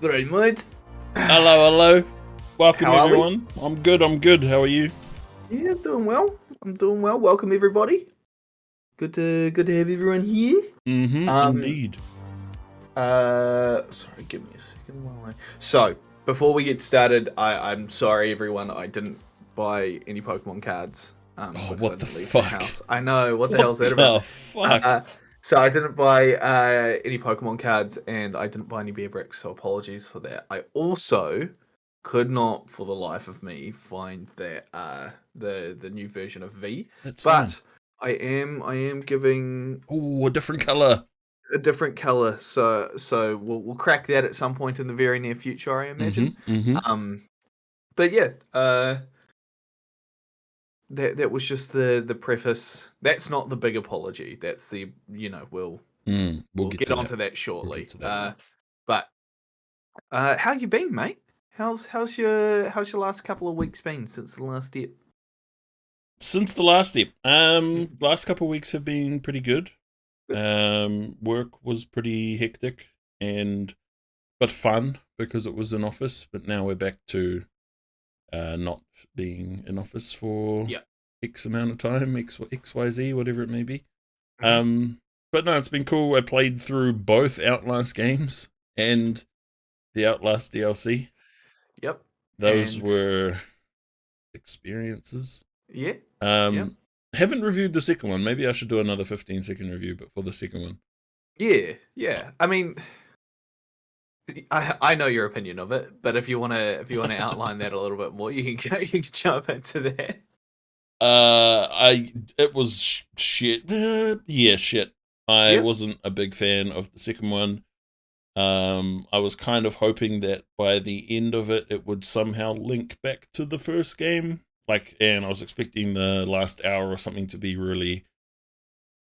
Good evening, mate. Hello. Welcome, How are we? everyone. I'm good. How are you? Yeah, I'm doing well. Welcome, everybody. Good to have everyone here. Indeed. Sorry, give me a second while So, before we get started, I'm sorry, everyone. I didn't buy any Pokemon cards. Because what I the didn't leave the fuck? house. I know, what the hell's that What about? the fuck? So I didn't buy any Pokemon cards, and I didn't buy any beer bricks, so apologies for that. I also could not, for the life of me, find that the new version of V. That's fine. But I am giving Oh, a different color. a different color, so we'll crack that at some point in the very near future, I imagine. But yeah, that was just the preface. That's not the big apology. That's the we'll get onto that shortly. But how you been, mate? How's your last couple of weeks been since the last step? Since the last step, last couple of weeks have been pretty good. Work was pretty hectic but fun because it was in office. But now we're back to not being in office for X amount of time, XYZ, whatever it may be. But no, it's been cool. I played through both Outlast games and the Outlast DLC. Yep. Those were experiences. Yeah. Haven't reviewed the second one. Maybe I should do another 15-second review, but for the second one. Yeah. I mean, I know your opinion of it, but if you wanna outline that a little bit more, you can jump into that. It was shit. Shit. I wasn't a big fan of the second one. I was kind of hoping that by the end of it, it would somehow link back to the first game. And I was expecting the last hour or something to be really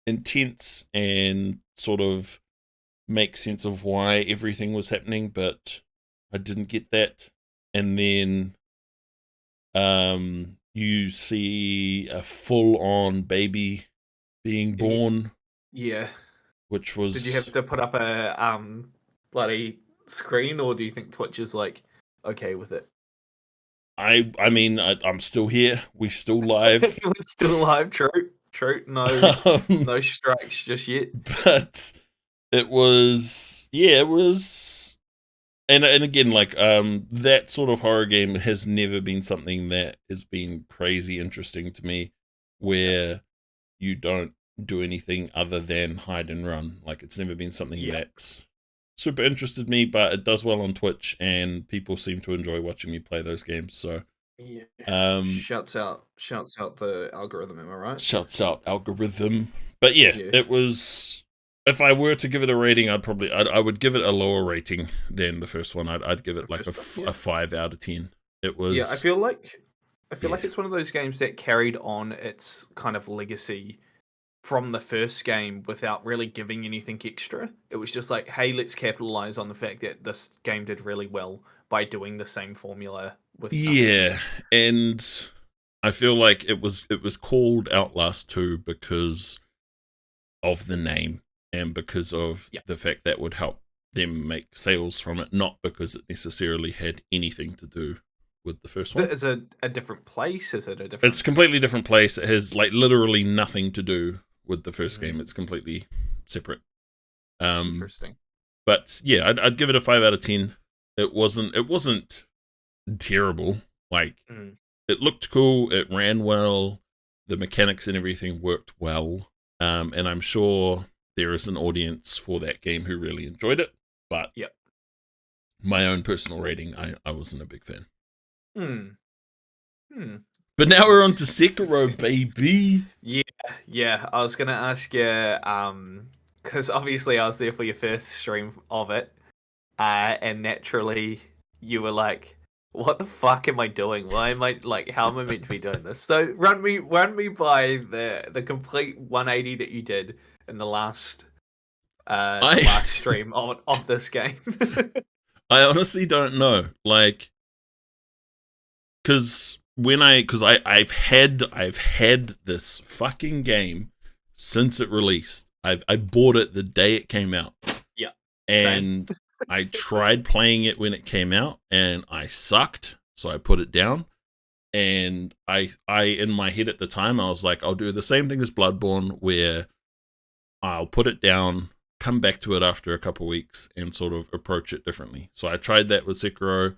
intense and sort of make sense of why everything was happening, but I didn't get that. And then, you see a full-on baby being born. Yeah. Which was... Did you have to put up a bloody screen, or do you think Twitch is like okay with it? I mean, I'm still here. We're still live. We're still live. True. No strikes just yet. But it was, and again, that sort of horror game has never been something that has been crazy interesting to me, where you don't do anything other than hide and run. Like, it's never been something that's super interested me, but it does well on Twitch, and people seem to enjoy watching me play those games. So shouts out the algorithm, am I right? Shouts out algorithm. But it was... If I were to give it a rating, I would give it a lower rating than the first one. I'd give it like a 5 out of 10. It was... I feel like it's one of those games that carried on its kind of legacy from the first game without really giving anything extra. It was just like, hey, let's capitalize on the fact that this game did really well by doing the same formula with nothing. And I feel like it was called Outlast 2 because of the name and because of the fact that would help them make sales from it, not because it necessarily had anything to do with the first one. Is it a different place? Is it a different... It's a completely different place. It has literally nothing to do with the first game. It's completely separate. Interesting. But I'd give it a 5 out of 10. It wasn't terrible. It looked cool. It ran well. The mechanics and everything worked well. And I'm sure there is an audience for that game who really enjoyed it. But my own personal rating, I wasn't a big fan. But now we're on to Sekiro, baby. Yeah. I was gonna ask you, because obviously I was there for your first stream of it, and naturally you were like, "What the fuck am I doing? Why am I how am I meant to be doing this?" So run me by the complete 180 that you did in the last stream of this game. I honestly don't know, because I've had this fucking game since it released. I bought it the day it came out. Yeah. And I tried playing it when it came out and I sucked, so I put it down. And I in my head at the time I was like, I'll do the same thing as Bloodborne, where I'll put it down, come back to it after a couple weeks, and sort of approach it differently. So I tried that with Sekiro.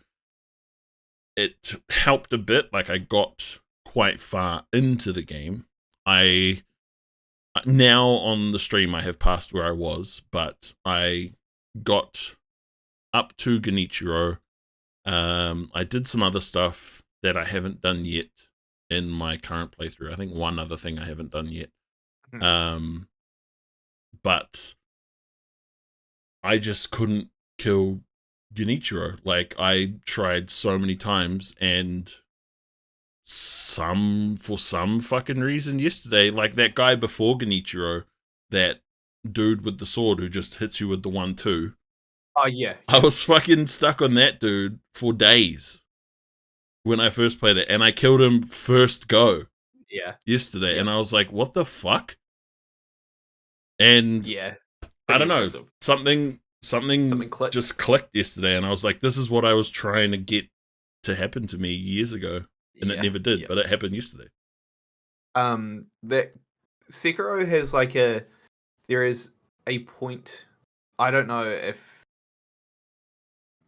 It helped a bit. Like, I got quite far into the game. I now on the stream I have passed where I was, but I got up to Genichiro. I did some other stuff that I haven't done yet in my current playthrough. I think one other thing I haven't done yet. But I just couldn't kill Genichiro. Like, I tried so many times, and for some fucking reason yesterday, like that guy before Genichiro, that dude with the sword who just hits you with the 1-2. Oh yeah. I was fucking stuck on that dude for days when I first played it, and I killed him first go. Yeah. Yesterday, Yeah. and I was like, what the fuck? And Yeah. I don't know, Impressive. something clicked. just clicked yesterday, and I was like, this is what I was trying to get to happen to me years ago, and it never did, but it happened yesterday. That Sekiro has like there is a point. I don't know if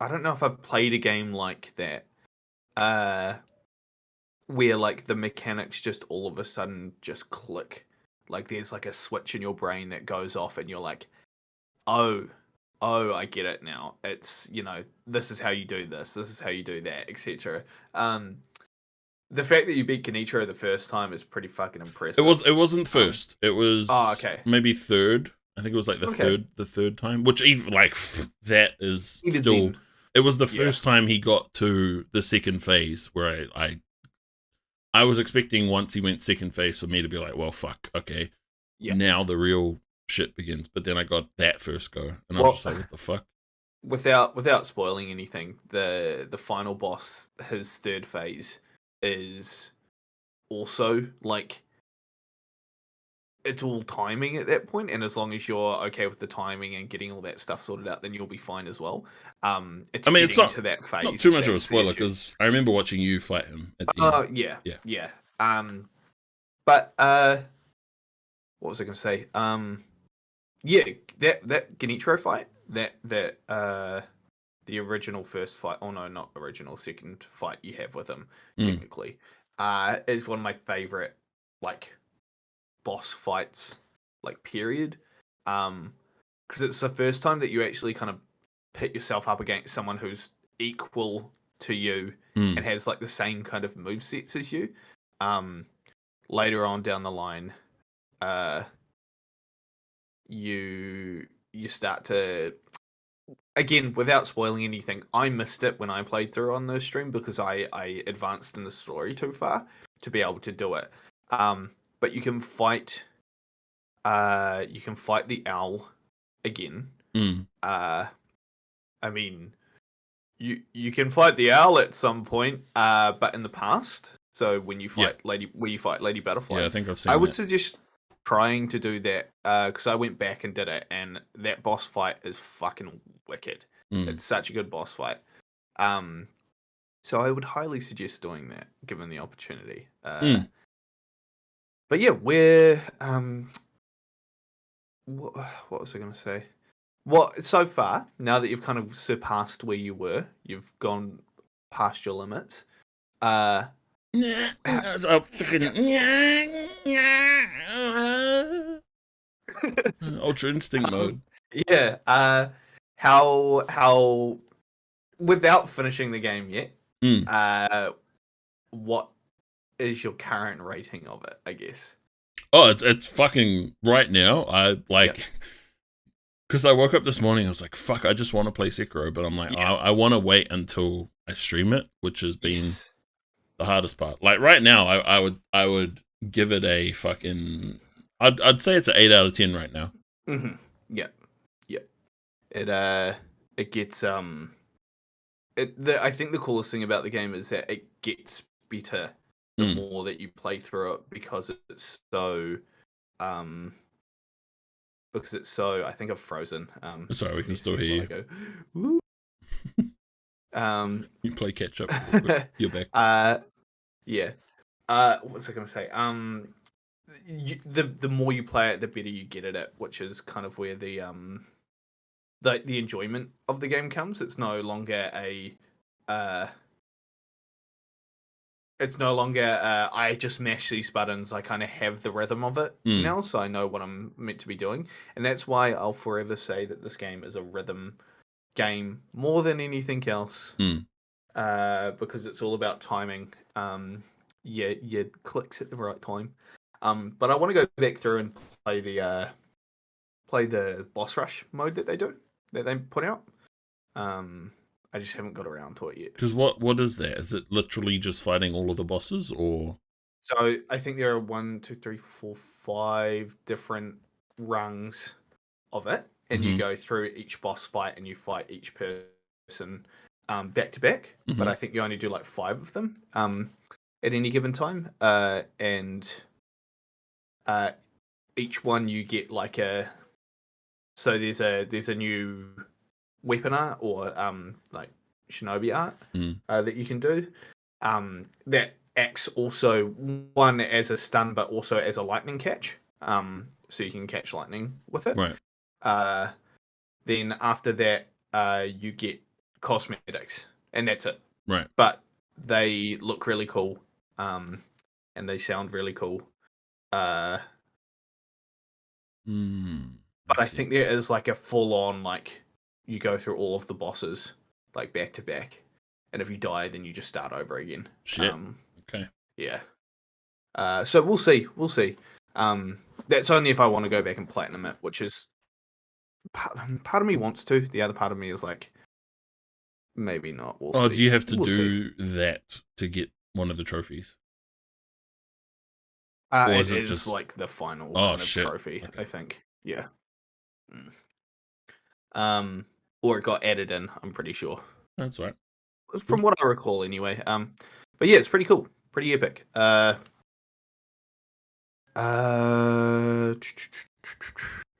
I've played a game like that, where like the mechanics just all of a sudden just click. Like there's like a switch in your brain that goes off, and you're like, oh, I get it now. It's, this is how you do this. This is how you do that, etc. The fact that you beat Genichiro the first time is pretty fucking impressive. It wasn't first. It was okay. Maybe third. I think it was like the third time, which even like that is still. It was the first time he got to the second phase, where I was expecting once he went second phase for me to be like, well, fuck, okay, now the real shit begins. But then I got that first go, and I was just like, what the fuck? Without spoiling anything, the final boss, his third phase, is also like, it's all timing at that point, and as long as you're okay with the timing and getting all that stuff sorted out, then you'll be fine as well. It's not to that phase. Not too much of a spoiler, because I remember watching you fight him at the end. Yeah. But what was I going to say? Yeah, that Genichiro fight, the original first fight. Oh no, not original. Second fight you have with him, technically, is one of my favorite like boss fights, like, period. Because it's the first time that you actually kind of pit yourself up against someone who's equal to you and has like the same kind of movesets as you. Later on down the line, you start to, again, without spoiling anything, I missed it when I played through on the stream because I advanced in the story too far to be able to do it. But you can fight the owl again. I mean, you can fight the owl at some point, but in the past. So when you fight Lady Butterfly, I think I've seen. I would suggest trying to do that, because I went back and did it, and that boss fight is fucking wicked. It's such a good boss fight. So I would highly suggest doing that, given the opportunity. But yeah, we're what was I going to say? Well, so far, now that you've kind of surpassed where you were, you've gone past your limits. Ultra instinct mode. Yeah. How without finishing the game yet, what is your current rating of it, I guess? Oh, it's fucking right now. I like, because I woke up this morning, I was like, fuck, I just want to play Sekiro, but I'm like, I want to wait until I stream it, which has been the hardest part. Like right now, I would give it a fucking, I'd say it's an 8 out of 10 right now. Yeah. It gets I think the coolest thing about the game is that it gets better the more that you play through it, because it's so because it's so. I think I've frozen. Sorry, we give me can a still sec hear while I you. go. Woo. You play catch up. You're back. Yeah. What was I gonna say? The more you play it, the better you get at it, which is kind of where the enjoyment of the game comes. It's no longer I just mash these buttons. I kind of have the rhythm of it now, so I know what I'm meant to be doing, and that's why I'll forever say that this game is a rhythm game more than anything else. Because it's all about timing. Your clicks at the right time. But I want to go back through and play the boss rush mode that they put out. I just haven't got around to it yet. Because what is that? Is it literally just fighting all of the bosses, or? So I think there are 1, 2, 3, 4, 5 different rungs of it, and you go through each boss fight and you fight each person back to back. But I think you only do like 5 of them at any given time, and each one you get like a. So there's a new weapon art or like shinobi art that you can do. That acts also one as a stun, but also as a lightning catch. So you can catch lightning with it. Right. Then after that, you get cosmetics, and that's it. Right. But they look really cool, and they sound really cool. But I think there is like a full on like you go through all of the bosses like back to back, and if you die, then you just start over again. Shit. Okay. Yeah. So we'll see. We'll see. That's only if I want to go back and platinum it, which is part of me wants to. The other part of me is like, maybe not. We'll see. Do you have to We'll do that to get one of the trophies? Or is it just like the final kind of trophy? Okay. I think. Yeah. Or it got added in. I'm pretty sure. That's right. From what I recall, anyway. But yeah, it's pretty cool. Pretty epic. But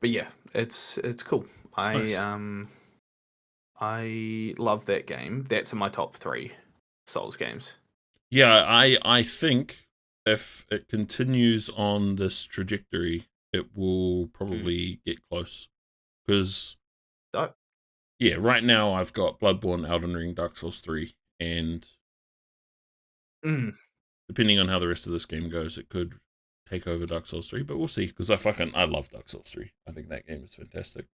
yeah, it's cool. Nice. I love that game. That's in my top 3 Souls games. Yeah, I think if it continues on this trajectory, it will probably get close. Because yeah, right now I've got Bloodborne, Elden Ring, Dark Souls 3, and depending on how the rest of this game goes, it could take over Dark Souls 3, but we'll see, because I love Dark Souls 3. I think that game is fantastic.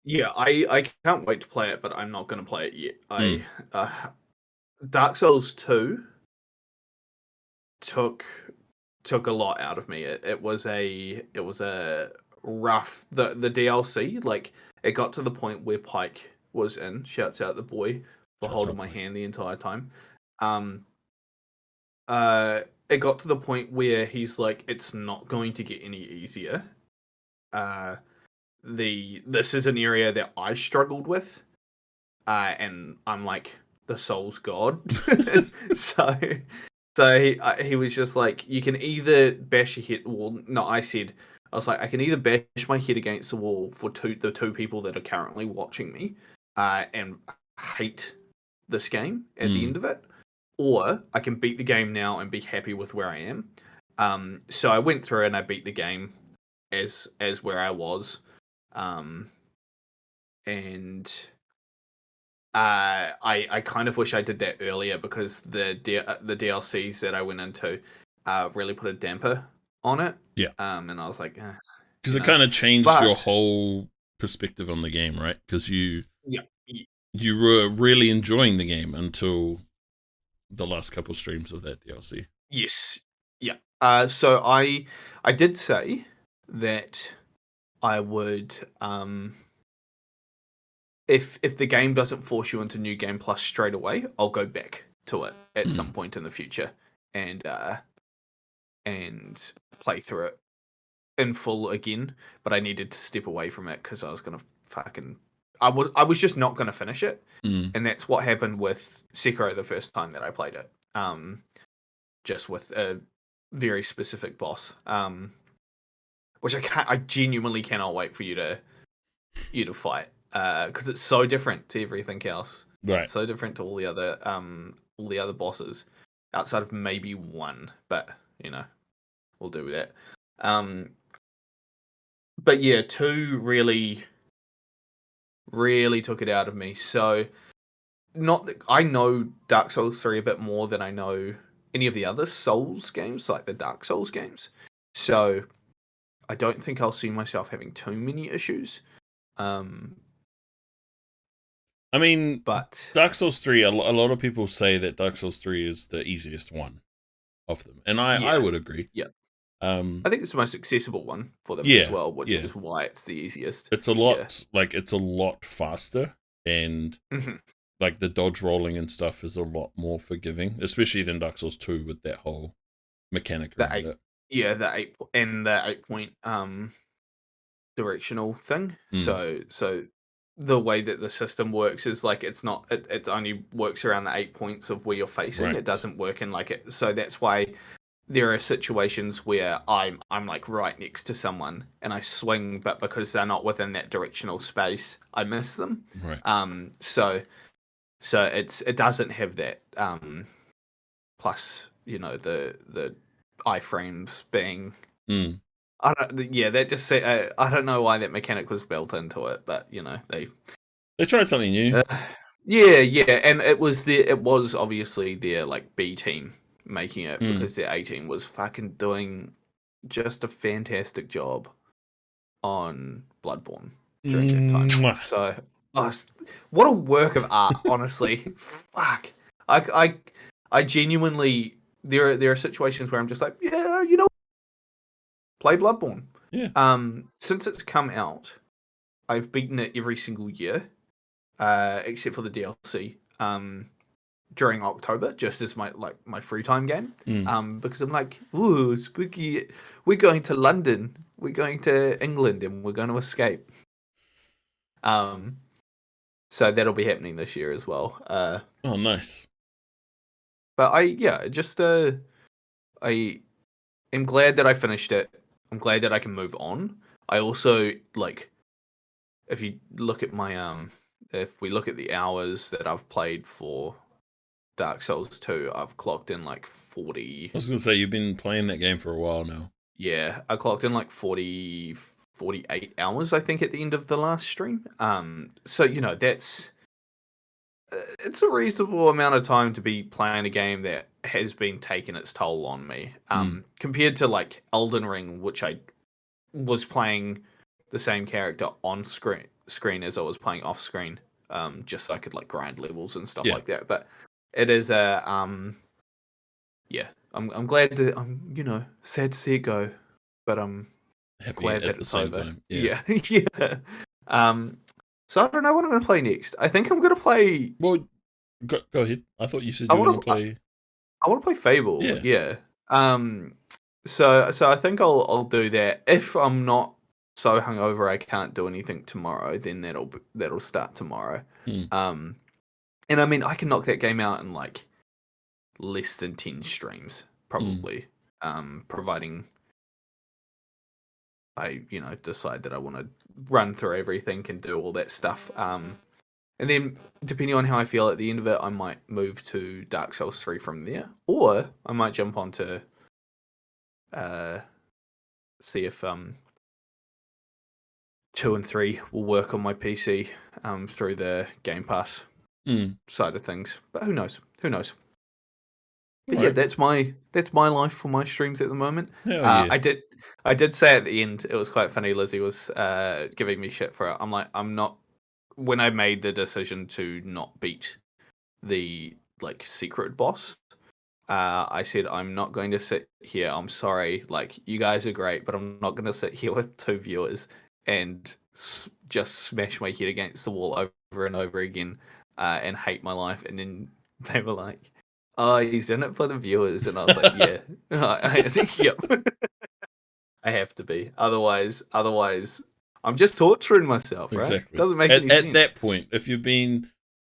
Yeah, I can't wait to play it, but I'm not going to play it yet. Dark Souls 2 took a lot out of me. It was a rough the DLC, like it got to the point where Pike was in, shouts out the boy for holding my hand the entire time. It got to the point where he's like, it's not going to get any easier. This is an area that I struggled with, and I'm like the Souls god. so he was just like, you can either bash your head. Well, no, I was like, I can either bash my head against the wall for the two people that are currently watching me, and hate this game at the end of it, or I can beat the game now and be happy with where I am. So I went through and I beat the game as where I was, and I kind of wish I did that earlier, because the DLCs that I went into really put a damper on it. Yeah. And I was like, because it kind of changed your whole perspective on the game, right? Because you were really enjoying the game until the last couple streams of that DLC. Yes. Yeah. So I did say that I would, if the game doesn't force you into New Game Plus straight away, I'll go back to it at some point in the future and play through it in full again. But I needed to step away from it because I was gonna I was just not gonna finish it, and that's what happened with Sekiro the first time that I played it. Just with very specific boss. Which I genuinely cannot wait for you to fight. Because it's so different to everything else. Right. It's so different to all the other bosses, outside of maybe one. But we'll do that. But yeah, 2 really, really took it out of me. So not that I know Dark Souls 3 a bit more than I know any of the other Souls games, like the Dark Souls games. So I don't think I'll see myself having too many issues. I mean, But Dark Souls 3, a lot of people say that Dark Souls 3 is the easiest one of them. And I yeah, would agree. yeah, Um, I think it's the most accessible one for them as yeah, well, which yeah. is why it's the easiest. It's a Yeah. lot faster, and Mhm. like the dodge rolling and stuff is a lot more forgiving, especially than Dark Souls 2 with that whole mechanic The around eight, it. yeah, the 8 point directional thing. Mm, So the way that the system works is like it's not it only works around the 8 points of where you're facing. It right. doesn't work in like it. So that's why there are situations where I'm like right next to someone and I swing, but because they're not within that directional space, I miss them. Right. So it doesn't have that. Plus, the iframes being. Mm. I don't. Yeah, that just say. I don't know why that mechanic was built into it, but they. They tried something new. Uh, yeah, and it was obviously their like B team making it Mm. because their A team was fucking doing just a fantastic job on Bloodborne during that time. Mwah. So, what a work of art, honestly. Fuck. I genuinely there are situations where I'm just like, yeah, play Bloodborne. Yeah. Since it's come out, I've beaten it every single year, except for the DLC. During October, just as my free time game. Because I'm like, ooh, spooky. We're going to London. We're going to England, and we're going to escape. So that'll be happening this year as well. Oh, nice. But I am glad that I finished it. I'm glad that I can move on. I also if you look at my if we look at the hours that I've played for Dark Souls 2, I've clocked in like 40. I was gonna say you've been playing that game for a while now. Yeah, I clocked in like 48 hours, I think, at the end of the last stream. So that's it's a reasonable amount of time to be playing a game that has been taking its toll on me. Compared to like Elden Ring, which I was playing the same character on screen as I was playing off screen, just so I could like grind levels and stuff Yeah. like that. But it is a yeah. I'm glad to sad to see it go, but I'm Happy glad at that the it's same over. time. Yeah. Yeah, yeah. So I don't know what I'm gonna play next. I think I'm gonna play. Well, go ahead. I thought you said I you were gonna want to. play. I want to play Fable. Yeah. Yeah. So I think I'll do that. If I'm not so hungover I can't do anything tomorrow, then that'll start tomorrow. Mm. And I mean I can knock that game out in like less than 10 streams probably. Providing I decide that I want to run through everything and do all that stuff. And then depending on how I feel at the end of it, I might move to Dark Souls 3 from there, or I might jump onto see if 2 and 3 will work on my PC through the Game Pass side of things. But who knows? Who knows? But yeah, Right. that's my life for my streams at the moment. Hell yeah. I did say at the end, it was quite funny. Lizzie was giving me shit for it. I'm like, I'm not. When I made the decision to not beat the like secret boss, I said I'm not going to sit here. I'm sorry, like you guys are great, but I'm not going to sit here with 2 viewers and just smash my head against the wall over and over again and hate my life. And then they were like, "Oh, he's in it for the viewers," and I was like, "Yeah, yep, I have to be. Otherwise, I'm just torturing myself, right? Exactly. Doesn't make any At sense." that point, if you've been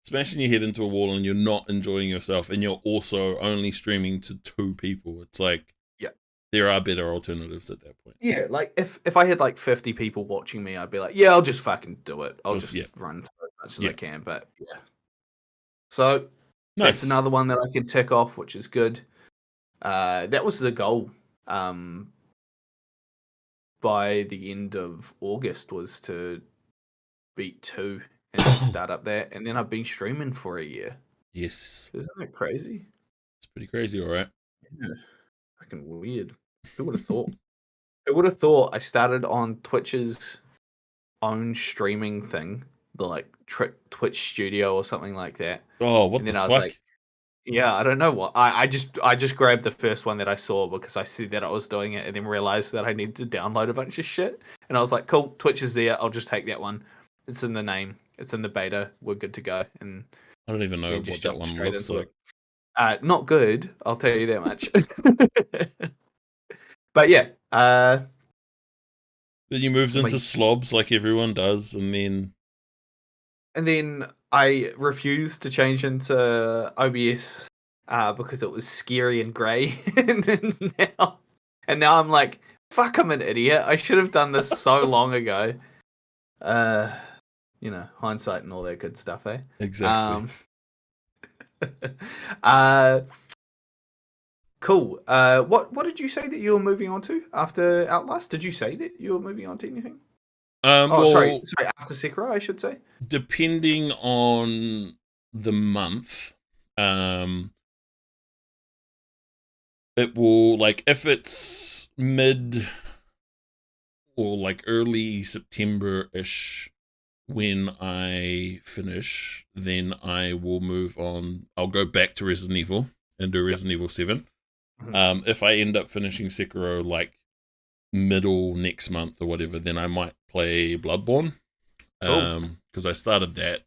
smashing your head into a wall and you're not enjoying yourself, and you're also only streaming to 2 people, it's like, Yeah. there are better alternatives at that point. Yeah, like if I had like 50 people watching me, I'd be like, yeah, I'll just fucking do it. I'll just Yeah. run through as much as Yeah. I can. But yeah, so that's Nice. another one that I can tick off, which is good. That was the goal. By the end of August was to beat 2 and start up that, and then I've been streaming for a year. Yes. Isn't that crazy? It's pretty crazy, all right. Yeah, fucking weird. Who would have thought? Who would have thought I started on Twitch's own streaming thing, the like Twitch Studio or something like that, Oh, what and the then I was fuck? like, yeah, I don't know what. I just grabbed the first one that I saw because I see that I was doing it, and then realized that I needed to download a bunch of shit, and I was like, cool, Twitch is there. I'll just take that one. It's in the name. It's in the beta. We're good to go, and I don't even know then just what that jumped one straight looks into like. it. Not good. I'll tell you that much. But yeah, Then you moved so into slobs like everyone does, and then I refused to change into OBS because it was scary and grey, and now I'm like, fuck, I'm an idiot. I should have done this so long ago. Hindsight and all that good stuff, eh? exactly. Uh, cool. What did you say that you were moving on to after Outlast? Did you say that you were moving on to anything? Oh, sorry. Well, After Sekiro, I should say. depending on the month, um, it will, like, if it's mid or like early September-ish when I finish, then I will move on. I'll go back to Resident Evil and do Resident Evil 7. If I end up finishing Sekiro like middle next month or whatever, then I might play Bloodborne. Cool. Because I started that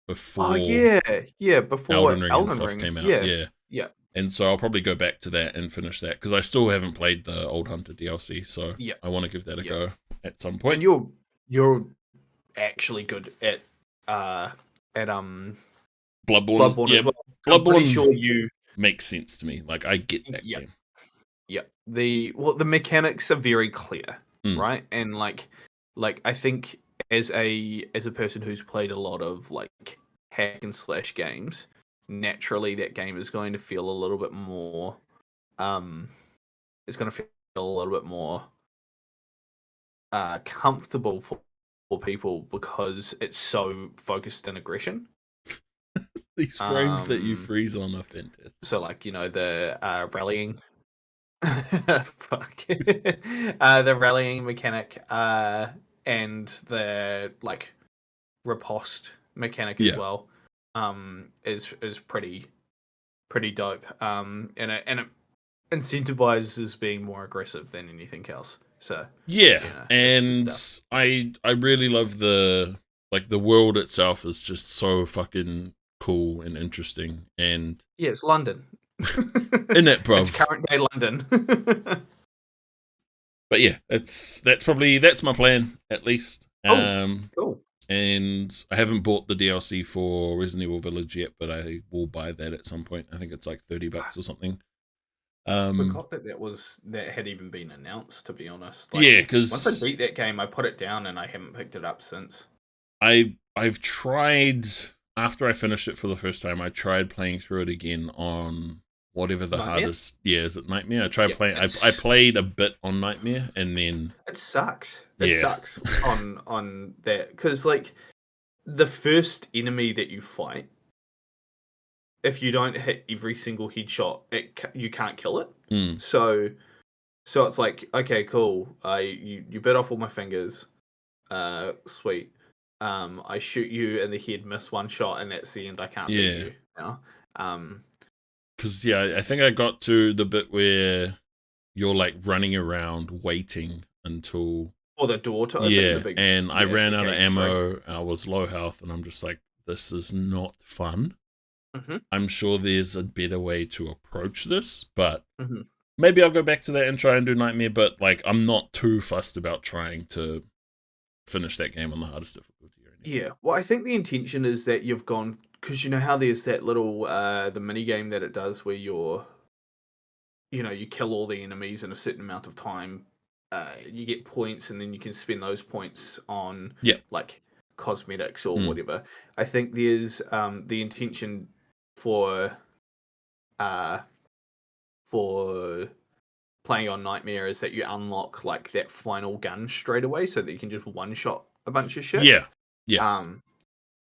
Oh before yeah, before Elden Ring and Elden stuff Ring. came out. Yeah, Yeah. yeah, And so I'll probably go back to that and finish that because I still haven't played the Old Hunter DLC, so yeah, I want to give that a yeah. go at some point. And you're actually good at Bloodborne, Bloodborne yeah, as well. So I'm pretty Bloodborne sure you. makes sense to me. Like I get that Yeah, game. yeah. The mechanics are very clear, Mm. right? And like I think as a person who's played a lot of like hack and slash games, naturally that game is going to feel a little bit more it's going to feel a little bit more comfortable for people because it's so focused in aggression. These frames that you freeze on are fantastic. So like the rallying, fuck, the rallying mechanic, and the like riposte mechanic as well, is pretty dope. And it incentivizes being more aggressive than anything else. So Yeah, that's good and stuff. I really love the world itself is just so fucking cool and interesting and Yeah, it's London. in it, It's bruv. current day London. But yeah, that's my plan at least. Cool. And I haven't bought the DLC for Resident Evil Village yet, but I will buy that at some point. I think it's like $30 or something. Forgot that had even been announced. To be honest, like Yeah, once I because beat that game, I put it down and I haven't picked it up since. I've tried after I finished it for the first time. I tried playing through it again on whatever the Nightmare? hardest. Yeah, is it Nightmare? I tried Yeah, playing. I played a bit on Nightmare, and then it sucks. It yeah, sucks on that because like the first enemy that you fight, if you don't hit every single headshot, you can't kill it. mm, So it's like, okay, cool. You bit off all my fingers. Sweet. I shoot you in the head, miss one shot, and that's the end. I can't beat yeah. you now. Because yeah, I think I got to the bit where you're like running around waiting until Or the door to open the big. and I ran the out of gate, sorry. ammo. I was low health, and I'm just like, this is not fun. Mm-hmm. I'm sure there's a better way to approach this, but Mm-hmm. maybe I'll go back to that and try and do Nightmare. But like, I'm not too fussed about trying to finish that game on the hardest difficulty or anything. Yeah. Well, I think the intention is that you've gone because you know how there's that little the mini game that it does where you're you kill all the enemies in a certain amount of time, you get points, and then you can spend those points on like cosmetics or whatever. I think there's the intention for uh for playing on Nightmare is that you unlock like that final gun straight away, so that you can just one shot a bunch of shit. Yeah.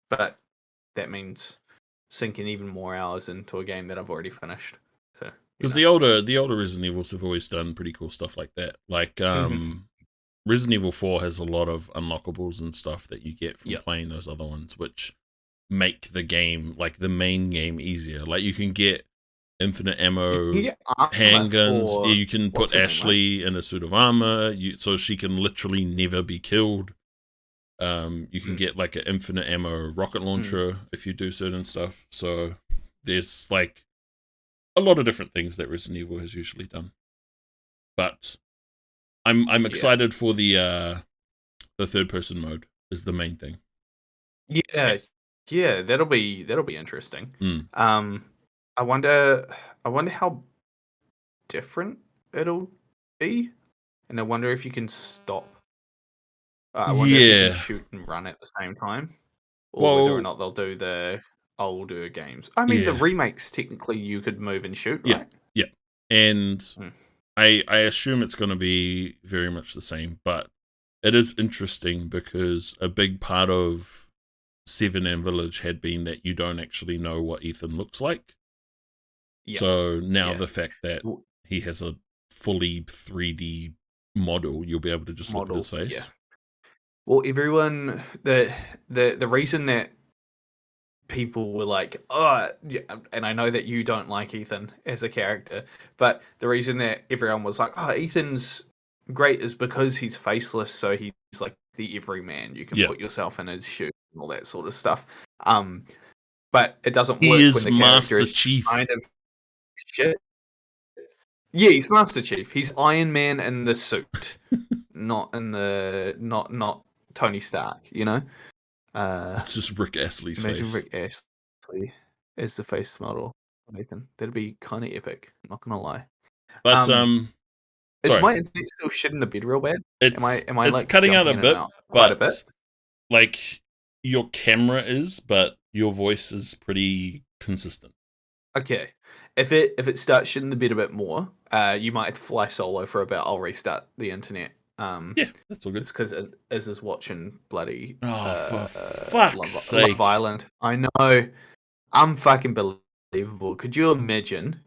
But that means sinking even more hours into a game that I've already finished. So because the older Resident Evils have always done pretty cool stuff like that. Like Resident Evil 4 has a lot of unlockables and stuff that you get from playing those other ones, which make the game, like the main game, easier. Like you can get infinite ammo, handguns. You can put Ashley in a suit of armor, so she can literally never be killed. You can get like an infinite ammo rocket launcher if you do certain stuff. So there's like a lot of different things that Resident Evil has usually done. But I'm excited for the third person mode is the main thing. Yeah, that'll be interesting. I wonder how different it'll be, and I wonder if you can stop. I wonder if you can shoot and run at the same time, or whether or not they'll do the older games. I mean, the remakes technically you could move and shoot, right? Yeah, and I assume it's going to be very much the same, but it is interesting because a big part of 7 and Village had been that you don't actually know what Ethan looks like. So now the fact that he has a fully 3D model, you'll be able to just look at his face. Yeah. Well, everyone, the reason that people were like, oh, yeah, and I know that you don't like Ethan as a character, but the reason that everyone was like, oh, Ethan's great is because he's faceless, so he's like the everyman. You can put yourself in his shoes and all that sort of stuff. But it doesn't work when the character is Chief. Kind of shit. Yeah, he's Master Chief. He's Iron Man in the suit, not Tony Stark. It's just Rick Astley's imagine face. Rick Astley as the face model of Nathan. That'd be kind of epic. I'm not gonna lie. But is my internet still shit in the bed real bad? Am I like cutting out a bit, quite a bit? Like your camera is, but your voice is pretty consistent. Okay. If it starts shitting the bed a bit more, you might fly solo for a bit. I'll restart the internet. Yeah, that's all good. It's because Iz is watching bloody for fuck's sake. Love Island. I know. I'm fucking believable. Could you imagine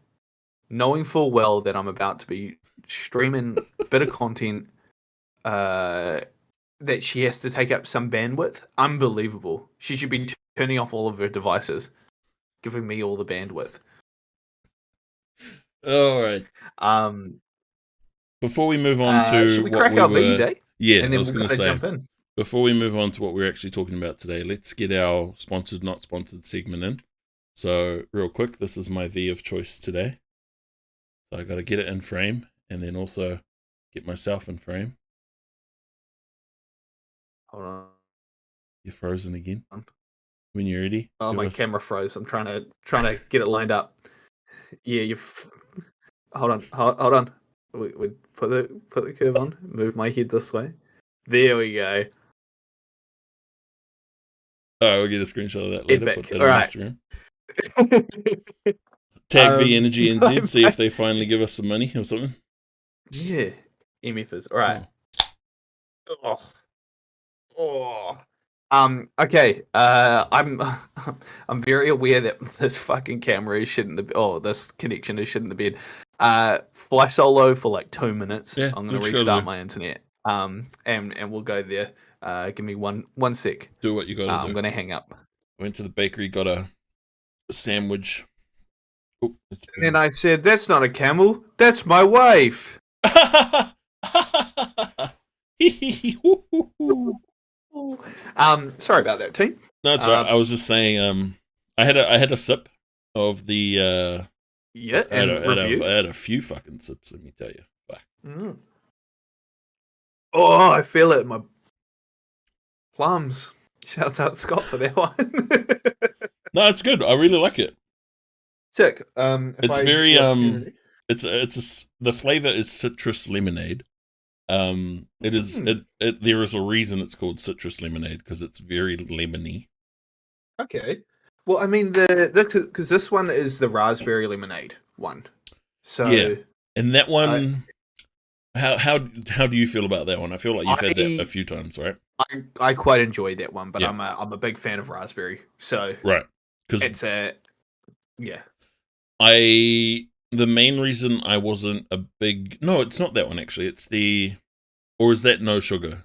knowing full well that I'm about to be streaming a bit of content that she has to take up some bandwidth? Unbelievable. She should be turning off all of her devices, giving me all the bandwidth. All right. Before we move on to should we crack out these, eh? Yeah, and then I was going to say, jump in. Before we move on to what we're actually talking about today, let's get our sponsored, not sponsored segment in. So, real quick, this is my V of choice today. So I got to get it in frame, and then also get myself in frame. Hold on. You're frozen again. When you're ready. Oh, my camera froze. I'm trying to get it lined up. Yeah, hold on. We put the curve on. Move my head this way. There we go. Alright, we'll get a screenshot of that later. Epic. Put that on Instagram. Tag V Energy NZ, see if they finally give us some money or something. Yeah. MFers. Alright. Oh. Okay. I'm very aware that this fucking camera is shit in the this connection is shit in the bed. Fly solo for like 2 minutes. Yeah, I'm gonna restart my internet. And we'll go there. Give me one sec. Do what you gotta do. I'm gonna hang up. Went to the bakery, got a sandwich. Oh, and then I said, "That's not a camel. That's my wife." Sorry about that, team. No, it's alright. I was just saying. I had a sip of the. Yeah, I had a few fucking sips. Let me tell you. Oh, I feel it in my plums. Shouts out Scott for that one. No, it's good. I really like it. Sick. It's very The flavor is citrus lemonade. It is Hmm. there is a reason it's called citrus lemonade because it's very lemony. Okay. Well, I mean the because this one is the raspberry lemonade one. Yeah, So and that I one, how do you feel about that one? I feel like you've had that a I few times, right? I quite enjoy that one, but Yeah, I'm a big fan of raspberry. So right. Because it's a yeah. the main reason I wasn't a big no, it's not that one actually. It's the or is that no sugar?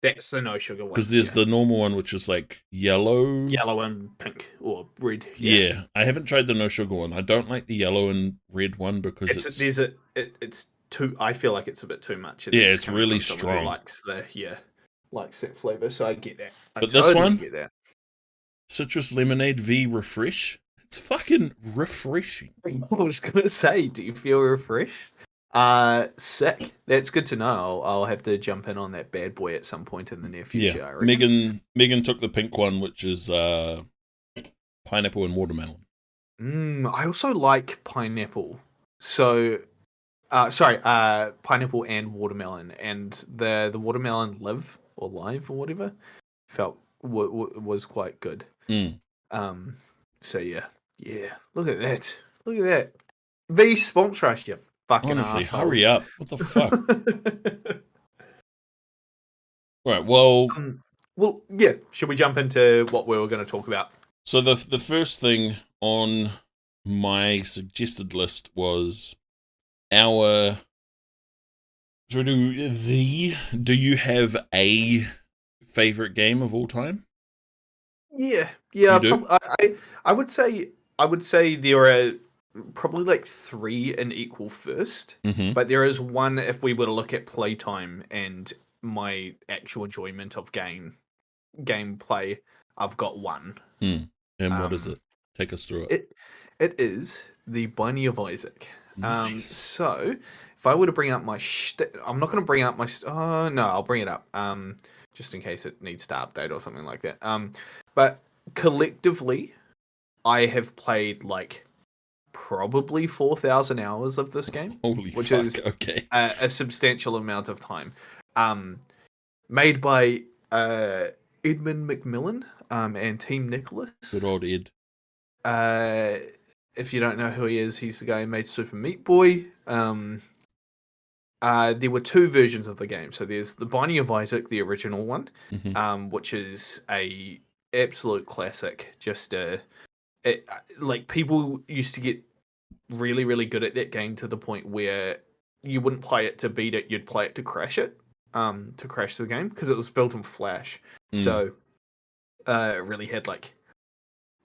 That's the no sugar Because one. there's Yeah. the normal one which is like yellow. Yellow and pink or red. Yeah. Yeah, I haven't tried the no sugar one. I don't like the yellow and red one because It's it's there's a it's too. I feel like it's a bit too much, and yeah, that's it's coming really from someone who strong. likes the likes that flavor. So I get that. I But this totally one, get that. citrus lemonade V refresh, it's fucking refreshing. I was gonna say, do you feel refreshed? Sick. That's good to know. I'll have to jump in on that bad boy at some point in the near Yeah, future, I reckon. Megan took the pink one, which is pineapple and watermelon. I also like pineapple. So, sorry, pineapple and watermelon, and the watermelon live or whatever felt was quite good. Mm. Um, so yeah. Look at that. Look at that. V sponsor us, you fucking Honestly, hurry assholes. up! What the fuck? Right. Well, Well, yeah. Should we jump into what we were going to talk about? so the first thing on my suggested list was our. Should we do the? Do you have a favorite game of all time? Yeah, You yeah. do. I I would say there are probably like three in equal first, Mm-hmm. but there is one if we were to look at playtime and my actual enjoyment of gameplay. I've got one. Hmm. And what is Um, it? Take us through it. it it is the Binding of Isaac. Nice. So if I were to bring up my, I'm not going to bring up my. Oh no, I'll bring it up. Just in case it needs to update or something like that. But collectively, I have played like probably 4,000 hours of this game, Holy which fuck. is Okay. a substantial amount of time. Um, Made by Edmund McMillan and Team Good Nicholas. old Ed. Uh, if you don't know who he is, he's the guy who made Super Meat Boy. There were two versions of the game. So there's the Binding of Isaac, the original one, Mm-hmm. which is a absolute classic. Like people used to get really, really good at that game to the point where you wouldn't play it to beat it, you'd play it to crash it, to crash the game because it was built in Flash. Mm. So it really had like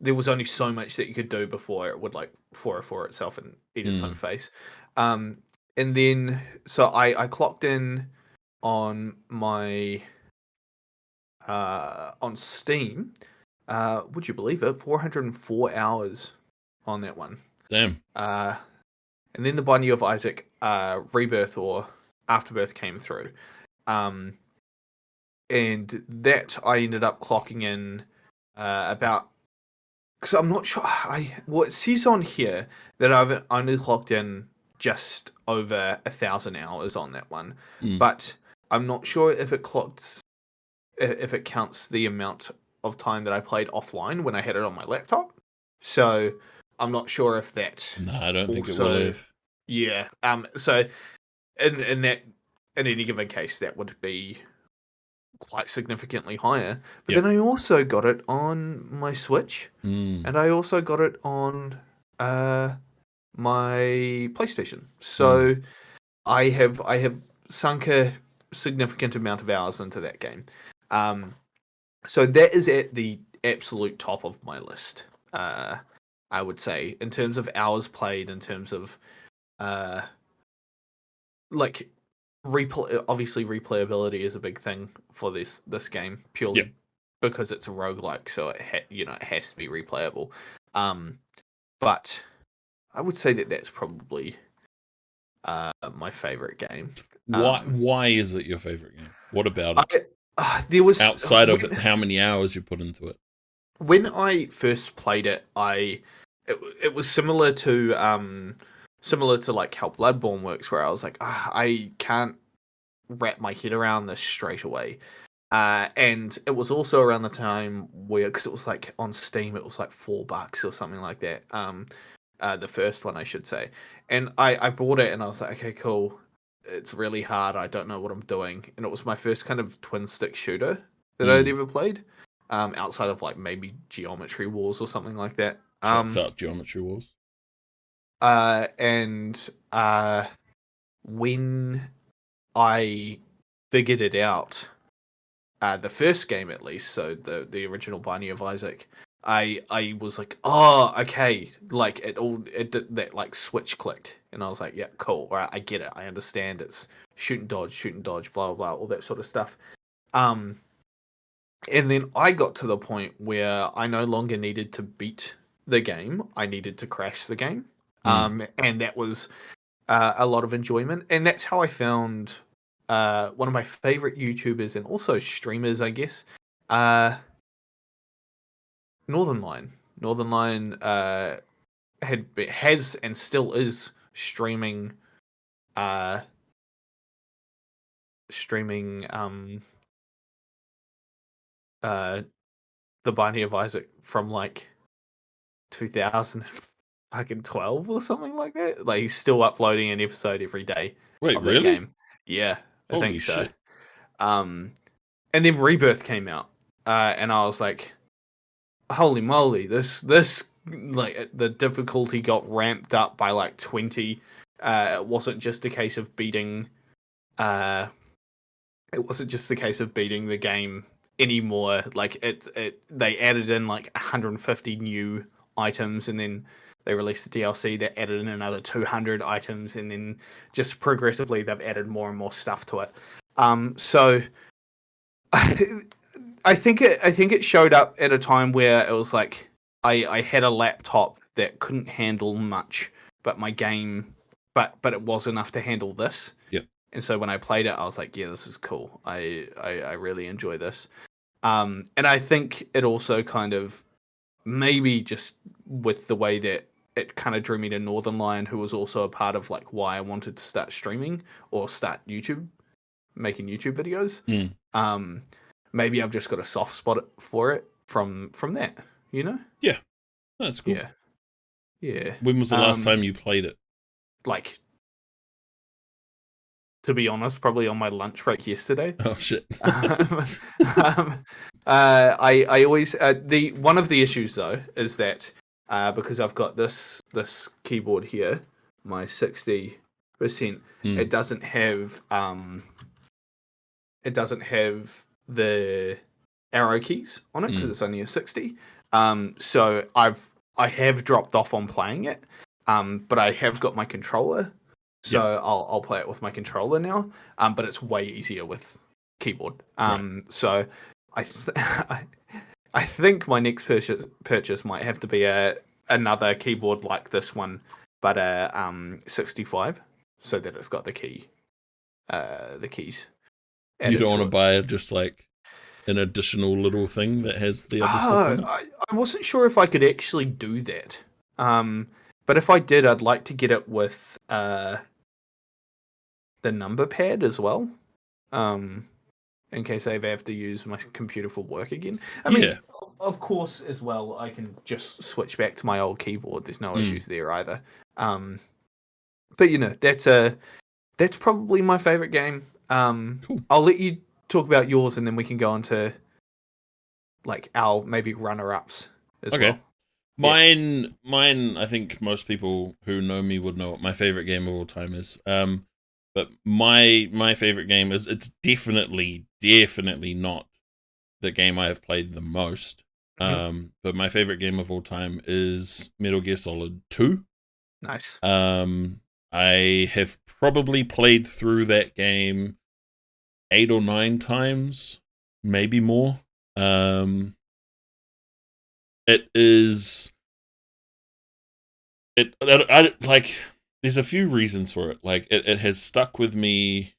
there was only so much that you could do before it would like 404 itself and eat its own Mm. face. Um, and then so I clocked in on my on Steam. Would you believe it? 404 hours on that one. Damn. And then the Binding of Isaac Rebirth or Afterbirth came through. And that I ended up clocking in about because I'm not sure. It says on here that I've only clocked in just over 1,000 hours on that one, Mm. but I'm not sure if it counts the amount of time that I played offline when I had it on my laptop. So I'm not sure if that No, I don't think it will also have. yeah. So in that in any given case that would be quite significantly higher. But Yep. then I also got it on my Switch, Mm. and I also got it on my PlayStation. Mm. So I have sunk a significant amount of hours into that game. So that is at the absolute top of my list. I would say in terms of hours played, in terms of uh, like obviously replayability is a big thing for this game purely Yep. because it's a roguelike, so it has to be replayable. But I would say that that's probably my favorite game. Why is it your favorite game? What about it? There was Outside of how many hours you put into it. when I first played it, it was similar to similar to like how Bloodborne works, where I was like, I can't wrap my head around this straight away. And it was also around the time where, because it was like on Steam, it was like $4 or something like that. The first one, I should say. And I bought it and I was like, okay, cool. It's really hard. I don't know what I'm doing. And it was my first kind of twin stick shooter that I'd ever played. Outside of like maybe Geometry Wars or something like that. Shouts out Geometry Wars. And when I figured it out, the first game at least, so the original Binding of Isaac, I was like, oh, okay, like it did that, like switch clicked, and I was like, yeah, cool, all right, I get it, I understand, it's shoot and dodge, blah blah blah, all that sort of stuff. And then I got to the point where I no longer needed to beat the game, I needed to crash the game. And that was a lot of enjoyment, and that's how I found one of my favorite YouTubers and also streamers, I guess, Northern Line. Northern Line has and still is streaming streaming the Binding of Isaac from like 2012 or something like that. Like he's still uploading an episode every day Wait, of that really? game. Yeah, I Holy think so. shit. And then Rebirth came out, and I was like, holy moly, this like the difficulty got ramped up by like 20. It wasn't just a case of beating it wasn't just the case of beating the game anymore. Like they added in like 150 new items, and then they released the DLC that added in another 200 items, and then just progressively they've added more and more stuff to it. So I think it showed up at a time where it was like I had a laptop that couldn't handle much, but my game, but it was enough to handle this. Yep. And so when I played it, I was like, yeah, this is cool. I really enjoy this. And I think it also kind of maybe just with the way that it kind of drew me to Northern Lion, who was also a part of like why I wanted to start streaming or start making YouTube videos. Maybe I've just got a soft spot for it from that, you know? Yeah, that's cool. Yeah. When was the last time you played it? Like, to be honest, probably on my lunch break yesterday. Oh shit. I always the one of the issues though is that because I've got this keyboard here, my 60%, it doesn't have the arrow keys on it because it's only a 60. So I have dropped off on playing it, but I have got my controller, so I'll play it with my controller now. But it's way easier with keyboard. So I think my next purchase might have to be another keyboard like this one, but a 65, so that it's got the keys. You don't want to buy just like an additional little thing that has the other stuff on it? I wasn't sure if I could actually do that. But if I did, I'd like to get it with the number pad as well. In case I ever have to use my computer for work again. I mean, of course, as well, I can just switch back to my old keyboard. There's no issues there either. But you know, that's probably my favorite game. Cool. I'll let you talk about yours, and then we can go on to like our maybe runner-ups as well. Mine. I think most people who know me would know what my favorite game of all time is. But my favorite game is, it's definitely not the game I have played the most. But my favorite game of all time is Metal Gear Solid 2. Nice. I have probably played through that game 8 or 9 times, maybe more. It is. I like. There's a few reasons for it. Like it has stuck with me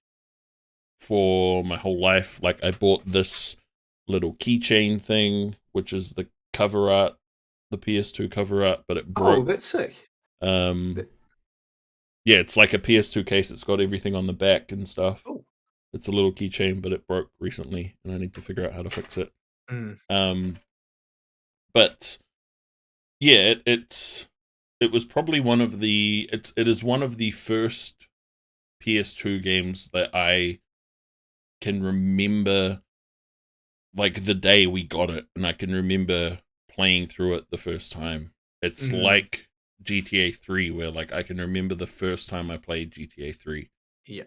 for my whole life. Like I bought this little keychain thing, which is the cover art, the PS2 cover art, but it broke. Oh, that's sick. yeah, it's like a PS2 case. It's got everything on the back and stuff. Oh. It's a little keychain, but it broke recently, and I need to figure out how to fix it. Mm. But yeah, it was probably one of the it is one of the first PS2 games that I can remember, like the day we got it, and I can remember playing through it the first time. It's like GTA 3, where like I can remember the first time I played GTA 3. Yeah.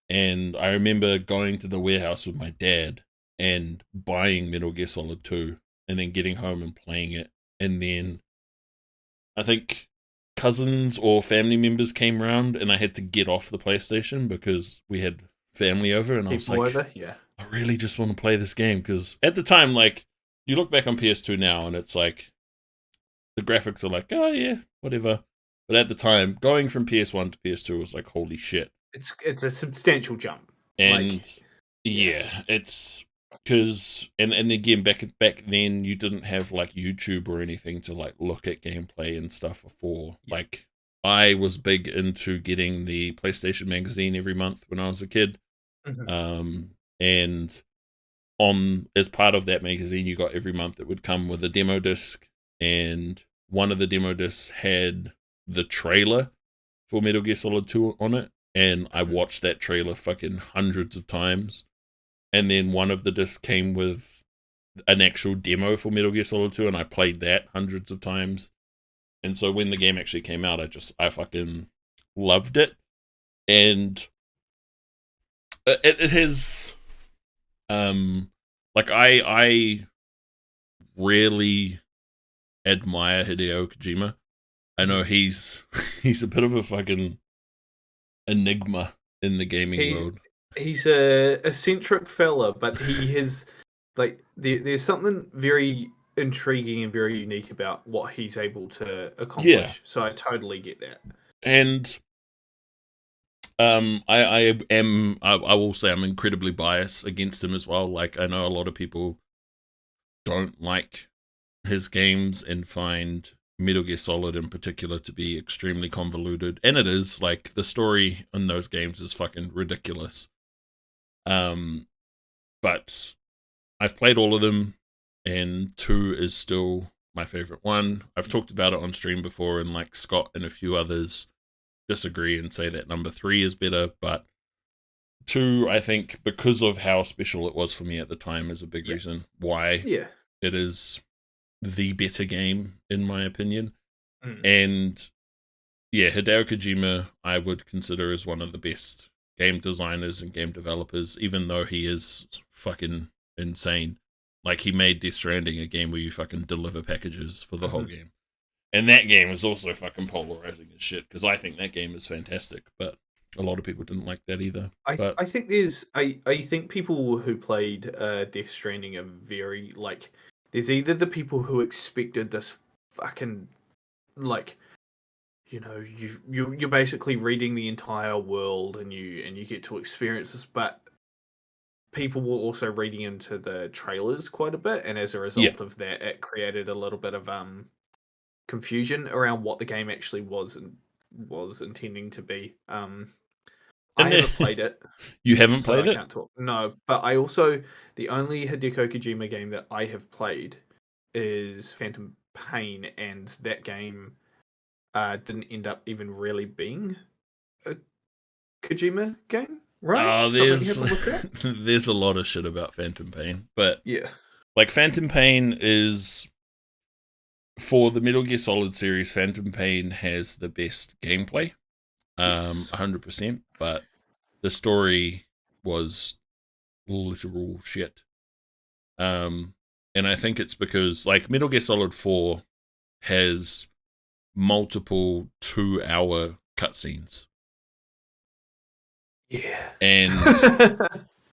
And I remember going to the warehouse with my dad and buying Metal Gear Solid 2 and then getting home and playing it. And then I think cousins or family members came around and I had to get off the PlayStation because we had family over, and I was People like, over, yeah. I really just want to play this game, because at the time, like, you look back on PS2 now and it's like the graphics are like, oh yeah, whatever. But at the time, going from PS1 to PS2 was like, holy shit. It's a substantial jump. And like, yeah, it's because and again, back then you didn't have like YouTube or anything to like look at gameplay and stuff before. Yeah. Like, I was big into getting the PlayStation magazine every month when I was a kid. And on as part of that magazine, you got every month it would come with a demo disc, and one of the demo discs had the trailer for Metal Gear Solid 2 on it, and I watched that trailer fucking hundreds of times. And then one of the discs came with an actual demo for Metal Gear Solid 2, and I played that hundreds of times. And so when the game actually came out, I fucking loved it. And it has like I really admire Hideo Kojima. I know he's a bit of a fucking enigma in the gaming world. He's a eccentric fella, but he has like there's something very intriguing and very unique about what he's able to accomplish. Yeah. So I totally get that. And I will say I'm incredibly biased against him as well. Like, I know a lot of people don't like his games and find Metal Gear Solid in particular to be extremely convoluted, and it is. Like, the story in those games is fucking ridiculous. But I've played all of them, and 2 is still my favorite one. I've talked about it on stream before, and like Scott and a few others disagree and say that number 3 is better, but 2, I think, because of how special it was for me at the time, is a big reason why it is the better game, in my opinion. And yeah, Hideo Kojima I would consider as one of the best game designers and game developers, even though he is fucking insane. Like, he made Death Stranding, a game where you fucking deliver packages for the whole game. And that game is also fucking polarizing as shit, because I think that game is fantastic, but a lot of people didn't like that either. I think I think people who played Death Stranding are very, like, there's either the people who expected this fucking, like, you know, you're basically reading the entire world and you get to experience this, but people were also reading into the trailers quite a bit, and as a result of that, it created a little bit of confusion around what the game actually was intending to be. I haven't played it. You haven't played it? Can't talk. No, but I also, the only Hideo Kojima game that I have played is Phantom Pain, and that game didn't end up even really being a Kojima game, right? There's a lot of shit about Phantom Pain, but like, Phantom Pain is, for the Metal Gear Solid series, Phantom Pain has the best gameplay, 100%, but the story was literal shit. And I think it's because, like, Metal Gear Solid 4 has multiple 2-hour cutscenes. Yeah. And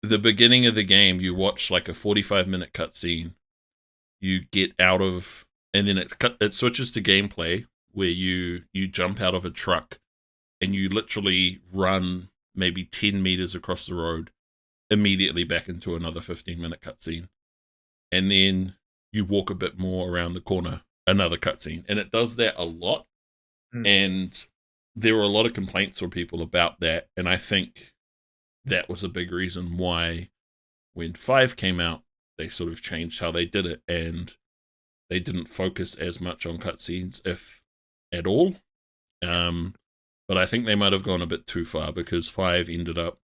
the beginning of the game, you watch like a 45-minute cutscene. You get out of, and then it switches to gameplay where you jump out of a truck and you literally run maybe 10 meters across the road, immediately back into another 15-minute cutscene. And then you walk a bit more around the corner, another cutscene. And it does that a lot. And there were a lot of complaints from people about that, and I think that was a big reason why when 5 came out, they sort of changed how they did it, and they didn't focus as much on cutscenes, if at all. But I think they might have gone a bit too far, because 5 ended up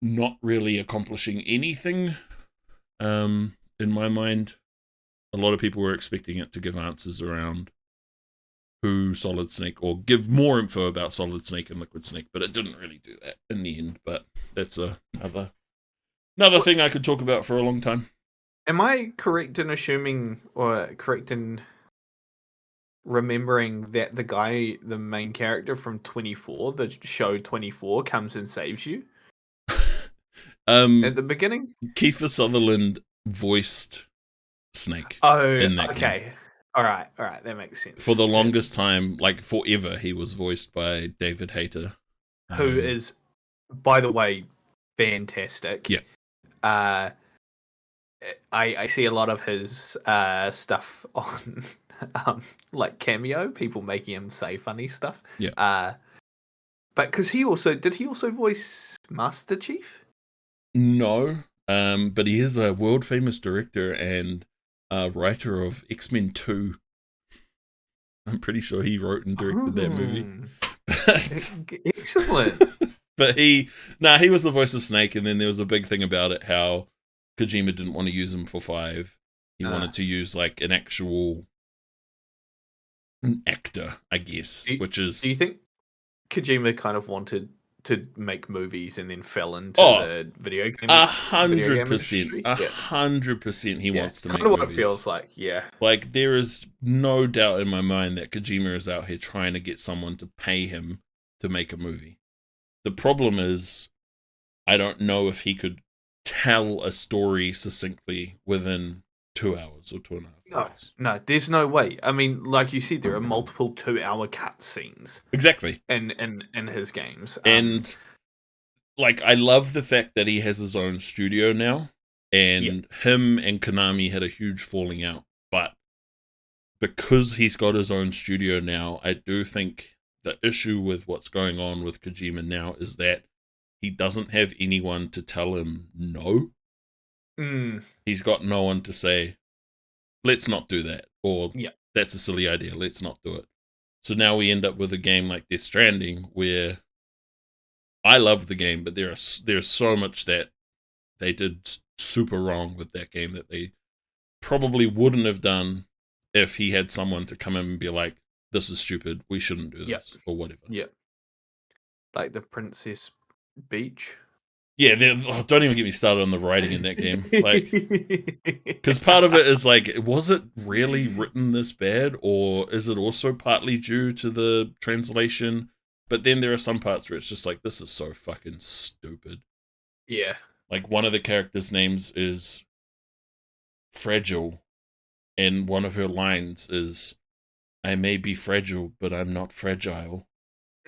not really accomplishing anything. In my mind, a lot of people were expecting it to give answers around who Solid Snake, or give more info about Solid Snake and Liquid Snake, but it didn't really do that in the end. But that's another thing I could talk about for a long time. Am I correct in assuming, or correct in remembering that the main character from 24, the show 24, comes and saves you at the beginning? Kiefer Sutherland voiced Snake. Oh, in that okay. game. All right, that makes sense. For the longest time, like forever, he was voiced by David Hayter, who is, by the way, fantastic. Yeah. I see a lot of his stuff on like Cameo, people making him say funny stuff. Yeah. But because did he also voice Master Chief? No, but he is a world famous director and writer of X-Men 2. I'm pretty sure he wrote and directed that movie. Excellent. But he was the voice of Snake, and then there was a big thing about it how Kojima didn't want to use him for 5. He wanted to use like an actual actor, I guess. Do you think Kojima kind of wanted to make movies and then fell into the video game? 100%. 100% he wants to make movies. What it feels like, yeah. Like, there is no doubt in my mind that Kojima is out here trying to get someone to pay him to make a movie. The problem is, I don't know if he could tell a story succinctly within 2 hours or 2.5 hours. No, there's no way. I mean, like you said, there are multiple 2-hour cutscenes. Exactly. In his games. And, like, I love the fact that he has his own studio now. And him and Konami had a huge falling out. But because he's got his own studio now, I do think the issue with what's going on with Kojima now is that he doesn't have anyone to tell him no. He's got no one to say, let's not do that, or that's a silly idea, let's not do it. So now we end up with a game like Death Stranding, where I love the game, but there's so much that they did super wrong with that game that they probably wouldn't have done if he had someone to come in and be like, this is stupid, we shouldn't do this, or whatever. Yeah. Like the Princess Beach. Yeah, don't even get me started on the writing in that game. Like, because part of it is like, was it really written this bad, or is it also partly due to the translation? But then there are some parts where it's just like, this is so fucking stupid. Yeah. Like, one of the characters' names is Fragile, and one of her lines is, I may be fragile, but I'm not fragile.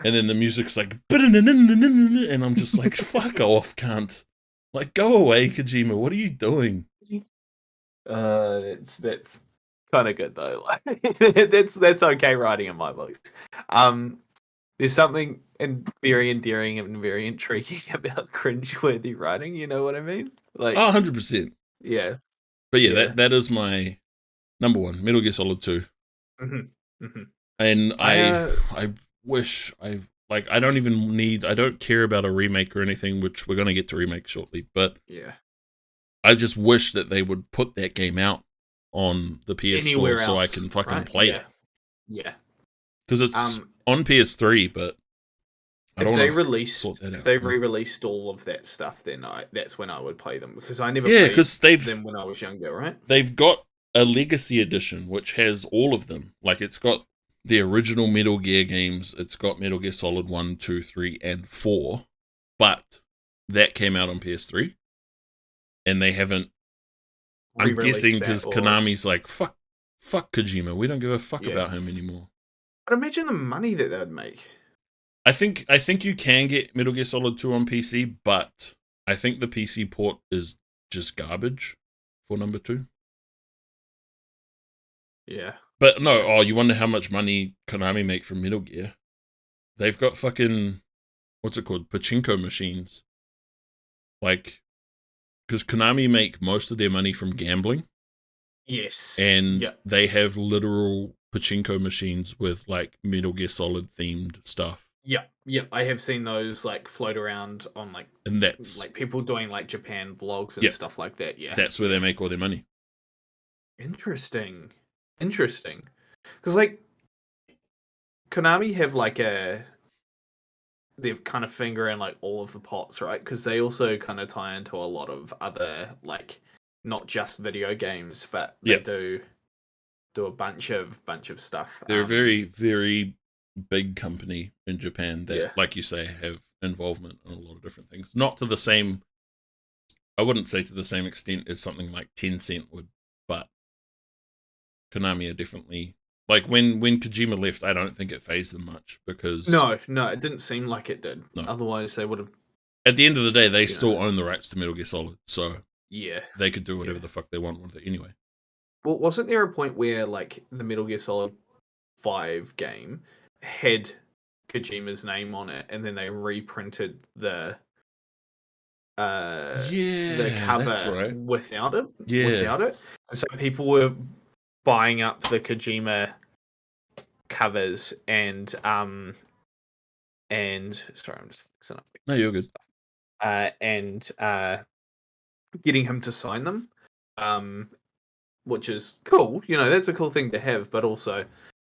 And then the music's like, and I'm just like, fuck off, cunt. Like, go away, Kojima. What are you doing? That's kind of good though. Like, that's okay writing in my books. There's something very endearing and very intriguing about cringeworthy writing. You know what I mean? Like, 100%. Yeah. But yeah, that is my number one, Metal Gear Solid 2. And I wish I don't care about a remake or anything, which we're going to get to remake shortly, but I just wish that they would put that game out on the PS Store so I can fucking play it. Yeah. Because it's on PS3, but I don't know. If they re-released all of that stuff, then that's when I would play them, because I never played them when I was younger, right? They've got a Legacy Edition, which has all of them. Like, it's got the original Metal Gear games, it's got Metal Gear Solid 1, 2, 3, and 4, but that came out on PS3, and they haven't, I'm guessing because Konami's like, fuck Kojima, we don't give a fuck about him anymore. But imagine the money that they would make. I think you can get Metal Gear Solid 2 on PC, but I think the PC port is just garbage for number 2. Yeah. But no, you wonder how much money Konami make from Metal Gear. they've got fucking, what's it called, pachinko machines. Like, because Konami make most of their money from gambling, Yes. and Yeah. they have literal pachinko machines with like Metal Gear Solid themed stuff, Yeah. Yeah. I have seen those like float around on and like people doing like Japan vlogs and yeah, stuff like that. Yeah. that's where Yeah. they make all their money. Interesting. Interesting. Because like Konami have like they've kind of finger in like all of the pots, right? Because they also kind of tie into a lot of other like not just video games, but they Yeah, do a bunch of stuff. they're a very, very big company in Japan that, Yeah. like you say, have involvement in a lot of different things. Not to the same, I wouldn't say to the same extent as something like Tencent would, but Konami are definitely, like when Kojima left, I don't think it phased them much because No, no, it didn't seem like it did. no. Otherwise, they would have. At the end of the day, they You know. still own the rights to Metal Gear Solid, so Yeah. they could do whatever Yeah. the fuck they want with it anyway. Well, wasn't there a point where like the Metal Gear Solid 5 game had Kojima's name on it, and then they reprinted the Yeah, that's cover right. without it? Yeah. Without it, and so people were buying up the Kojima covers and sorry, I'm just fixing up No, you're good. and getting him to sign them, which is cool. You know, that's a cool thing to have, but also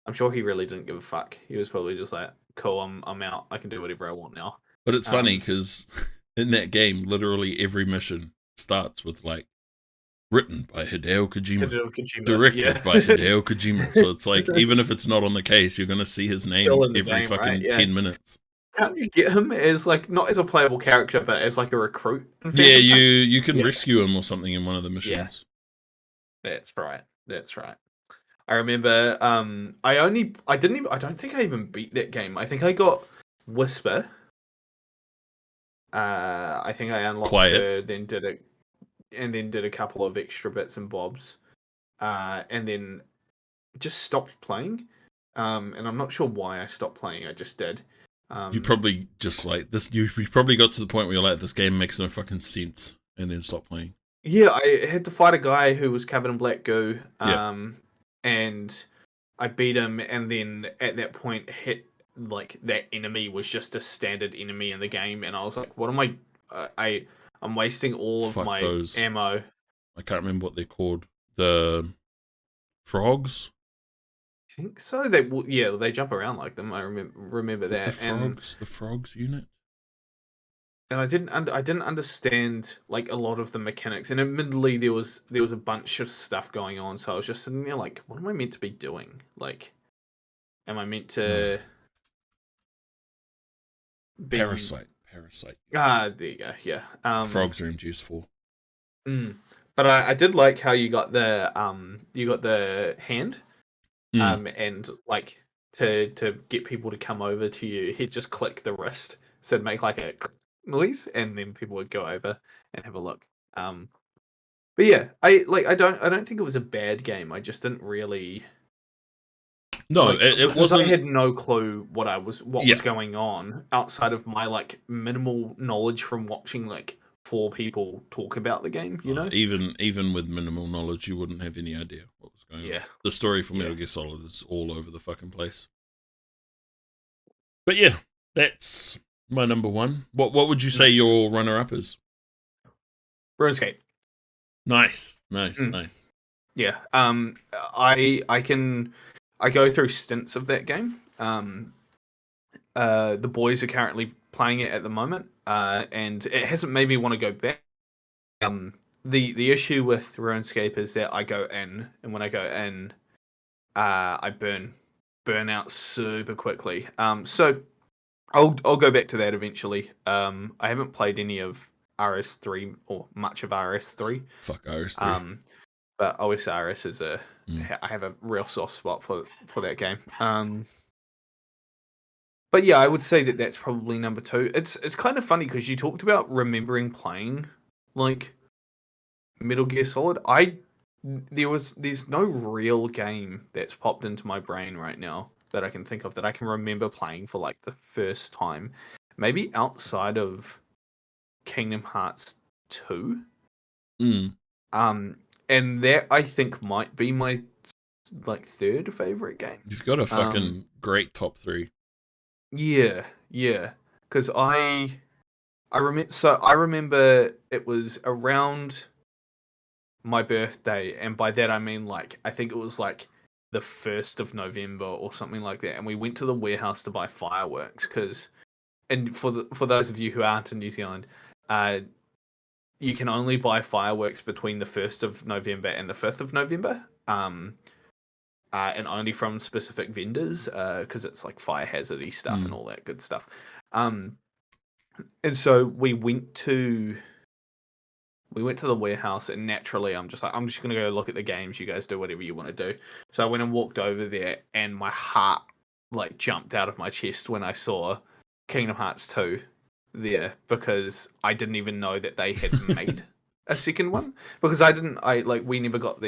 I'm sure he really didn't give a fuck. He was probably just like, cool, I'm out. I can do whatever I want now. But it's funny Um, because in that game, literally every mission starts with like written by Hideo Kojima, Hideo Kojima, directed yeah. by Hideo Kojima. So it's like even if it's not on the case, you're gonna see his Still name in the every game, right? fucking Yeah. 10 minutes. Can't you get him as like not as a playable character, but as like a recruit in Yeah, Phantom Pain? you can Yeah, rescue him or something in one of the yeah, missions. that's right. That's right. I remember. I don't think I even beat that game. I think I got Whisper. I think I unlocked Quiet. her, then did it, and then did a couple of extra bits and bobs. And then just stopped playing. And I'm not sure why I stopped playing. I just did. You probably just like this. You probably got to the point where you're like, this game makes no fucking sense, and then stop playing. Yeah, I had to fight a guy who was covered in black goo. Yeah. And I beat him, and then at that point, hit like that enemy was just a standard enemy in the game, and I was like, "What am I? I'm wasting all of Fuck my those. ammo." I can't remember what they're called. The frogs. I think so. They jump around like them. I remember The that, frogs. The frogs unit. and I didn't understand like a lot of the mechanics. And admittedly, there was a bunch of stuff going on, so I was just sitting there like, "What am I meant to be doing? Like, am I meant to be?" Parasite. There you go. Yeah. Frogs are useful. But I did like how you got the hand, and like to get people to come over to you, he'd just click the wrist, so it'd make like a noise, and then people would go over and have a look. But yeah, I don't think it was a bad game. I just didn't really No, like it because I wasn't. had no clue what Yeah. was going on outside of my like minimal knowledge from watching like four people talk about the game. You know? Even with minimal knowledge, you wouldn't have any idea what was going on. Yeah. The story for Yeah. Metal Gear Solid is all over the fucking place. But yeah, that's my number one. What would you say Nice. your runner up is? RuneScape. Nice. Yeah. I go through stints of that game. The boys are currently playing it at the moment. And it hasn't made me want to go back. The issue with RuneScape is that I go in, and when I go in, I burn out super quickly. So I'll go back to that eventually. I haven't played any of RS3 or much of RS3. Fuck RS3. But OSRS is I have a real soft spot for that game. But yeah, I would say that that's probably number two. It's kind of funny because you talked about remembering playing like Metal Gear Solid. There's no real game that's popped into my brain right now that I can think of that I can remember playing for like the first time, maybe outside of Kingdom Hearts 2. Mm. And that I think might be my like third favorite game. You've got a fucking great top 3. Yeah, because I remember it was around my birthday, and by that I mean like I think it was like the 1st of November or something like that, and we went to the warehouse to buy fireworks and for those of you who aren't in New Zealand, you can only buy fireworks between the 1st of November and the 5th of November. And only from specific vendors, because it's like fire hazardy stuff and all that good stuff. And so we went to the warehouse, and naturally I'm just gonna go look at the games. You guys do whatever you want to do. So I went and walked over there, and my heart like jumped out of my chest when I saw Kingdom Hearts 2 there, because I didn't even know that they had made a second one, because we never got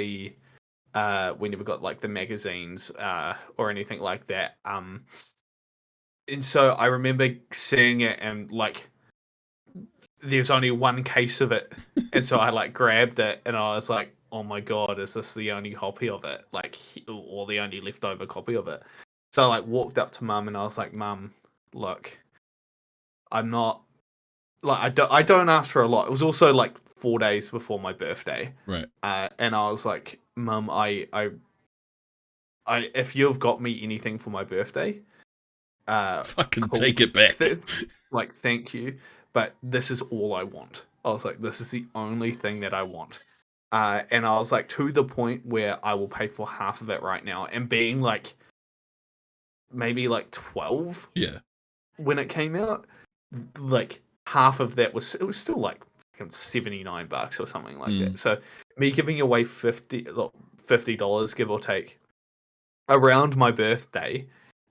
like the magazines or anything like that. And so I remember seeing it, and like there's only one case of it, and so I like grabbed it, and I was like, oh my god, is this the only copy of it, like, or the only leftover copy of it? So I like walked up to Mum, and I was like, Mum, look, I'm not like, I don't ask for a lot. It was also like 4 days before my birthday, Right. and I was like, Mum, I if you've got me anything for my birthday, Fucking cool. take it back. Like, thank you, but this is all I want. I was like, this is the only thing that I want. And I was like, to the point where I will pay for half of it right now. And being like, maybe like 12 Yeah. when it came out, like half of that was still like $79 or something like that. So me giving away $50, give or take, around my birthday,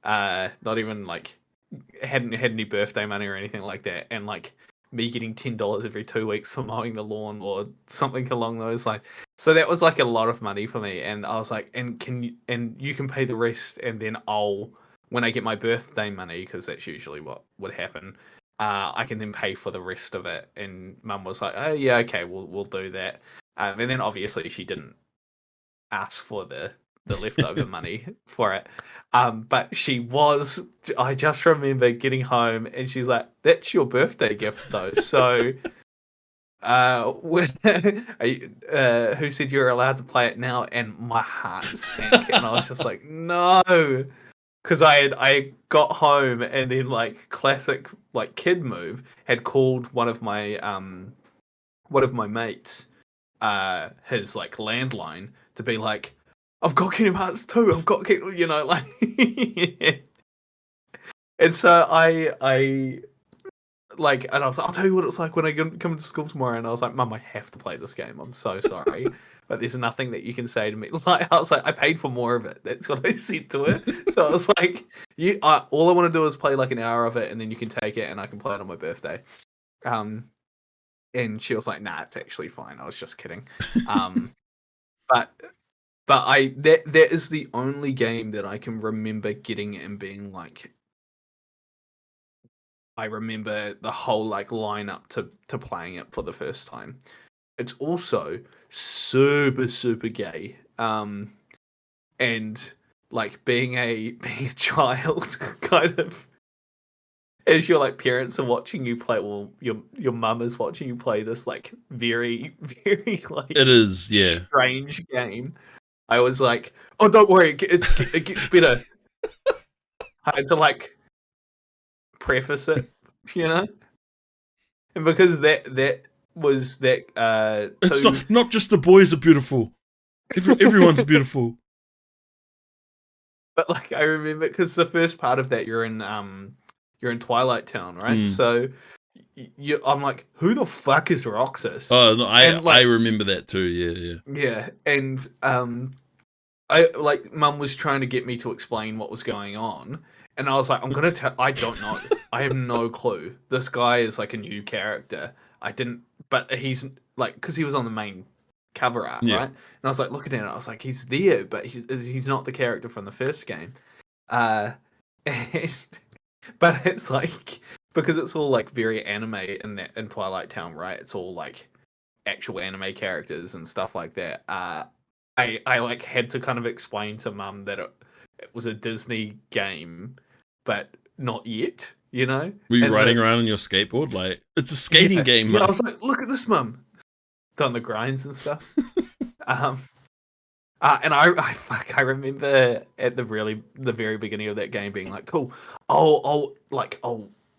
not even like hadn't had any birthday money or anything like that, and like me getting $10 every 2 weeks for mowing the lawn or something along those lines. So that was like a lot of money for me, and I was like, and you can pay the rest, and then when I get my birthday money, because that's usually what would happen, I can then pay for the rest of it. And Mum was like, oh yeah, okay, we'll do that. And then obviously she didn't ask for the leftover money for it. But I just remember getting home, and she's like, that's your birthday gift though. So who said you're allowed to play it now? And my heart sank, and I was just like, no. Because I got home, and then like classic like kid move, had called one of my mates, his like landline, to be like, I've got Kingdom Hearts 2, I've got like and so I like, and I was like, I'll tell you what it's like when I come to school tomorrow, and I was like, Mum, I have to play this game. I'm so sorry. But there's nothing that you can say to me. Like, I was like, I paid for more of it. That's what I said to her. So I was like, all I want to do is play like an hour of it, and then you can take it, and I can play it on my birthday. And she was like, nah, it's actually fine. I was just kidding. But that is the only game that I can remember getting and being like, I remember the whole like lineup to playing it for the first time. It's also super super gay. And like being a child, kind of, as your like parents are watching you play, well, your mum is watching you play this like very very like, It is, yeah, strange game. I was like, oh, don't worry, it gets better. I had to like preface it, and because that was that it's not just the boys are beautiful. Everyone's beautiful. But like, I remember, because the first part of that, you're in Twilight Town, right? So I'm like, who the fuck is Roxas? Oh, no, I remember that too. Yeah, and I like, Mum was trying to get me to explain what was going on, and I was like, I don't know. I have no clue. This guy is like a new character. But he's like, because he was on the main cover art, Yeah. right? And I was like looking at it, I was like, he's there, but he's not the character from the first game. And, but it's like because it's all like very anime in Twilight Town, right? It's all like actual anime characters and stuff like that. I like had to kind of explain to Mum that it was a Disney game, but not yet, you know. Were you And riding around on your skateboard like it's a skating game, yeah, I Mum? was like, look at this, Mum, done the grinds and stuff. um, and I remember at the very beginning of that game being like, cool, I'll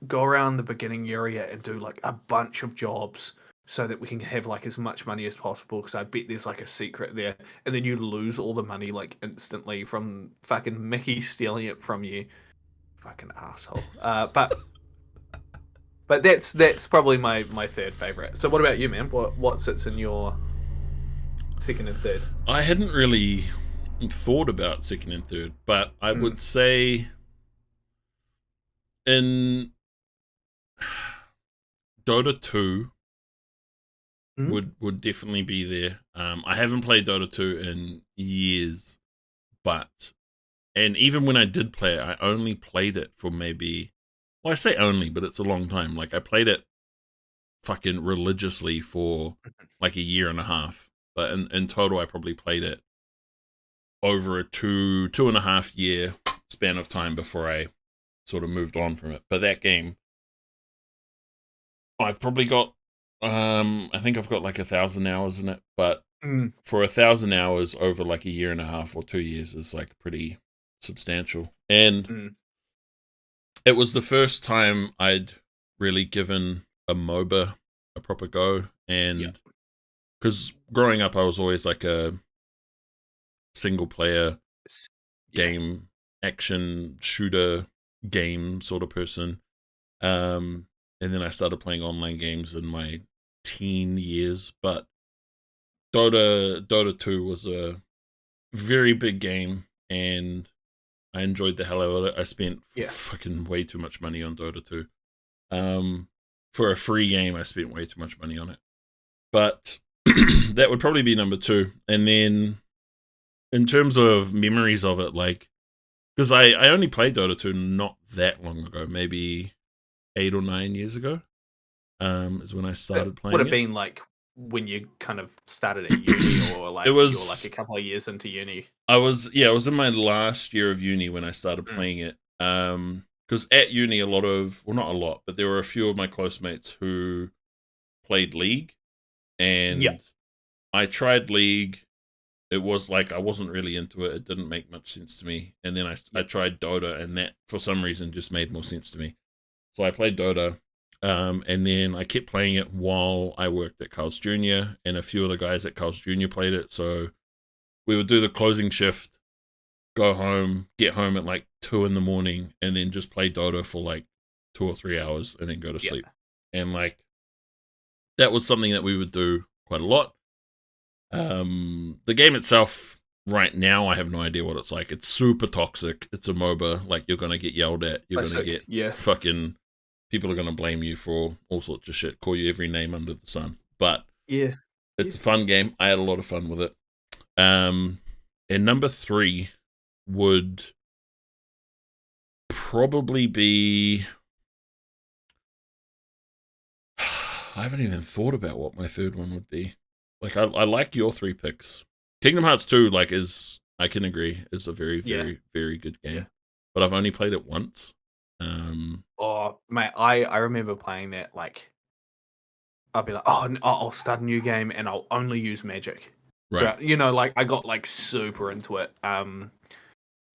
go around the beginning area and do like a bunch of jobs so that we can have like as much money as possible because I bet there's like a secret there, and then you lose all the money like instantly from fucking Mickey stealing it from you, fucking asshole. But that's probably my third favorite. So what about you, man? What sits in your second and third? I hadn't really thought about second and third, but I would say in Dota 2 would definitely be there. I haven't played Dota 2 in years, and even when I did play it, I only played it for maybe, well, I say only, but it's a long time. Like I played it fucking religiously for like a year and a half, but in total, I probably played it over a 2.5 year span of time before I sort of moved on from it. But that game, I've probably got, I think I've got like 1,000 hours in it, but for 1,000 hours over like a year and a half or 2 years is like pretty substantial. And it was the first time I'd really given a MOBA a proper go. And because growing up, I was always like a single player game, action shooter game sort of person. And then I started playing online games in my teen years. But Dota 2 was a very big game, and I enjoyed the hell out of it. I spent fucking way too much money on Dota 2. For a free game, I spent way too much money on it. But that would probably be number 2. And then in terms of memories of it, like, because I only played Dota 2 not that long ago, maybe 8 or 9 years ago, is when I started playing it. Would have been like when you kind of started at uni, or like you were like a couple of years into uni. I was in my last year of uni when I started playing it. Because at uni, not a lot, but there were a few of my close mates who played League, and I tried League. It was like I wasn't really into it. It didn't make much sense to me. And then I tried Dota, and that for some reason just made more sense to me. So I played Dota, and then I kept playing it while I worked at Carl's Jr., and a few of the guys at Carl's Jr. played it. So we would do the closing shift, go home, get home at like 2 a.m, and then just play Dota for like 2 or 3 hours, and then go to sleep. And like that was something that we would do quite a lot. The game itself, right now, I have no idea what it's like. It's super toxic. It's a MOBA. Like you're gonna get yelled at. You're gonna get fucking. People are gonna blame you for all sorts of shit. Call you every name under the sun. But it's a fun game. I had a lot of fun with it. And number 3 would probably be. I haven't even thought about what my third one would be. Like I like your 3 picks. Kingdom Hearts 2, like I can agree, is a very, very, very good game. Yeah. But I've only played it once. Oh mate, I remember playing that. Like I'll be like, oh, I'll start a new game and I'll only use magic. Right. So, like I got like super into it. And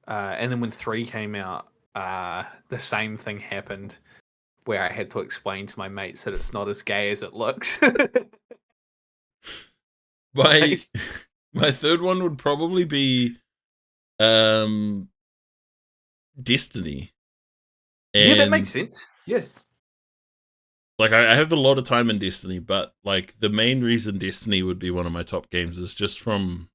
then when 3 came out, the same thing happened, where I had to explain to my mates that it's not as gay as it looks. My third one would probably be Destiny. And that makes sense. Yeah. Like I have a lot of time in Destiny, but like the main reason Destiny would be one of my top games is just from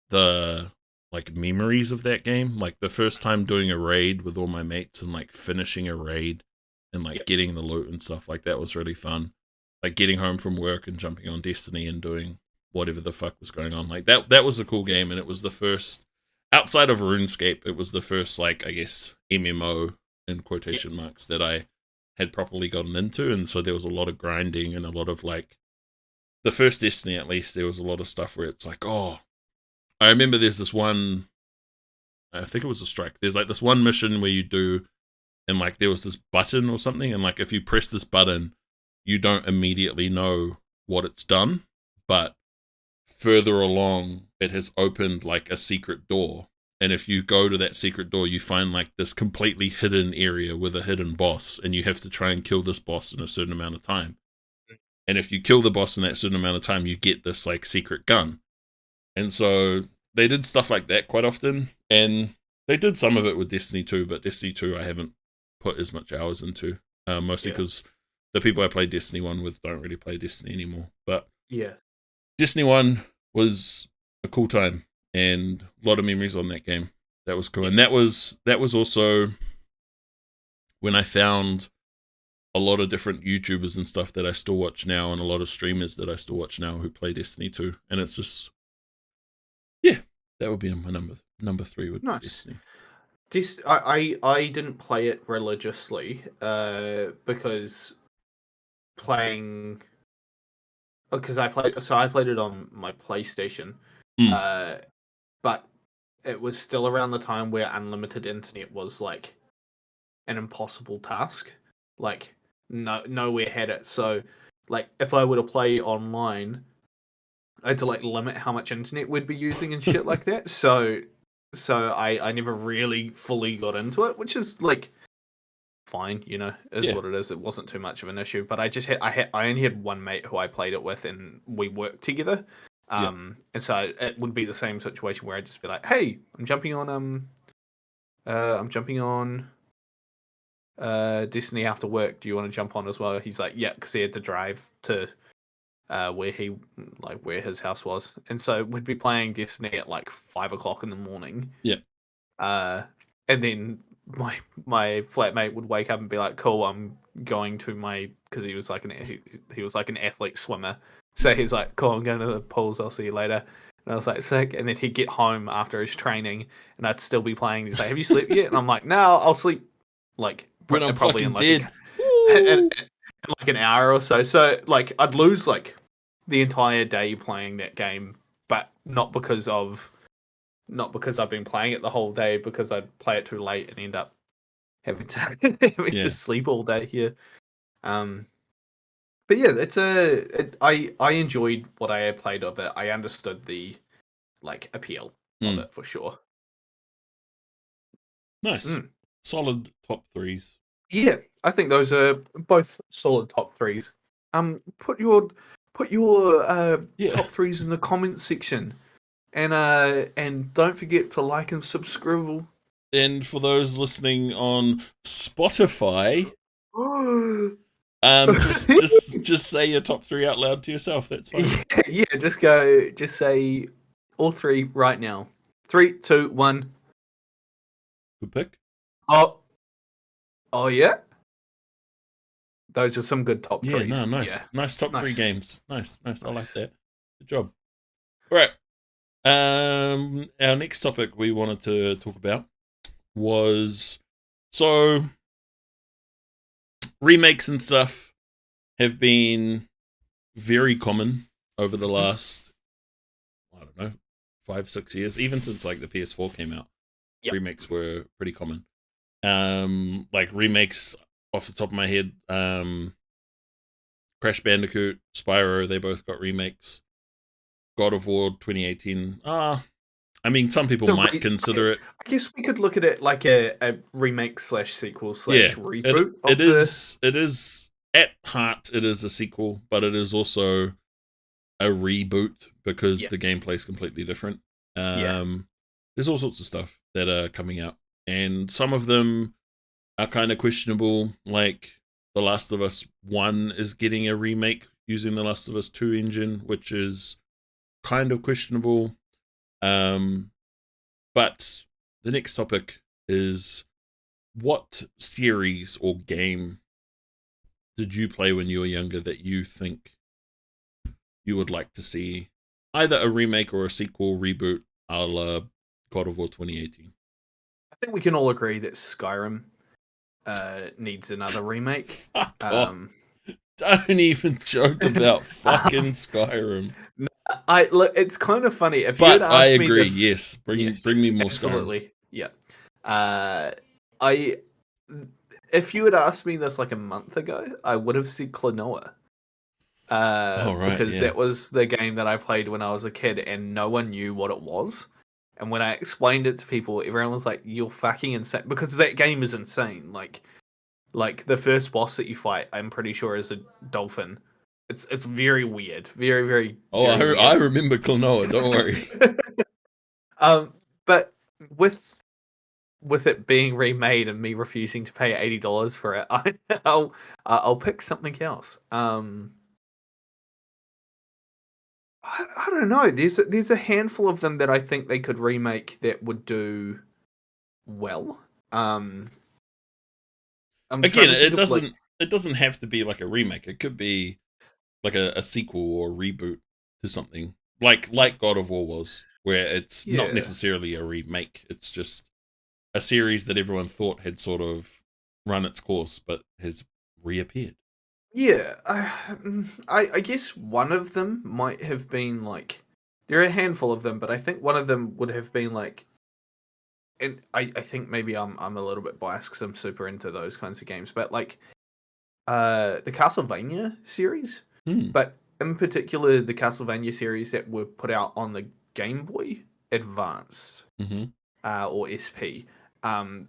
the like memories of that game. Like the first time doing a raid with all my mates and like finishing a raid and like getting the loot and stuff, like that was really fun. Like getting home from work and jumping on Destiny and doing whatever the fuck was going on. Like that was a cool game, and it was the first outside of RuneScape, it was the first, like, I guess, MMO in quotation marks that I had properly gotten into, and so there was a lot of grinding and a lot of, like, the first Destiny at least, there was a lot of stuff where it's like, oh, I remember there's this one, I think it was a strike. There's like this one mission where you do, and like there was this button or something, and like if you press this button, you don't immediately know what it's done, but further along, it has opened like a secret door. And if you go to that secret door, you find like this completely hidden area with a hidden boss, and you have to try and kill this boss in a certain amount of time. And if you kill the boss in that certain amount of time, you get this like secret gun. And so they did stuff like that quite often. And they did some of it with Destiny 2, but Destiny 2 I haven't put as much hours into. Mostly because the people I played Destiny 1 with don't really play Destiny anymore. But Yeah. Destiny 1 was a cool time and a lot of memories on that game. That was cool. And that was also when I found a lot of different YouTubers and stuff that I still watch now, and a lot of streamers that I still watch now who play Destiny 2. And it's just, yeah, that would be my number 3 with Destiny. I didn't play it religiously because I played it on my PlayStation, but it was still around the time where unlimited internet was like an impossible task. Like nowhere had it. So like if I were to play online, I had to like limit how much internet we'd be using and shit like that. So I never really fully got into it, which is like fine, is what it is. It wasn't too much of an issue. But I only had one mate who I played it with, and we worked together. And so it would be the same situation where I'd just be like, "Hey, I'm jumping on Destiny after work. Do you want to jump on as well?" He's like, "Yeah," because he had to drive to where his house was, and so we'd be playing Destiny at like 5 o'clock in the morning. And then my flatmate would wake up and be like, "Cool, I'm going to my," because he was like he was like an athlete swimmer, so he's like, "Cool, I'm going to the pools. I'll see you later." And I was like, "Sick." And then he'd get home after his training, and I'd still be playing. He's like, "Have you slept yet?" And I'm like, "No, I'll sleep like when I'm probably fucking in dead. in like an hour or so." So like I'd lose like the entire day playing that game, but not because I've been playing it the whole day, because I'd play it too late and end up having to sleep all day here. But yeah, I enjoyed what I had played of it. I understood the like appeal of it for sure. Nice. Solid top 3s. Yeah, I think those are both solid top 3s. Put your top 3s in the comments section. And don't forget to like and subscribe. And for those listening on Spotify, just say your top 3 out loud to yourself. That's fine. Yeah, just say all 3 right now. 3, 2, 1. Good pick. Oh yeah. Those are some good top 3s. Yeah, no, nice. Yeah. Nice top 3 games. Nice. I like that. Good job. All right. Our next topic we wanted to talk about was, so remakes and stuff have been very common over the last, I don't know, 5-6 years, even since like the PS4 came out. Remakes were pretty common. Like remakes off the top of my head, Crash Bandicoot, Spyro, they both got remakes. God of War 2018. I mean, some people might consider it. I guess we could look at it like a remake / sequel / reboot. It is at heart, it is a sequel, but it is also a reboot because the gameplay is completely different. There's all sorts of stuff that are coming out, and some of them are kind of questionable. Like The Last of Us 1 is getting a remake using The Last of Us 2 engine, which is kind of questionable. But the next topic is, what series or game did you play when you were younger that you think you would like to see either a remake or a sequel, reboot, a la God of War 2018. I think we can all agree that Skyrim needs another remake. Fuck off. Um, Don't even joke about fucking um, Skyrim. I look. It's kind of funny if you had But I asked me agree. this. Yes, Yes, bring me yes, more Skyrim. absolutely. Yeah. Uh, I if you had asked me this like a month ago, I would have said Klonoa. Oh right, Because yeah. that was the game that I played when I was a kid, and no one knew what it was. And when I explained it to people, everyone was like, "You're fucking insane!" Because that game is insane. Like the first boss that you fight, I'm pretty sure is a dolphin. It's very weird, very very Oh, very I weird. remember Klonoa. Don't worry. But with it being remade and me refusing to pay $80 for it, I'll pick something else. I don't know. There's a handful of them that I think they could remake that would do well. I'm trying Again, to think of like it doesn't have to be like a remake. It could be like a sequel or reboot to something like God of War was, where it's not yeah. necessarily a remake. It's just a series that everyone thought had sort of run its course, but has reappeared. Yeah, I guess one of them might have been like there are a handful of them, but I think one of them would have been like, and I think maybe I'm a little bit biased because I'm super into those kinds of games, but like the Castlevania series, Hmm. but in particular the Castlevania series that were put out on the Game Boy Advance Mm-hmm. or SP.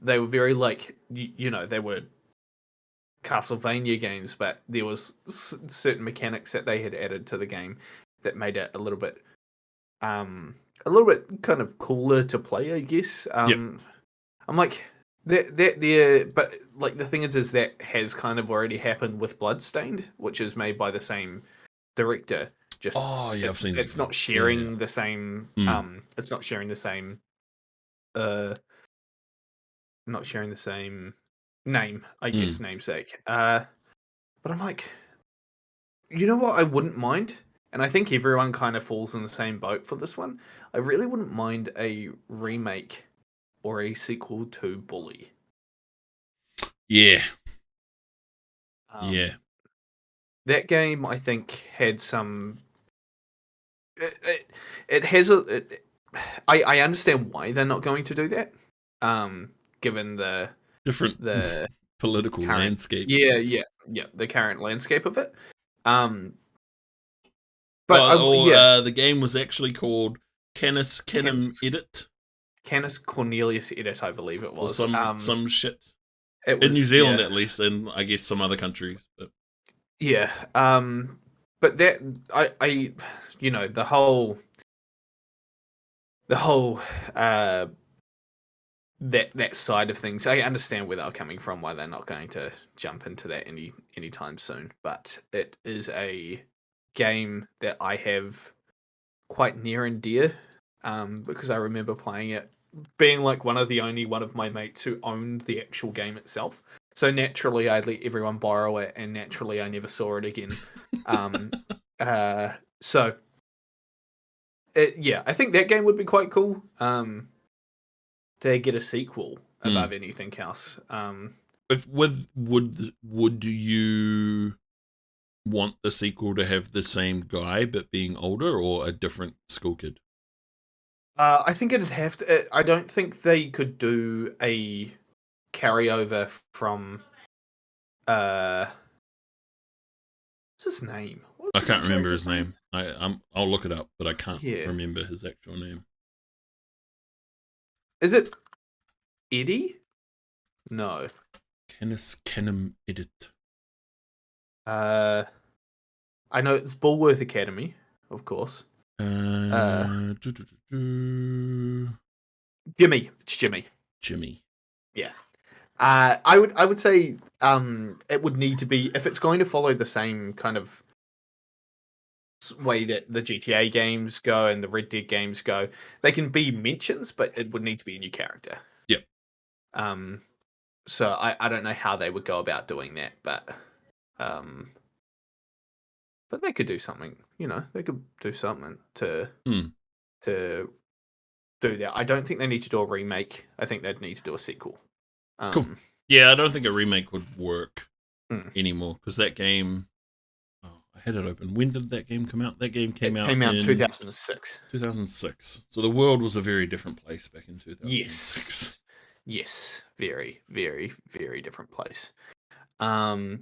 They were very like they were Castlevania games, but there was certain mechanics that they had added to the game that made it a little bit kind of cooler to play, I guess. Yep. I'm like that there, but like the thing is that has kind of already happened with Bloodstained, which is made by the same director. Just Oh yeah, I've seen that it's game. not Yeah, yeah. sharing the same Mm. it's not sharing the same uh not sharing the same name, I guess, Mm. namesake. But I'm like, you know what? I wouldn't mind, and I think everyone kind of falls in the same boat for this one. I really wouldn't mind a remake or a sequel to Bully. Yeah, yeah. Um, that game, I think, had some. It has a. I understand why they're not going to do that. Given Different the political current, landscape. yeah, the current landscape of it. Um, but Or yeah, the game was actually called Canis Canem Canis Edit Canis Cornelius Edit, I believe it or was. some shit It in New was Zealand yeah. at least, and I guess some other countries. But Yeah. But that I the whole uh that side of things, I understand where they're coming from, why they're not going to jump into that anytime soon. But it is a game that I have quite near and dear, because I remember playing it, being like one of my mates who owned the actual game itself. So naturally, I'd let everyone borrow it, and naturally, I never saw it again. Um, so yeah, I think that game would be quite cool. To get a sequel mm. above anything else. if with would you want the sequel to have the same guy but being older, or a different school kid? I think it'd have to. I don't think they could do a carryover from. What's his name? I What's can't that remember character's his name? name. I'll look it up, but I can't Yeah, remember his actual name. is it Eddie? No. Canis Canem Edit. Uh, I know it's Bulworth Academy, of course. Uh, Do, do, do. Jimmy. It's Jimmy. Jimmy. Yeah. I would say it would need to be, if it's going to follow the same kind of way that the GTA games go and the Red Dead games go, they can be mentions, but it would need to be a new character. Yep. Um, so I don't know how they would go about doing that, um, but they could do something. They could do something to Hmm. to do that. I don't think they need to do a remake. I think they'd need to do a sequel. Cool. Yeah, I don't think a remake would work Hmm. anymore because that game. Oh, I had it open. When did that game come out? That game came It out came out in in 2006. 2006. So the world was a very different place back in 2006. Yes. Yes. Very, very, very different place. Um,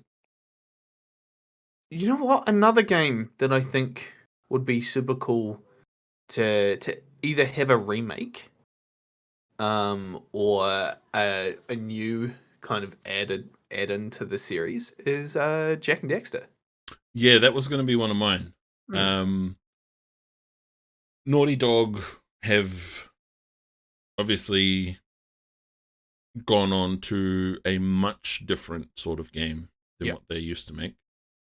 you know what? Another game that I think would be super cool to either have a remake, or a new kind of add in to the series is Jack and Dexter. Yeah, that was going to be one of mine. Hmm. Naughty Dog have obviously gone on to a much different sort of game than Yeah. what they used to make.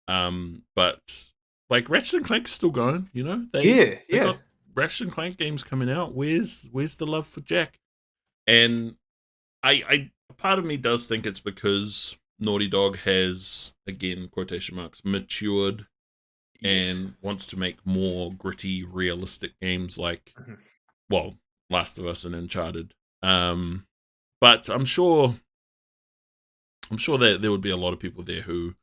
But like Ratchet and Clank's still going, you know? Yeah, They yeah. got Ratchet and Clank games coming out. Where's the love for Jack? And I part of me does think it's because Naughty Dog has, again, quotation marks, matured Yes. and wants to make more gritty, realistic games like, Mhm. well, Last of Us and Uncharted. But I'm sure that there would be a lot of people there who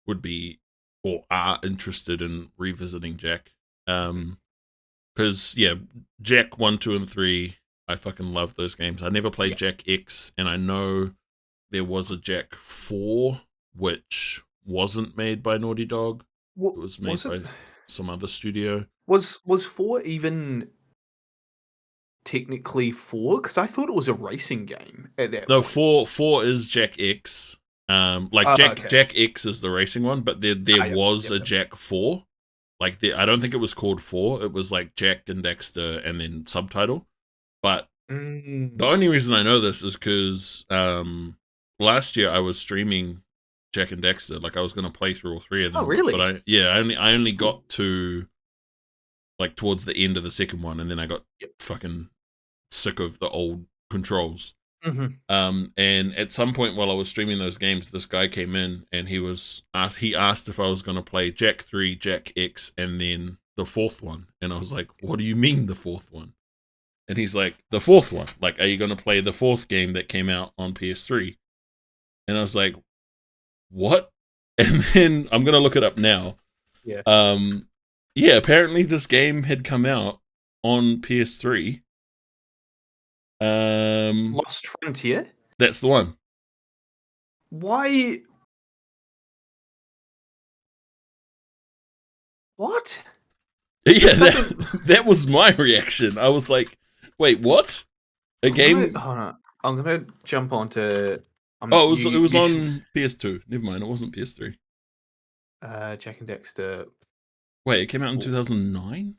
would be or are interested in revisiting Jack. Because yeah, Jack 1, 2, and 3, I fucking love those games. I never played Yeah. Jack X, and I know there was a Jack 4 which wasn't made by Naughty Dog. It was made Was it by some other studio. was 4 even technically 4? Because I thought it was a racing game at that No, point. four is Jack X. Like Oh, Jack okay. Jack X is the racing one, but there Yep, was yep, a yep. Jack 4. Like I don't think it was called 4. It was like Jack and Dexter and then subtitle. But the Mm. only reason I know this is because last year I was streaming Jack and Dexter. Like I was going to play through all three of Oh, them, but really? I only got to like towards the end of the second one, and then I got Yep. fucking sick of the old controls. Mhm. And at some point while I was streaming those games, this guy came in and he asked if I was going to play Jack 3, Jack X, and then the fourth one. And I was like, what do you mean the fourth one? And he's like, the fourth one. Like, are you going to play the fourth game that came out on PS3? And I was like, what? And then I'm going to look it up now. Yeah. Yeah, apparently this game had come out on PS3. Lost Frontier? That's the one. Why? What? Yeah, This doesn't. that was my reaction. I was like, wait, what? A I'm gonna game? hold on. I'm gonna jump onto. Oh, You it was you should. on PS2. Never mind, it wasn't PS3. Jack and Dexter. Wait, it came out in Four. 2009?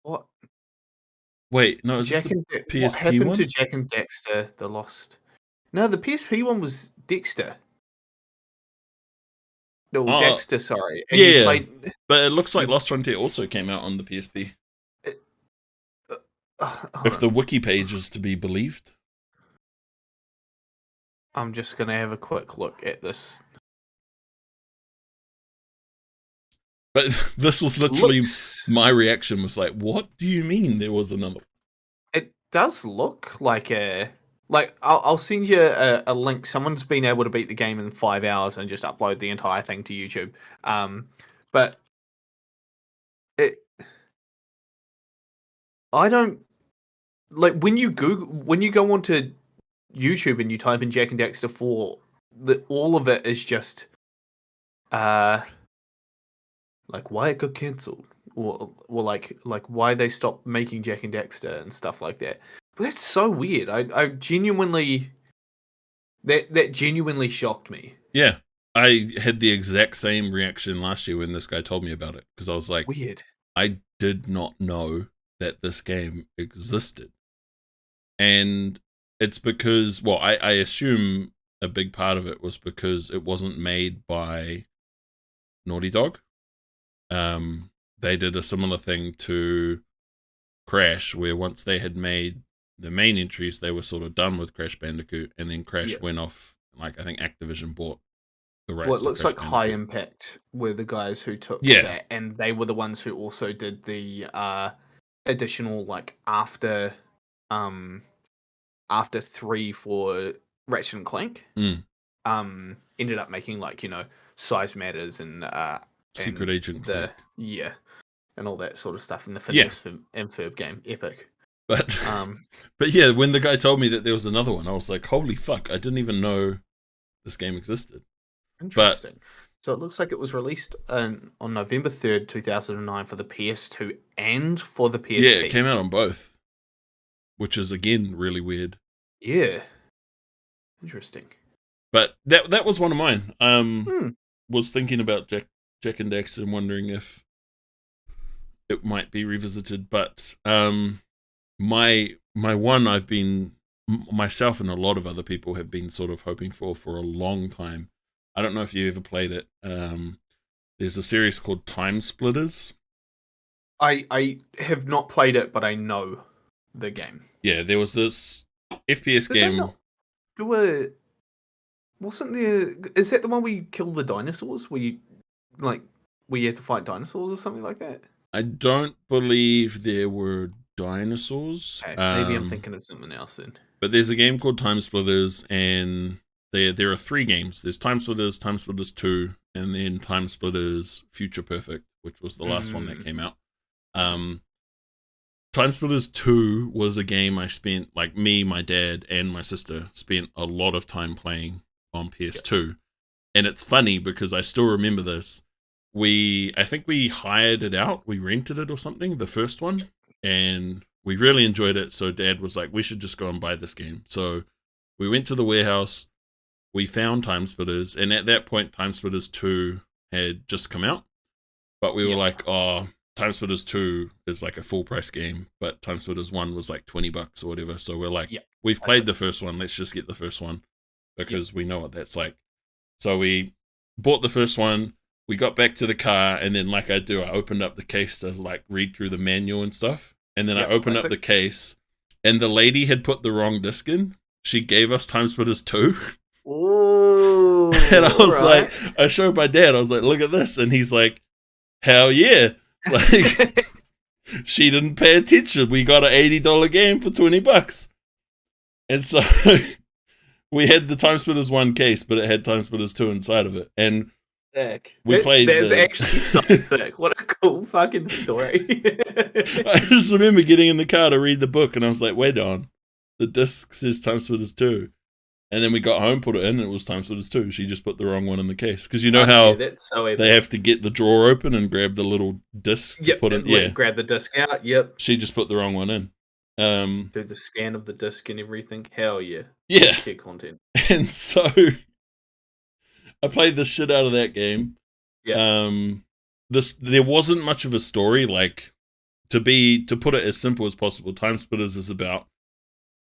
What? Wait, no, is this Jack the and what PSP happened to one? Jack and Dexter? The Lost. No, the PSP one was Dexter. No, Oh, Dexter. Sorry, and you yeah. played. But it looks like You. Lost Frontier also came out on the PSP. Uh, hold If the on. wiki page is to be believed. I'm just gonna have a quick look at this. But this was literally Looks. my reaction was like, what do you mean there was another? It does look like a. Like I'll send you a link. Someone's been able to beat the game in 5 hours and just upload the entire thing to YouTube. But it. I don't like when you go onto YouTube and you type in Jack and Dexter 4, all of it is just uh like why it got cancelled, or like why they stopped making Jack and Dexter and stuff like that. But that's so weird. I genuinely that genuinely shocked me. Yeah. I had the exact same reaction last year when this guy told me about it. Because I was like, Weird. I did not know that this game existed. And it's because, well, I assume a big part of it was because it wasn't made by Naughty Dog. They did a similar thing to Crash, where once they had made the main entries, they were sort of done with Crash Bandicoot, and then Crash Yeah. went off. Like I think Activision bought the Well, it rights to looks Crash like High Bandicoot. Impact were the guys who took Yeah. that, and they were the ones who also did the additional like um after 3 for Ratchet and Clank. Mm. Ended up making like size matters Secret and Agent the Clank. and all that sort of stuff in the Yeah. Phineas and Ferb game, epic. But Um, but yeah, when the guy told me that there was another one, I was like, holy fuck, I didn't even know this game existed. But Interesting. So it looks like it was released on November 3rd, 2009 for the PS2 and for the yeah, it PSP. came out on both, which is again really weird. Yeah. Interesting. But that was one of mine. Hmm. Was thinking about Jack and Daxter and wondering if it might be revisited. But my one I've been myself and a lot of other people have been sort of hoping for a long time. I don't know if you ever played it. There's a series called Time Splitters. I have not played it, but I know the game. Yeah, there was this FPS Did they game. not do a? Wasn't there? Is that the one where you kill the dinosaurs? Like where you had to fight dinosaurs or something like that? I don't believe there were dinosaurs. Okay, maybe I'm thinking of something else then. But there's a game called Time Splitters, and there are 3 games. There's Time Splitters 2, and then Time Splitters Future Perfect, which was the last one that came out. Time Splitters 2 was a game I spent, like me, my dad, and my sister spent a lot of time playing on PS2. Yep. And it's funny because I still remember this. I think we hired it out. We rented it or something, the first one. And we really enjoyed it. So Dad was like, we should just go and buy this game. So we went to the warehouse. We found Time Splitters. And at that point, Time Splitters 2 had just come out. But we were like, oh, Time Splitters 2 is like a full price game. But Time Splitters 1 was like $20 or whatever. So we're like, we've played the first one. Let's just get the first one because we know what that's like. So we bought the first one. We got back to the car, and then like I do, I opened up the case to like read through the manual and stuff. And then I opened up the case, and the lady had put the wrong disc in. She gave us Time Splitters 2. Ooh, and I was like, I showed my dad, I was like, look at this. And he's like, hell yeah. Like, she didn't pay attention. We got an $80 game for $20. And so we had the Time Splitters 1 case, but it had Time Splitters 2 inside of it. And we played. That's actually so sick. What a cool fucking story. I just remember getting in the car to read the book, and I was like, wait on. The disc says Time Splitters 2. And then we got home, put it in, and it was Time Splitters 2. She just put the wrong one in the case. Because you know how they have to get the drawer open and grab the little disc to put in? Yeah. Grab the disc out. Yep. She just put the wrong one in. Do the scan of the disc and everything. Hell yeah. Yeah. Share content. And so I played the shit out of that game. Yeah. There wasn't much of a story. Like, to put it as simple as possible, Time Splitters is about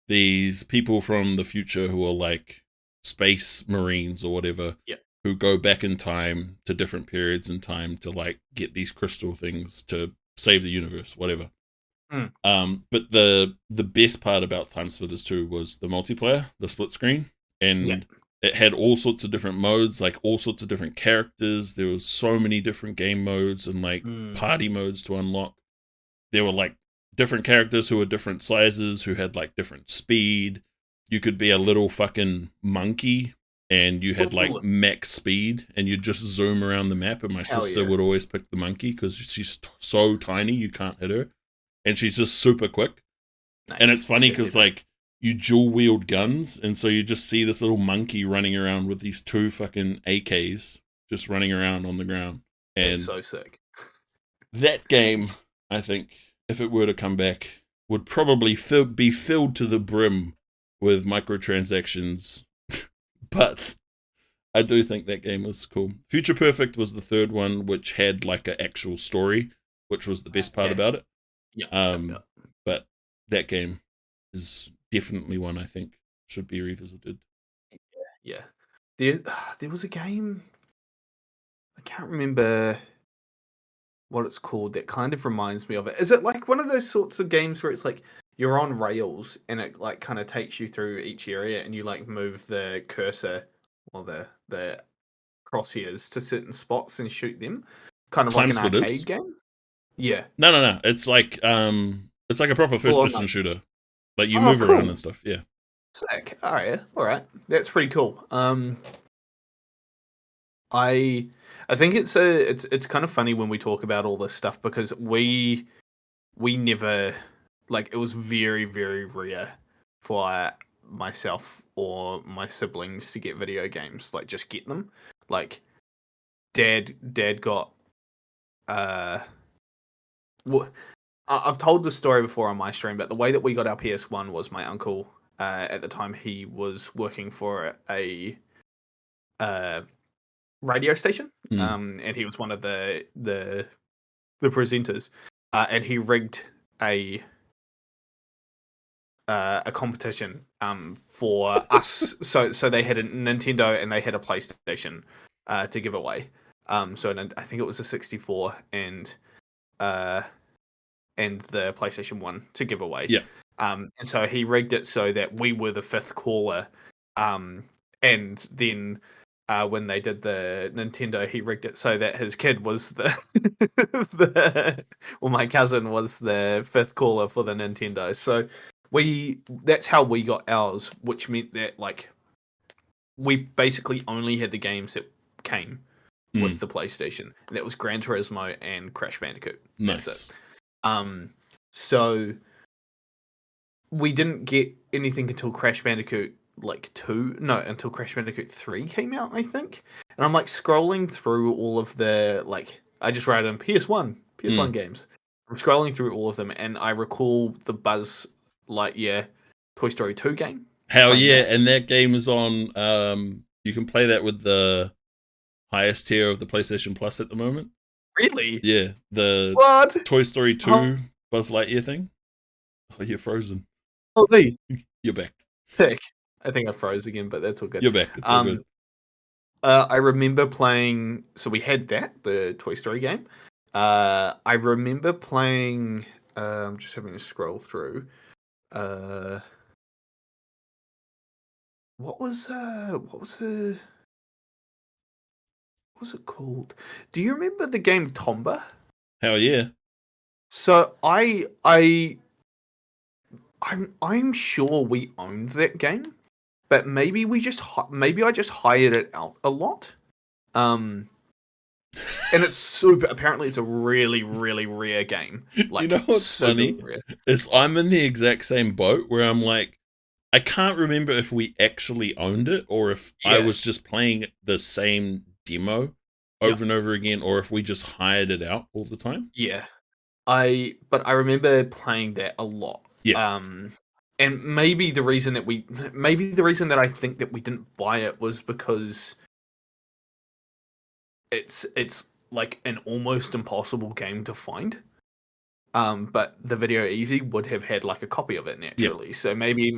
these people from the future who are like space marines or whatever, who go back in time to different periods in time to like get these crystal things to save the universe, whatever. But the best part about Time Splitters 2 was the multiplayer, the split screen, and it had all sorts of different modes, like all sorts of different characters. There was so many different game modes and like party modes to unlock. There were like different characters who were different sizes, who had like different speed. You could be a little fucking monkey and you had like max speed and you'd just zoom around the map. And my sister would always pick the monkey because she's so tiny you can't hit her. And she's just super quick. Nice. And it's funny because like you dual wield guns. And so you just see this little monkey running around with these 2 fucking AKs just running around on the ground. And that's so sick. That game, I think, if it were to come back, would probably be filled to the brim with microtransactions. But I do think that game was cool. Future Perfect was the third one, which had like an actual story, which was the best part about it. But that game is definitely one I think should be revisited. Yeah. There was a game, I can't remember what it's called, that kind of reminds me of it. Is it like one of those sorts of games where it's like you're on rails and it like kind of takes you through each area and you like move the cursor or the crosshairs to certain spots and shoot them, kind of like Time an splitters. arcade game. Yeah, No. It's like a proper first full on. person shooter. Like you Oh, move around cool, and stuff. Yeah. sick. All right, that's pretty cool. I I think it's kind of funny when we talk about all this stuff because we never like it was very very rare for myself or my siblings to get video games, like just get them. Like dad got uh wh- I've told this story before on my stream, but the way that we got our PS1 was my uncle, at the time he was working for a uh radio station, Mm. and he was one of the presenters, and he rigged a a competition for us. So they had a Nintendo and they had a PlayStation to give away. So I think it was a 64 uh and the PlayStation 1 to give away. Yeah. And so he rigged it so that we were the fifth caller. And then when they did the Nintendo, he rigged it so that his kid was my cousin was the fifth caller for the Nintendo. So that's how we got ours, which meant that like we basically only had the games that came with the PlayStation. And that was Gran Turismo and Crash Bandicoot. That's Nice. it. So we didn't get anything until Crash Bandicoot until Crash Bandicoot 3 came out, I think. And I'm like scrolling through all of the I just wrote in PS1 games. I'm scrolling through all of them and I recall the Buzz Lightyear Toy Story 2 game. Hell yeah, and that game is on you can play that with the highest tier of the PlayStation Plus at the moment. Really? Yeah, the What? Toy Story 2 Buzz Lightyear thing. Oh, you're frozen. Oh, hey. You're back. Heck. I think I froze again, but that's all good. You're back. It's all good. I remember playing. So we had the Toy Story game. I remember playing. I'm just having to scroll through. What was it called? Do you remember the game Tomba? Hell yeah. So I'm sure we owned that game, but maybe I just hired it out a lot. And it's apparently it's a really really rare game. Like, you know what's funny? Rare. Is I'm in the exact same boat where I'm like, I can't remember if we actually owned it or if I was just playing the same demo over and over again, or if we just hired it out all the time. Yeah. But I remember playing that a lot. Yeah. And maybe the reason that I think that we didn't buy it was because it's like an almost impossible game to find. But the Video Easy would have had like a copy of it naturally. Yep. So maybe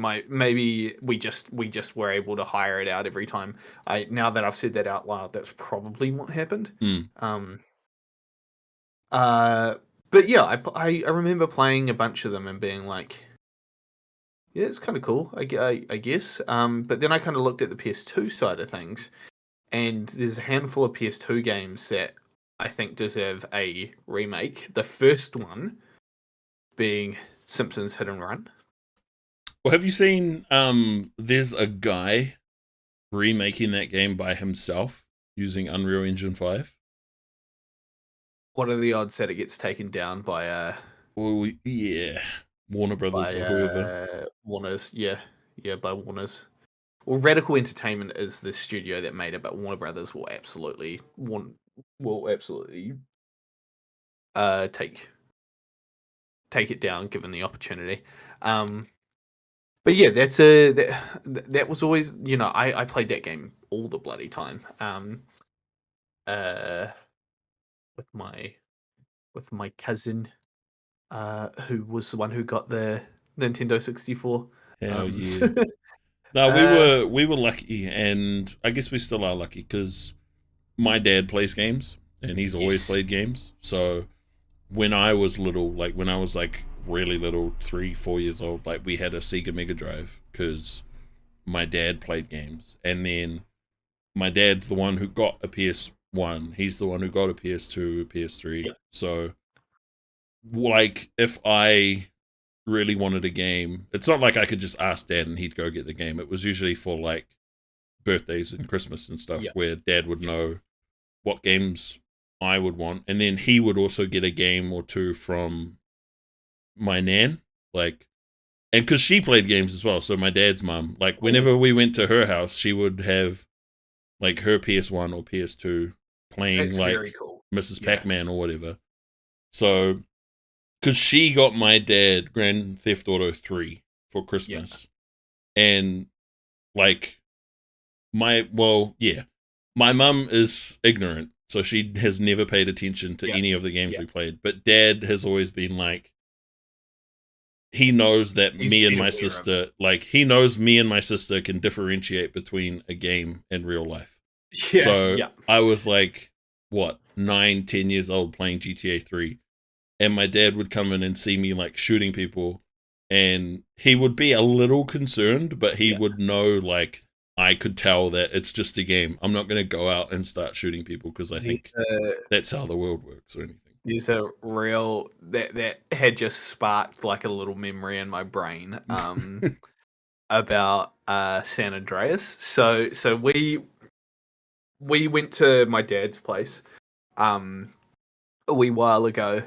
we just were able to hire it out every time. Now that I've said that out loud, that's probably what happened. But yeah, I remember playing a bunch of them and being like, yeah, it's kind of cool, I guess. But then I kind of looked at the PS2 side of things, and there's a handful of PS2 games that I think deserve a remake. The first one being Simpsons Hit and Run. Well, have you seen there's a guy remaking that game by himself using Unreal Engine 5? What are the odds that it gets taken down by well, yeah, Warner Brothers or whoever? Warner's, yeah, by Warner's. Well, Radical Entertainment is the studio that made it, but Warner Brothers will absolutely take it down given the opportunity. But yeah, that was always, you know, I played that game all the bloody time. With my cousin, who was the one who got the Nintendo 64. Hell yeah. No, we were lucky, and I guess we still are lucky because my dad plays games, and he's always played games. So when I was little, like when I was like really little, 3-4 years old, like we had a Sega Mega Drive because my dad played games, and then my dad's the one who got a PS1. He's the one who got a PS2, PS3. Yeah. So, like, if I really wanted a game, it's not like I could just ask Dad and he'd go get the game. It was usually for like birthdays and Christmas and stuff Yeah. where Dad would know what games I would want, and then he would also get a game or two from my nan, like, and because she played games as well. So my dad's mum, like, whenever we went to her house, she would have like her PS1 or PS2 playing That's like very cool. Mrs. Yeah. Pac-Man or whatever. So, because she got my dad Grand Theft Auto 3 for Christmas, and like my mum is ignorant, so she has never paid attention to any of the games we played. But Dad has always been like, he knows that me and my sister, like, he knows me and my sister can differentiate between a game and real life. Yeah, So I was like, what, 9-10 years old playing GTA 3, and my dad would come in and see me like shooting people, and he would be a little concerned, but he would know, like, I could tell that it's just a game. I'm not going to go out and start shooting people because I think that's how the world works or anything. There's a real that had just sparked like a little memory in my brain about San Andreas. So we went to my dad's place a wee while ago.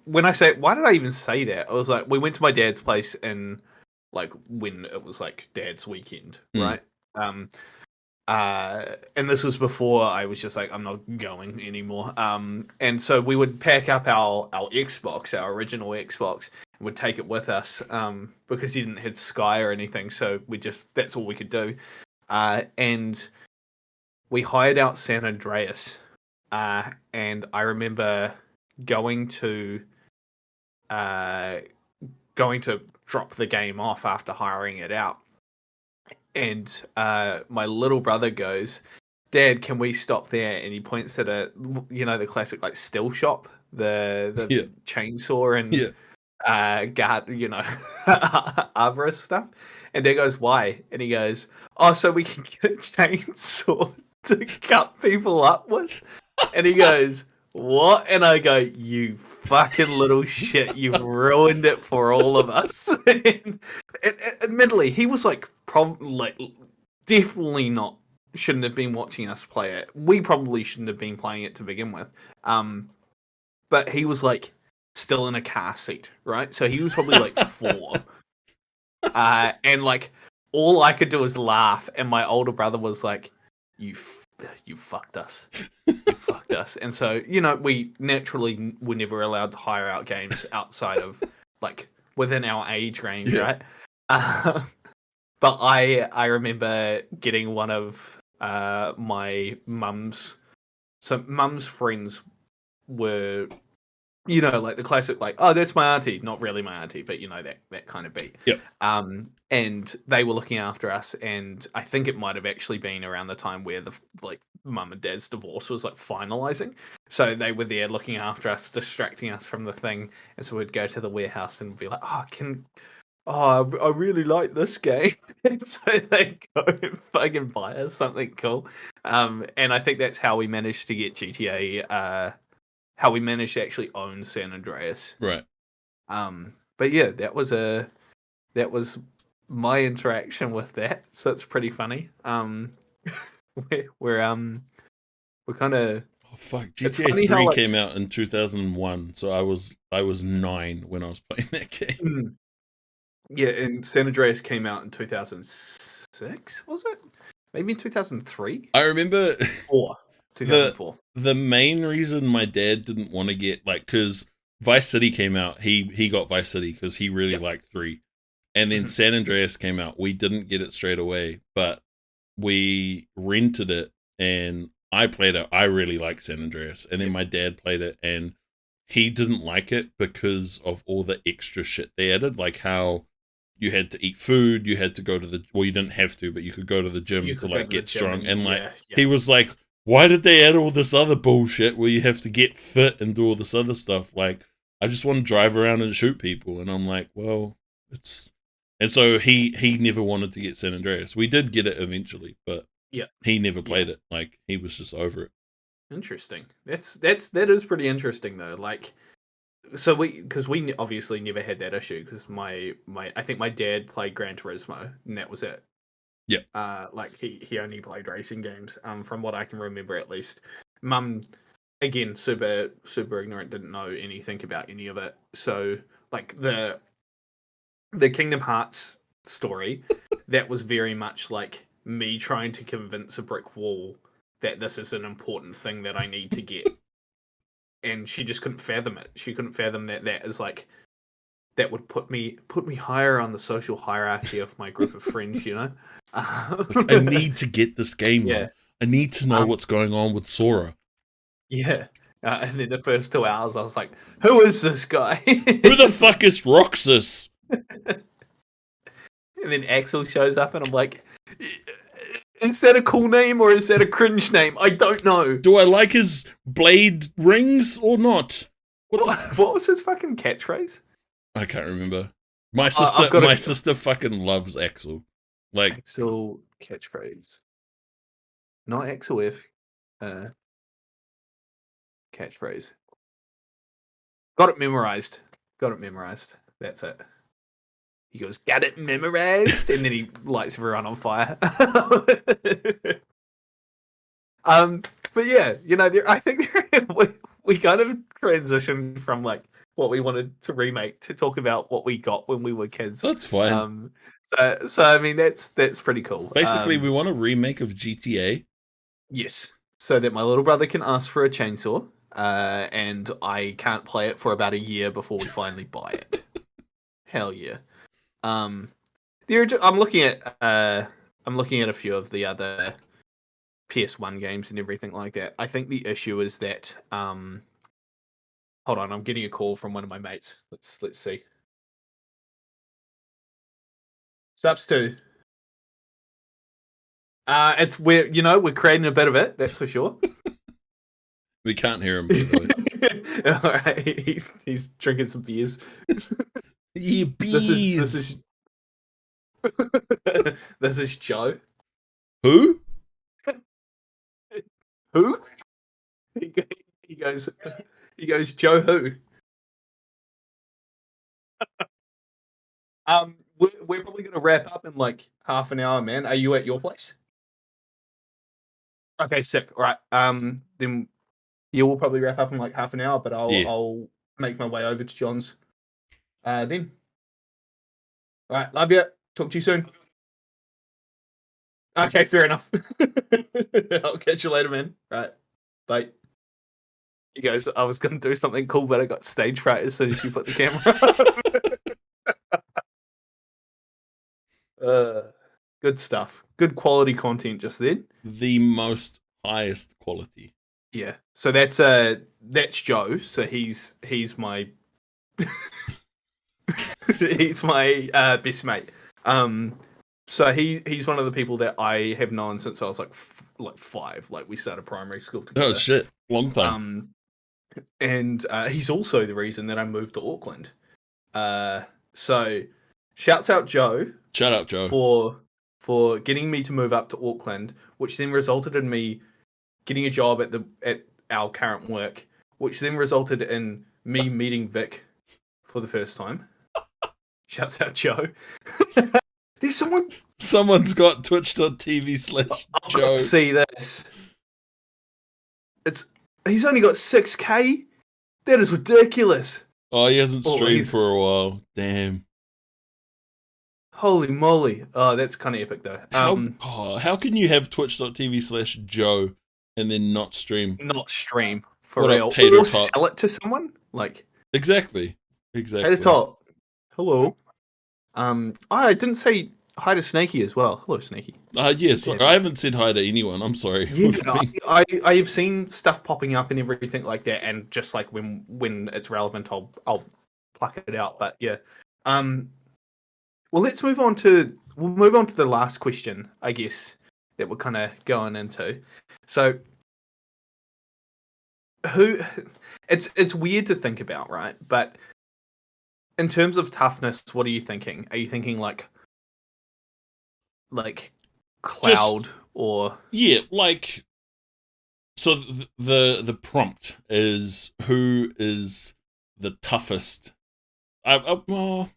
When I say, why did I even say that? I was like, we went to my dad's place in like when it was like dad's weekend, right? And this was before I was just like, I'm not going anymore. And so we would pack up our Xbox, our original Xbox, and would take it with us because he didn't hit Sky or anything. So that's all we could do. And we hired out San Andreas. And I remember going to drop the game off after hiring it out. And my little brother goes, "Dad, can we stop there?" And he points at the classic like still shop, the chainsaw and guard, arborist stuff. And Dad goes, "Why?" And he goes, "Oh, so we can get a chainsaw to cut people up with." And he goes, "What?" And I go, "You fucking little shit, you've ruined it for all of us." And admittedly, he was like, definitely not, shouldn't have been watching us play it. We probably shouldn't have been playing it to begin with. But he was like still in a car seat, right? So he was probably like 4. And like all I could do was laugh. And my older brother was like, you fucked us. You fucked us. And so, we naturally were never allowed to hire out games outside of like within our age range, right? But I remember getting one of my mum's friends were, like the classic, like, oh, that's my auntie, not really my auntie, but that kind of beat. Yep. And they were looking after us, and I think it might have actually been around the time where the like mum and dad's divorce was like finalizing. So they were there looking after us, distracting us from the thing, and so we'd go to the warehouse and be like, I really like this game. And so they go and fucking buy us something cool. And I think that's how we managed to get GTA, how we managed to actually own San Andreas. Right. But yeah, that was my interaction with that. So it's pretty funny. We're kind of... Oh, fuck. GTA 3 came out in 2001, so I was 9 when I was playing that game. Yeah, and San Andreas came out in 2006, was it? Maybe in 2003? I remember 2004. The main reason my dad didn't want to get, like, because Vice City came out, he got Vice City because he really liked 3. And then San Andreas came out. We didn't get it straight away, but we rented it and I played it. I really liked San Andreas. And then my dad played it and he didn't like it because of all the extra shit they added, like how you had to eat food, you had to go to you didn't have to, but you could go to the gym to like get strong. And like, he was like, why did they add all this other bullshit where you have to get fit and do all this other stuff? Like, I just want to drive around and shoot people. And I'm like, well, and so he never wanted to get San Andreas. We did get it eventually, but Yeah. He never Yeah. played it. Like, he was just over it. Interesting. That is pretty interesting though. Like, so because we obviously never had that issue because I think my dad played Gran Turismo and that was it. Yeah. Like he only played racing games. From what I can remember at least. Mum, again, super ignorant, didn't know anything about any of it. So like the Kingdom Hearts story, that was very much like me trying to convince a brick wall that this is an important thing that I need to get. And she just couldn't fathom it. She couldn't fathom that is like that would put me higher on the social hierarchy of my group of friends, you know? Like, I need to get this game, Yeah. Mum. I need to know what's going on with Sora. Yeah. And then the first 2 hours I was like, who is this guy? Who the fuck is Roxas? And then Axel shows up, and I'm like, is that a cool name or is that a cringe name? I don't know. Do I like his blade rings or not? What was his fucking catchphrase? I can't remember. My I've sister fucking loves Axel. Like, Axel catchphrase. Not Axel F. Catchphrase. Got it memorized. That's it. He goes, got it memorized, and then he lights everyone on fire. But yeah, you know, I think we kind of transitioned from like what we wanted to remake to talk about what we got when we were kids. that's fine. So I mean that's pretty cool. Basically, we want a remake of GTA. Yes, so that my little brother can ask for a chainsaw, and I can't play it for about a year before we finally buy it. Hell yeah. I'm looking at a few of the other PS1 games and everything like that. I think the issue is that hold on, I'm getting a call from one of my mates. Let's see. Subs 2. We're creating a bit of it, that's for sure. We can't hear him, by the way. All right, he's drinking some beers. Yeah, bees. This is Joe. Who? Who? He goes Joe who? We're probably gonna wrap up in like half an hour, man. Are you at your place? Okay, sick. All right. Then yeah, we'll probably wrap up in like half an hour, but I'll make my way over to John's. Then. All right, love you. Talk to you soon. Okay, fair enough. I'll catch you later, man. Right, bye. He goes, I was gonna do something cool, but I got stage fright as soon as you put the camera on. Good stuff. Good quality content just then. The most highest quality. Yeah. So that's Joe. So he's my he's my best mate. So he's one of the people that I have known since I was like 5. Like we started primary school together. Oh shit, long time. And he's also the reason that I moved to Auckland. So shouts out Joe. Shout out Joe for getting me to move up to Auckland, which then resulted in me getting a job at our current work, which then resulted in me meeting Vic for the first time. Shouts out Joe. There's someone. Someone's got twitch.tv/Joe. See this. He's only got 6K. That is ridiculous. Oh, he hasn't streamed for a while. Damn. Holy moly. Oh, that's kind of epic though. How can you have twitch.tv/Joe and then not stream? Not stream for What real. up, Tater Or Tot? sell it to someone. Like Exactly. Tater Tot. Hello. I didn't say hi to Snakey as well. Hello, Snakey. Yes, I haven't said hi to anyone. I'm sorry. Yeah, I have seen stuff popping up and everything like that, and just like when it's relevant, I'll pluck it out. But yeah, well, let's move on to the last question, I guess, that we're kind of going into. So, it's weird to think about, right? But in terms of toughness, what are you thinking? Are you thinking like Cloud or Yeah, like so the prompt is who is the toughest. Well,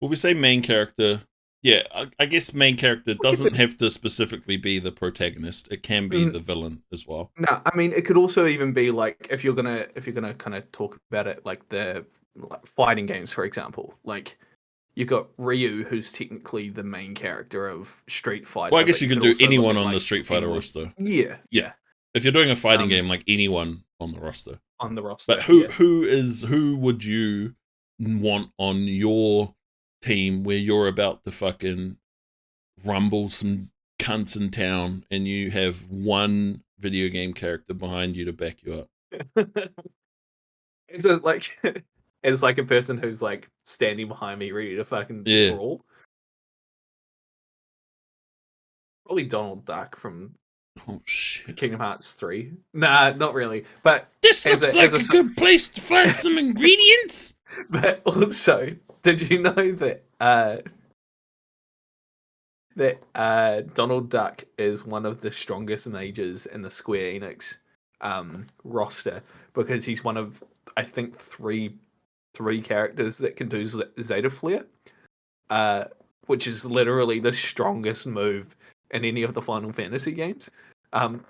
we say main character? Yeah, I guess main character I guess doesn't have to specifically be the protagonist. It can be the villain as well. no, I mean it could also even be like if you're gonna kind of talk about it like the like fighting games, for example. Like you've got Ryu, who's technically the main character of Street Well, I Fighter, guess but you you can could do also look anyone at on the like Street Fighter anyone. roster. Yeah, Yeah, yeah, if you're doing a fighting game, like anyone on the roster. on the But roster. Yeah. who would you want on your team where you're about to fucking rumble some cunts in town and you have one video game character behind you to back you up? It's a, like it's like a person who's like standing behind me ready to fucking Yeah. brawl. Probably Donald Duck from Oh shit. Kingdom Hearts 3. Nah, not really. But This as looks a, like as a good place to find some ingredients. But also, did you know that Donald Duck is one of the strongest mages in the Square Enix roster because he's one of I think three characters that can do Zeta Flare, which is literally the strongest move in any of the Final Fantasy games.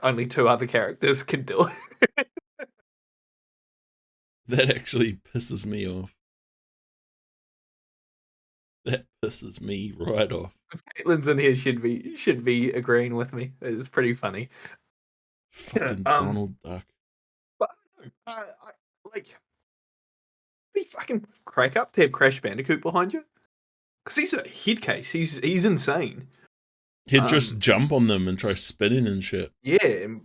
Only two other characters can do it. That actually pisses me off. That pisses me right off. If Caitlin's in here, should be agreeing with me. It's pretty funny. Fucking Donald Duck. But I like be fucking crack up to have Crash Bandicoot behind you because he's a head case. He's insane. He'd just jump on them and try spinning and shit. Yeah, and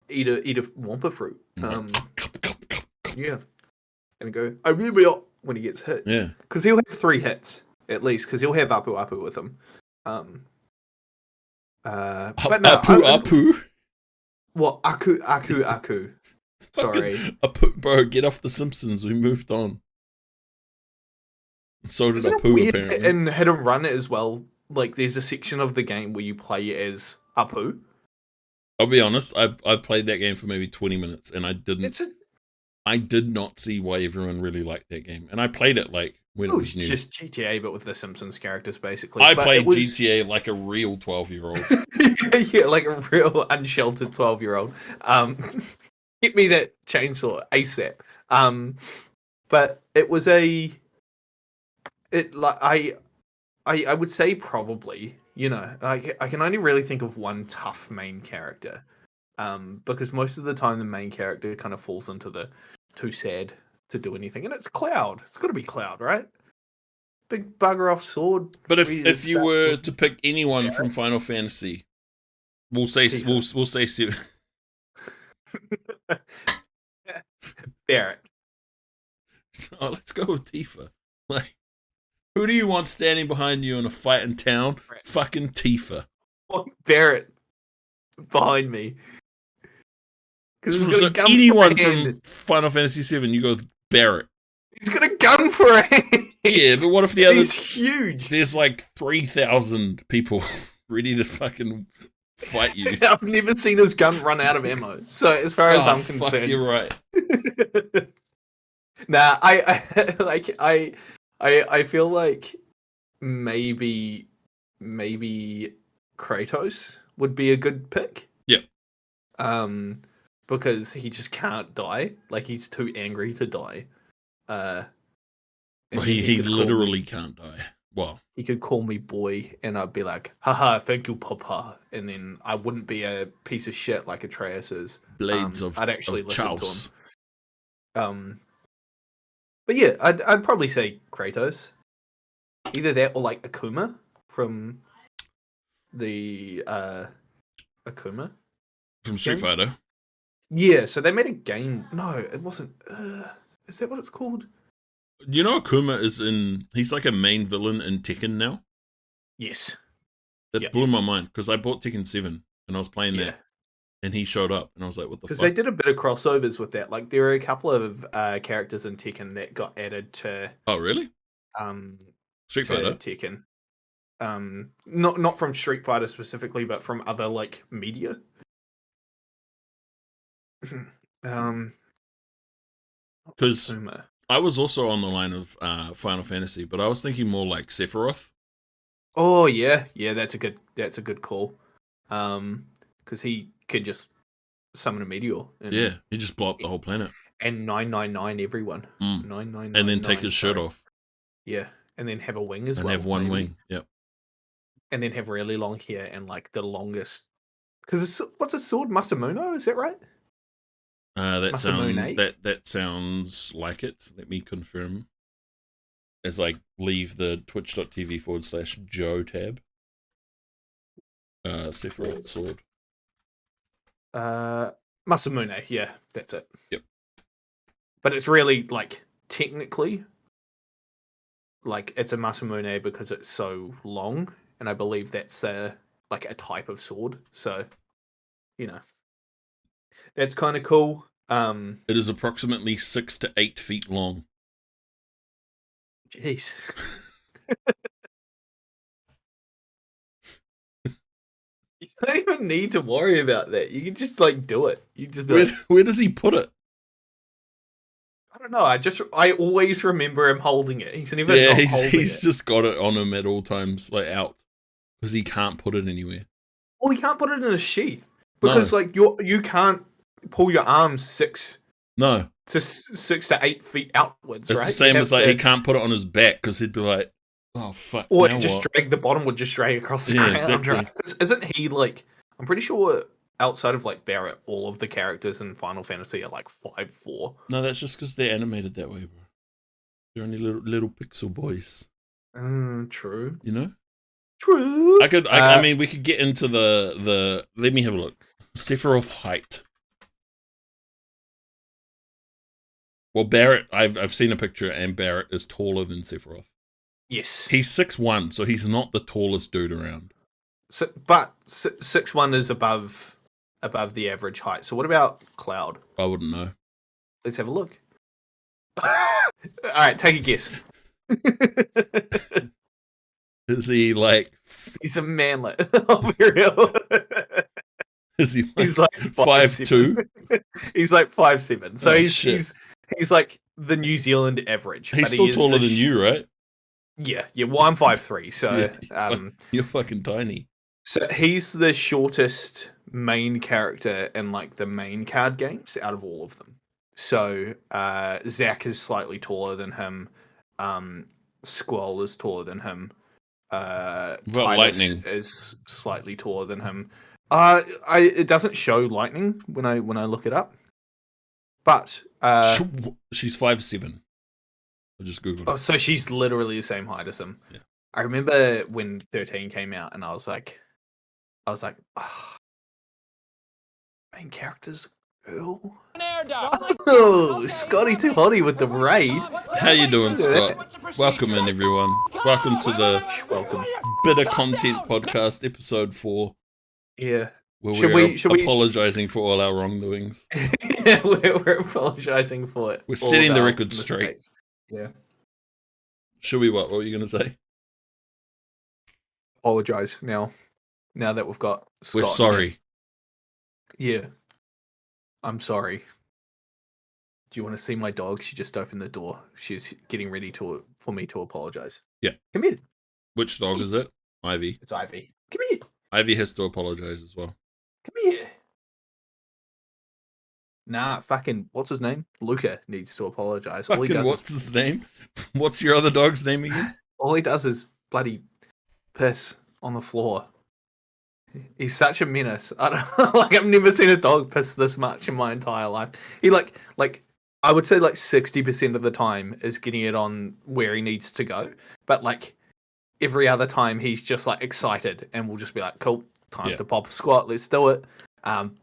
eat a Wampa fruit. Yeah, and go I really when he gets hit. Yeah, because he'll have 3 hits at least. Because he'll have Apu Apu with him. But no, Apu. What Aku? Sorry, Apu, bro, get off The Simpsons. We moved on. So did Isn't Apu it weird apparently. in Hit and Run as well? Like, there's a section of the game where you play as Apu. I'll be honest. I've played that game for maybe 20 minutes, and I did not see why everyone really liked that game. And I played it like when it was new. Just GTA, but with the Simpsons characters, basically. I played GTA like a real 12-year-old. Yeah, like a real unsheltered 12-year-old. Get me that chainsaw ASAP. But it was I would say probably, I can only really think of one tough main character. Because most of the time the main character kind of falls into the too sad to do anything, and it's Cloud. It's got to be Cloud, right? Big bugger off sword. But if you were to pick anyone from Final Fantasy, we'll say 7. Barrett. Oh, let's go with Tifa. Like, who do you want standing behind you in a fight in town? Right. Fucking Tifa. Barrett behind me. So anyone from Final Fantasy 7, you go with Barrett. He's got a gun for a hand. Yeah, but what if the other? He's huge. There's like 3,000 people ready to fucking fight you. I've never seen his gun run out of ammo. So as far as I'm concerned, you're right. Nah, I feel like maybe Kratos would be a good pick. Yeah. Because he just can't die. Like, he's too angry to die. Well, he literally can't die. Well, he could call me boy, and I'd be like, haha, thank you, papa. And then I wouldn't be a piece of shit like Atreus is. I'd actually listen to him. But yeah, I'd probably say Kratos. Either that or like Akuma from the Akuma from Street Fighter. Yeah, so they made a game. No, it wasn't. Is that what it's called? You know, Akuma he's like a main villain in Tekken now. Yes. That blew my mind because I bought Tekken 7 and I was playing that, and he showed up, and I was like, "What the fuck?" Because they did a bit of crossovers with that. Like, there were a couple of characters in Tekken that got added to. Oh, really? Street Fighter Tekken. not from Street Fighter specifically, but from other like media. Because Uma. I was also on the line of Final Fantasy, but I was thinking more like Sephiroth. Oh yeah, that's a good call. Because he could just summon a meteor and Yeah, he just blow up the whole planet. and 999 everyone. Mm. 999 And then take his shirt off. Yeah, and then have a wing as well. And have one maybe. wing. Yep. And then have really long hair and like the longest. Because what's a sword? Masamune, is that right? That sounds like it. Let me confirm. As I leave the twitch.tv/Joe tab. Sephiroth sword. Masamune, yeah, that's it. Yep. But it's really like technically like it's a Masamune because it's so long, and I believe that's like a type of sword. So, you know, that's kind of cool. It is approximately 6 to 8 feet long. Jeez. You don't even need to worry about that. You can just like do it. You just be like, Where does he put it? I don't know. I always remember him holding it. He's never Yeah, not he's holding it. just got it on him at all times, like out, because he can't put it anywhere. Well, he can't put it in a sheath because like you can't pull your arms 6 to 8 feet outwards. It's right? the same as like he can't put it on his back because he'd be like, oh fuck. Or now just what? drag the bottom would just drag across the ground, exactly. right? 'Cause isn't he like? I'm pretty sure outside of like Barrett, all of the characters in Final Fantasy are like 5'4". No, that's just because they're animated that way, bro. They're only little pixel boys. True. You know. True. I mean, we could get into the. Let me have a look. Sephiroth height. Well, Barrett, I've seen a picture, and Barrett is taller than Sephiroth. Yes. He's 6'1", so he's not the tallest dude around. So, but 6'1" is above the average height. So what about Cloud? I wouldn't know. Let's have a look. All right, take a guess. Is he like? He's a manlet. I'll be real. Is he? He's like 5'2". He's like 5'7". So Oh, he's like the New Zealand average. He's but still he is taller than you, right? Yeah. Well, I'm 5'3", so you're fucking tiny. So he's the shortest main character in like the main card games out of all of them. So Zack is slightly taller than him. Squall is taller than him. Lightning is slightly taller than him. It doesn't show Lightning when I look it up. But she's 5'7". I just googled. Oh, so she's literally the same height as him. Yeah. I remember when 13 came out, and I was like, oh, main character's girl. Oh, Scotty too hotty with the raid. How you doing, Scott? Welcome in, everyone. Welcome to the Bitter Content Podcast, episode 4. Yeah. Where we're apologizing for all our wrongdoings. Yeah, we're apologizing for it. We're setting the record straight. Yeah. Should we what? What were you going to say? Apologize now that we've got Scott. We're sorry. Yeah. I'm sorry. Do you want to see my dog? She just opened the door. She's getting ready for me to apologize. Yeah. Come here. Which dog is it? Ivy. It's Ivy. Come here. Ivy has to apologize as well. Come here. Nah, fucking, what's his name? Luca needs to apologize. What's his name? What's your other dog's name again? All he does is bloody piss on the floor. He's such a menace. I don't like. I've never seen a dog piss this much in my entire life. He like I would say like 60% of the time is getting it on where he needs to go, but like every other time he's just like excited and we'll just be like, cool, time to pop a squat, let's do it.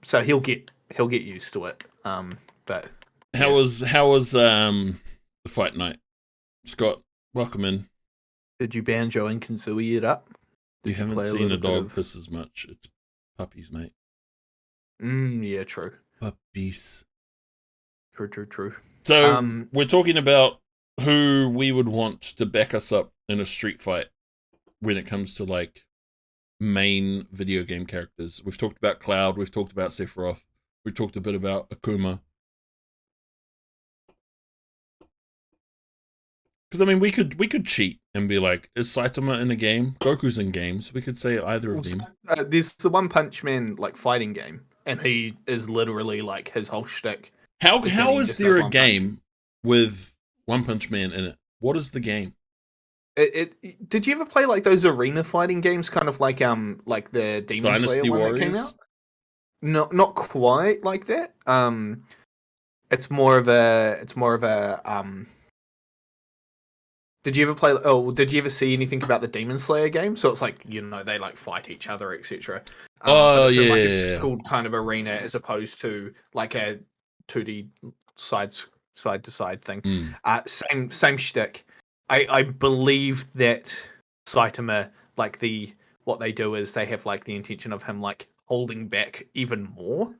So he'll get used to it. But how was the fight night? Scott, welcome in. Did you banjo and Kazooie it up? You haven't seen a dog piss as much. It's puppies, mate. Yeah, true. Puppies. True. So we're talking about who we would want to back us up in a street fight when it comes to like main video game characters. We've talked about Cloud, we've talked about Sephiroth, we've talked a bit about Akuma. Because I mean, we could cheat and be like, is Saitama in a game? Goku's in games. We could say either of them. There's the One Punch Man like fighting game, and he is literally like his whole shtick. How is there a game with One Punch Man in it? What is the game? Did you ever play like those arena fighting games, kind of like the Demon Dynasty Slayer one Warriors? that came out? No, not quite like that. It's more of a. Did you ever play? Oh, did you ever see anything about the Demon Slayer game? So it's like, you know, they like fight each other, etc. Oh it's yeah, in, like, yeah. a cool kind of arena as opposed to like a 2D side to side thing. Same shtick. I believe that Saitama, like what they do is they have like the intention of him like holding back even more.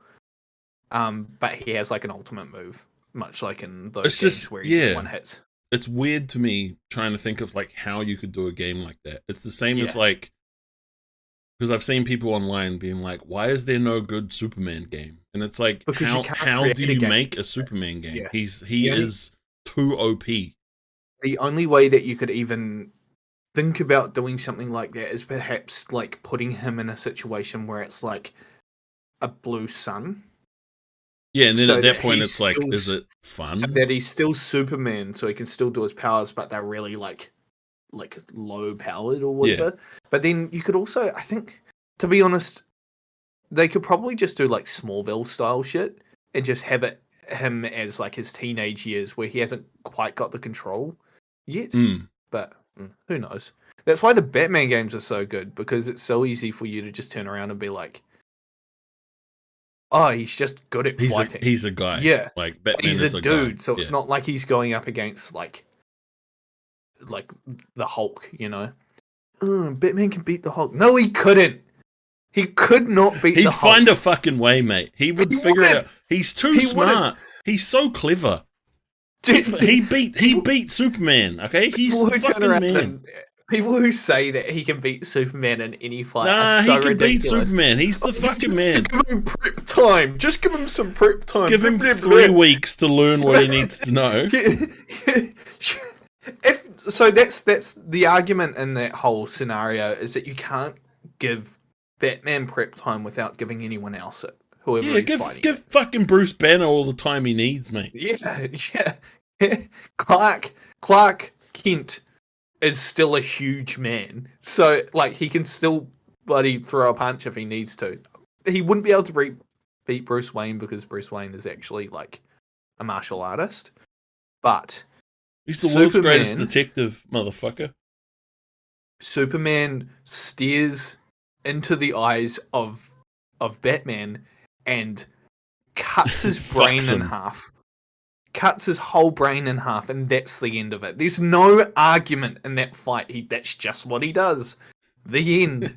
But he has like an ultimate move, much like in those games where he just one hits. It's weird to me trying to think of like how you could do a game like that. It's the same as like, because I've seen people online being like, why is there no good Superman game? And it's like, because how do you make a Superman game? Yeah. He is too OP. The only way that you could even think about doing something like that is perhaps like putting him in a situation where it's like a blue sun. Yeah, and then at that point it's like, is it fun? So that he's still Superman, so he can still do his powers, but they're really like low powered or whatever. Yeah. But then you could also, I think, to be honest, they could probably just do like Smallville style shit and just have him as like his teenage years where he hasn't quite got the control yet. But who knows? That's why the Batman games are so good, because it's so easy for you to just turn around and be like, oh, he's just good at fighting. He's a guy. Yeah. Like Batman he's is a a dude, guy. so it's not like he's going up against like the Hulk, you know. Batman can beat the Hulk. No, he couldn't. He could not beat the Hulk. He'd find a fucking way, mate. He would figure it out. He's too smart. Wouldn't. He's so clever. He beat Superman, okay? He's the fucking man. People who say that he can beat Superman in any fight are so ridiculous. He can beat Superman. He's the fucking man. Give him prep time. Just give him some prep time. Give him 3 weeks to learn what he needs to know. So that's the argument in that whole scenario, is that you can't give Batman prep time without giving anyone else it. Whoever he's fighting. Give fucking Bruce Banner all the time he needs, mate. Yeah. Clark Kent is still a huge man, so like he can still bloody throw a punch if he needs to. He wouldn't be able to beat Bruce Wayne because Bruce Wayne is actually like a martial artist, but he's the world's greatest detective, motherfucker. Superman stares into the eyes of Batman and cuts his brain in half. Cuts his whole brain in half, and that's the end of it. There's no argument in that fight. That's just what he does. The end.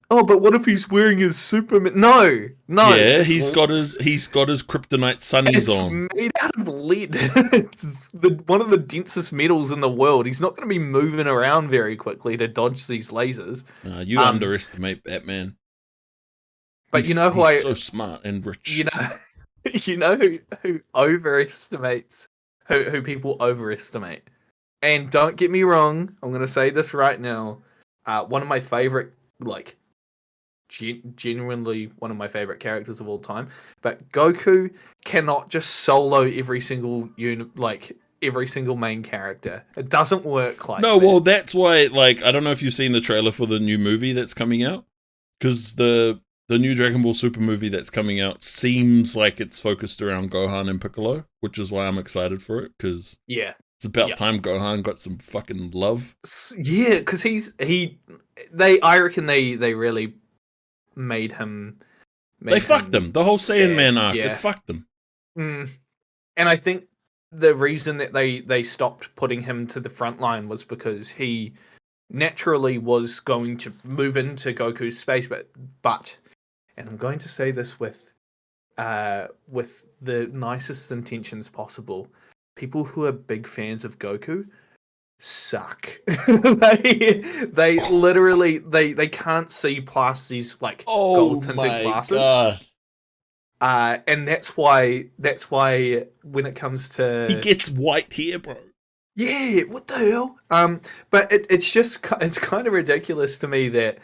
Oh, but what if he's wearing his Superman? No. Yeah, he's got his kryptonite sunnies on. It's made out of lead. It's one of the densest metals in the world. He's not going to be moving around very quickly to dodge these lasers. You underestimate Batman. But he's so smart and rich. You know who overestimates, who people overestimate. And don't get me wrong, I'm going to say this right now. One of my favorite, like, genuinely one of my favorite characters of all time. But Goku cannot just solo every single every single main character. It doesn't work like that. No, well, that's why, like, I don't know if you've seen the trailer for the new movie that's coming out. Because the new Dragon Ball Super movie that's coming out seems like it's focused around Gohan and Piccolo, which is why I'm excited for it, because it's about time Gohan got some fucking love. Yeah, because I reckon they really made him. They fucked him. The whole Saiyan Man arc, it fucked them. And I think the reason that they stopped putting him to the front line was because he naturally was going to move into Goku's space, but and I'm going to say this with the nicest intentions possible, people who are big fans of Goku suck. They literally they can't see past these like Oh gold tinted my glasses. god. And that's why when it comes to He gets white hair, bro. yeah, what the hell? But it's kind of ridiculous to me that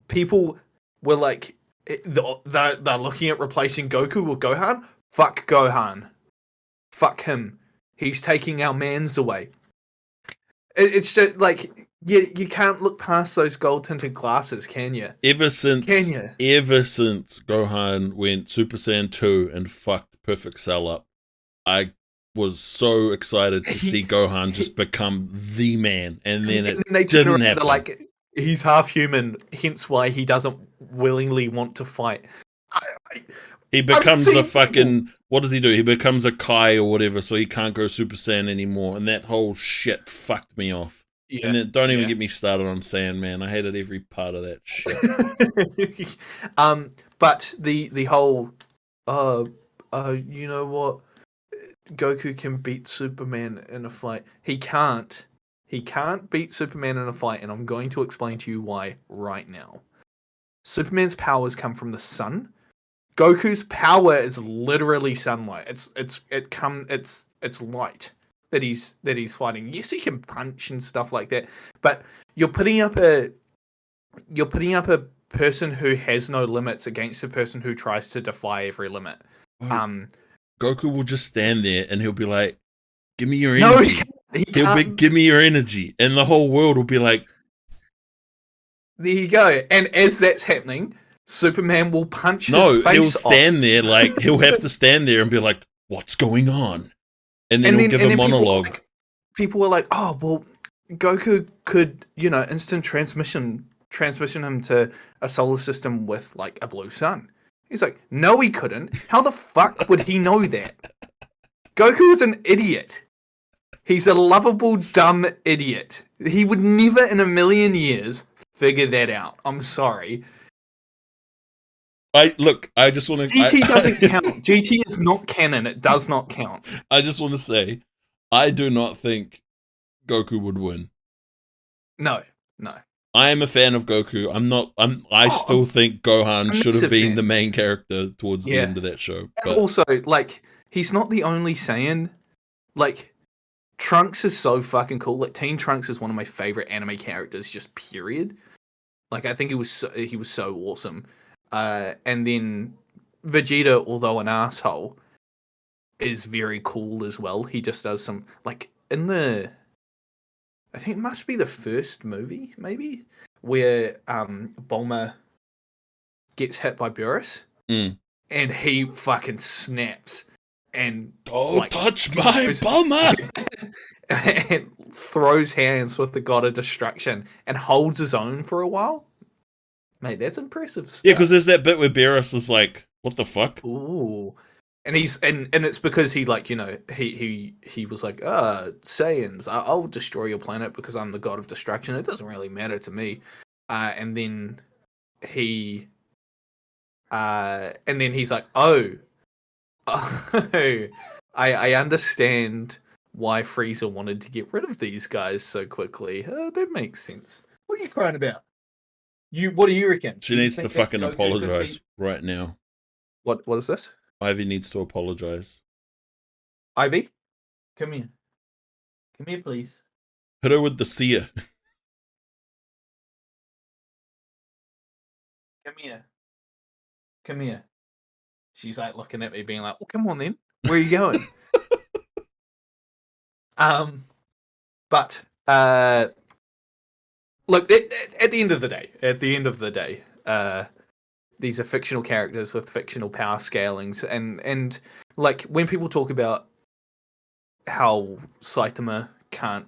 people were like they're looking at replacing Goku with Gohan. Fuck Gohan. Fuck him. He's taking our mans away. It's just like you can't look past those gold tinted glasses, can you? Ever Can since you? Gohan went Super Saiyan 2 and fucked Perfect Cell up, I was so excited to see Gohan just become the man, and then And it then they turn didn't around, they're happen. like, he's half human, hence why he doesn't willingly want to fight. He becomes a seen fucking people- what does he do? He becomes a Kai or whatever, so he can't go Super Saiyan anymore, and that whole shit fucked me off. And then don't even get me started on Saiyan, man. I hated every part of that shit. But the whole you know what? Goku can beat Superman in a fight. He can't. He can't beat Superman in a fight, and I'm going to explain to you why right now. Superman's powers come from the sun. Goku's power is literally sunlight. It's light that he's fighting. Yes, he can punch and stuff like that, but you're putting up a person who has no limits against a person who tries to defy every limit. Goku will just stand there and he'll be like, "Give me your No, energy." he He'll be, can't. "Give me your energy," and the whole world will be like, There you go. And as that's happening, Superman will punch "No." his face He'll off. stand there like he'll have to stand there and be like, "What's going on?" And then he'll give a monologue. People were like, "Oh, well, Goku could, instant transmission him to a solar system with like a blue sun." He's like, "No, he couldn't. How the fuck would he know that?" Goku is an idiot. He's a lovable, dumb idiot. He would never in a million years figure that out. I'm sorry. I just want to. GT doesn't count. GT is not canon. It does not count. I just want to say, I do not think Goku would win. No. I am a fan of Goku. I still think Gohan should have been the main character towards the end of that show. But and also, like, he's not the only Saiyan. Like, Trunks is so fucking cool. Like, Teen Trunks is one of my favorite anime characters, just period. Like, I think he was so awesome. And then Vegeta, although an asshole, is very cool as well. He just does some like I think it must be the first movie, maybe, where Bulma gets hit by Beerus, and he fucking snaps and don't touch my Bulma, and throws hands with the God of Destruction and holds his own for a while. Mate, that's impressive stuff. Yeah, because there's that bit where Beerus is like, "What the fuck?" Ooh. And he's and it's because he like he was like Saiyans, I'll destroy your planet because I'm the God of Destruction. It doesn't really matter to me. And then he's like, oh, I understand why Frieza wanted to get rid of these guys so quickly. That makes sense. What are you crying about? What do you reckon? She needs to fucking apologize right now. What is this? Ivy needs to apologize. Ivy, come here. Come here, please. Hit her with the seer. Come here. Come here. She's like looking at me, being like, "Well, come on then. Where are you going?" But look, at the end of the day, these are fictional characters with fictional power scalings, and like when people talk about how Saitama can't,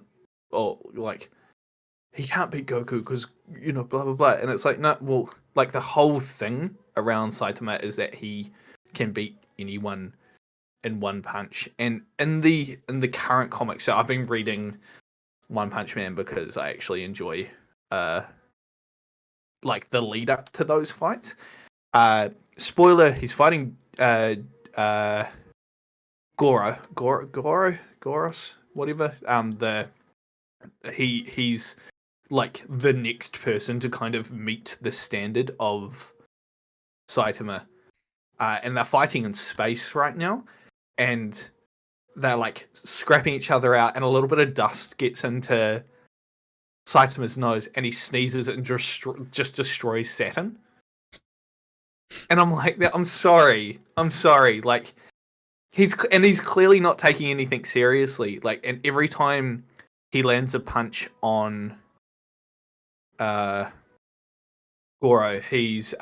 or like he can't beat Goku because blah blah blah, and it's like no, well, like the whole thing around Saitama is that he can beat anyone in one punch, and in the current comics, so I've been reading One Punch Man because I actually enjoy like the lead up to those fights. Spoiler: he's fighting Goros, whatever. he's like the next person to kind of meet the standard of Saitama, and they're fighting in space right now, and they're like scrapping each other out, and a little bit of dust gets into Saitama's nose, and he sneezes and just destroys Saturn. And I'm like, I'm sorry, like he's clearly not taking anything seriously. Like, and every time he lands a punch on Goro, he's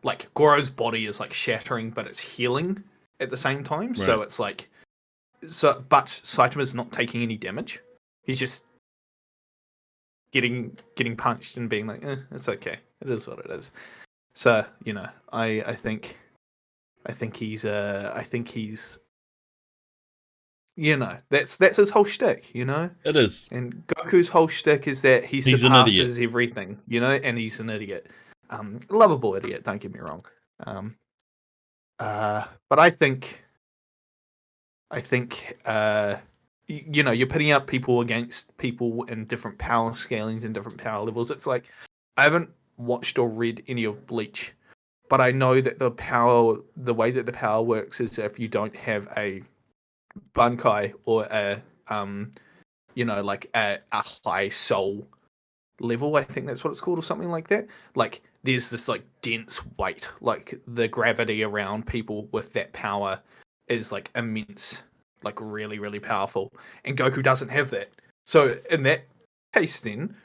like Goro's body is like shattering, but it's healing at the same time. Right. So it's like, but Saitama's not taking any damage. He's just getting punched and being like, it's okay. It is what it is. So, you know, I think he's you know, that's his whole shtick, you know? It is. And Goku's whole shtick is that he surpasses everything, you know, and he's an idiot. Lovable idiot, don't get me wrong. But I think you know, you're putting up people against people in different power scalings and different power levels. It's like, I haven't watched or read any of Bleach, but I know that the way that the power works is if you don't have a Bankai or a you know, like a high soul level, I think that's what it's called, or something like that. Like, there's this like dense weight, like the gravity around people with that power is like immense, like really, really powerful. And Goku doesn't have that. So in that case, then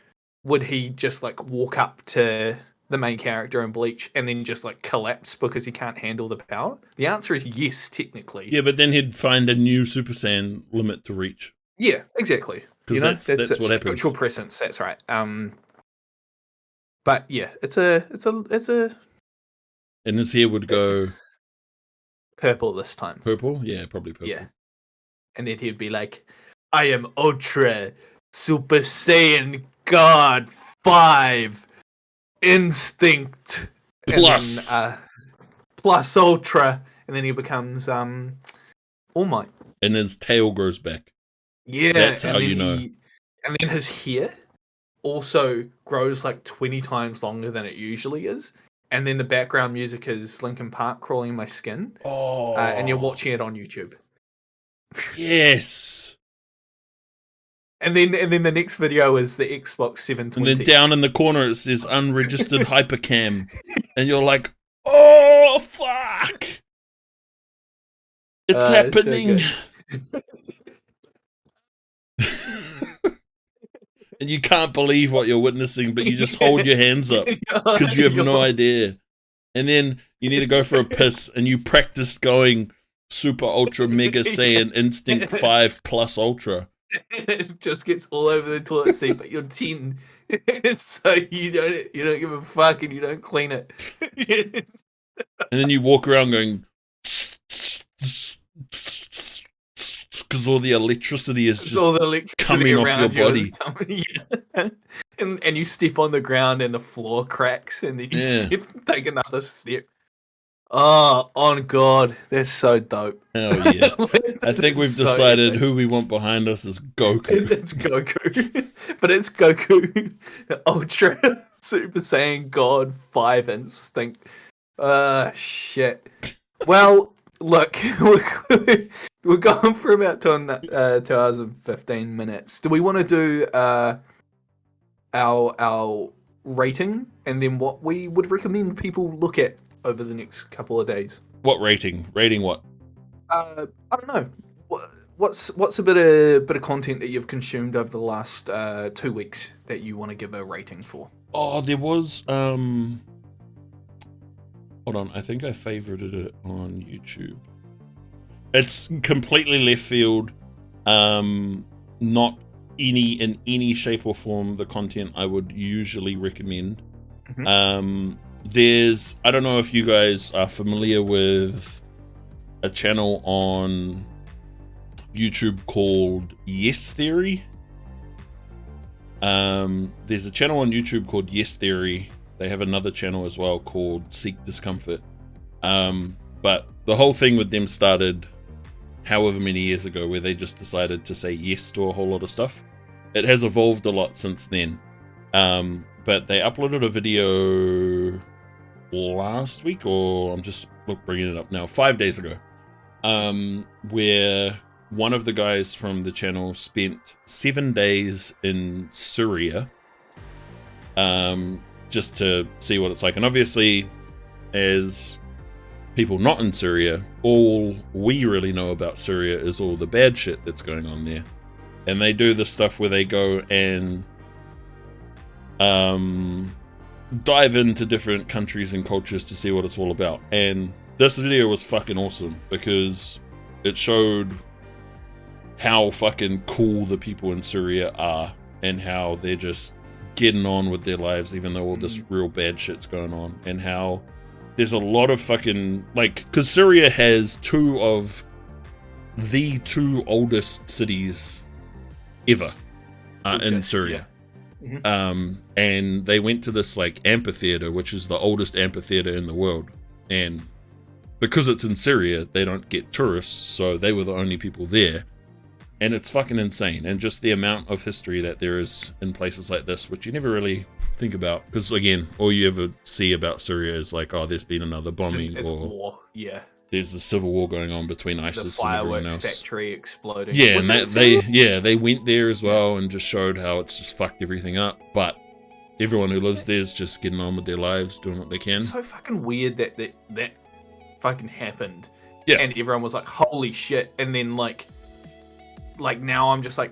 would he just like walk up to the main character in Bleach and then just like collapse because he can't handle the power? The answer is yes, technically. Yeah, but then he'd find a new Super Saiyan limit to reach. Yeah, exactly. Because that's what happens. Spiritual presence. That's right. But yeah, it's a. And his hair would go purple this time. Purple? Yeah, probably purple. Yeah, and then he'd be like, "I am Ultra Super Saiyan God 5 Instinct Plus, and then, plus Ultra," and then he becomes All Might. And his tail grows back. Yeah, that's how you know. And then his hair also grows like 20 times longer than it usually is. And then the background music is Linkin Park Crawling in My Skin. Oh. And you're watching it on YouTube. Yes. And then the next video is the Xbox 720. And then down in the corner it says unregistered hypercam. And you're like, oh, fuck. It's happening. And you can't believe what you're witnessing, but you just hold your hands up because you have no idea. And then you need to go for a piss, and you practice going Super Ultra Mega Saiyan Instinct 5 Plus Ultra. It just gets all over the toilet seat, but you're 10, so you don't give a fuck and you don't clean it. And then you walk around going, because all the electricity is just coming off your body. And you step on the ground and the floor cracks, and then you take another step. Oh, on God, that's so dope. Hell yeah. I think we've decided who we want behind us is Goku. It's Goku. But it's Goku Ultra Super Saiyan God 5 Instinct. Shit. Well, look, we're going for about 2 hours and 15 minutes. Do we want to do our rating and then what we would recommend people look at over the next couple of days? What rating? Rating what? I don't know. What's a bit of content that you've consumed over the last 2 weeks that you want to give a rating for? Oh, there was hold on, I think I favorited it on YouTube. It's completely left field. Not in any shape or form the content I would usually recommend. Mm-hmm. I don't know if you guys are familiar with a channel on YouTube called Yes Theory. There's a channel on YouTube called Yes Theory. They have another channel as well called Seek Discomfort. But the whole thing with them started however many years ago, where they just decided to say yes to a whole lot of stuff. it has evolved a lot since then. But they uploaded a video last week, or I'm just bringing it up now, 5 days ago, where one of the guys from the channel spent 7 days in Syria, just to see what it's like. And obviously, as people not in Syria, all we really know about Syria is all the bad shit that's going on there. And they do this stuff where they go and dive into different countries and cultures to see what it's all about. And this video was fucking awesome because it showed how fucking cool the people in Syria are and how they're just getting on with their lives even though all this real bad shit's going on, and how there's a lot of fucking, like, because Syria has two of the two oldest cities ever in Syria. Yeah. And they went to this like amphitheater, which is the oldest amphitheater in the world, and because it's in Syria, they don't get tourists, so they were the only people there. And it's fucking insane, and just the amount of history that there is in places like this, which you never really think about, because again, all you ever see about Syria is like, oh, there's been another bombing, It's or war. Yeah. There's a civil war going on between ISIS and everyone else. Factory exploding. Yeah, and they went there as well and just showed how it's just fucked everything up. But everyone who lives there is just getting on with their lives, doing what they can. It's so fucking weird that fucking happened. Yeah. And everyone was like, holy shit. And then like now I'm just like,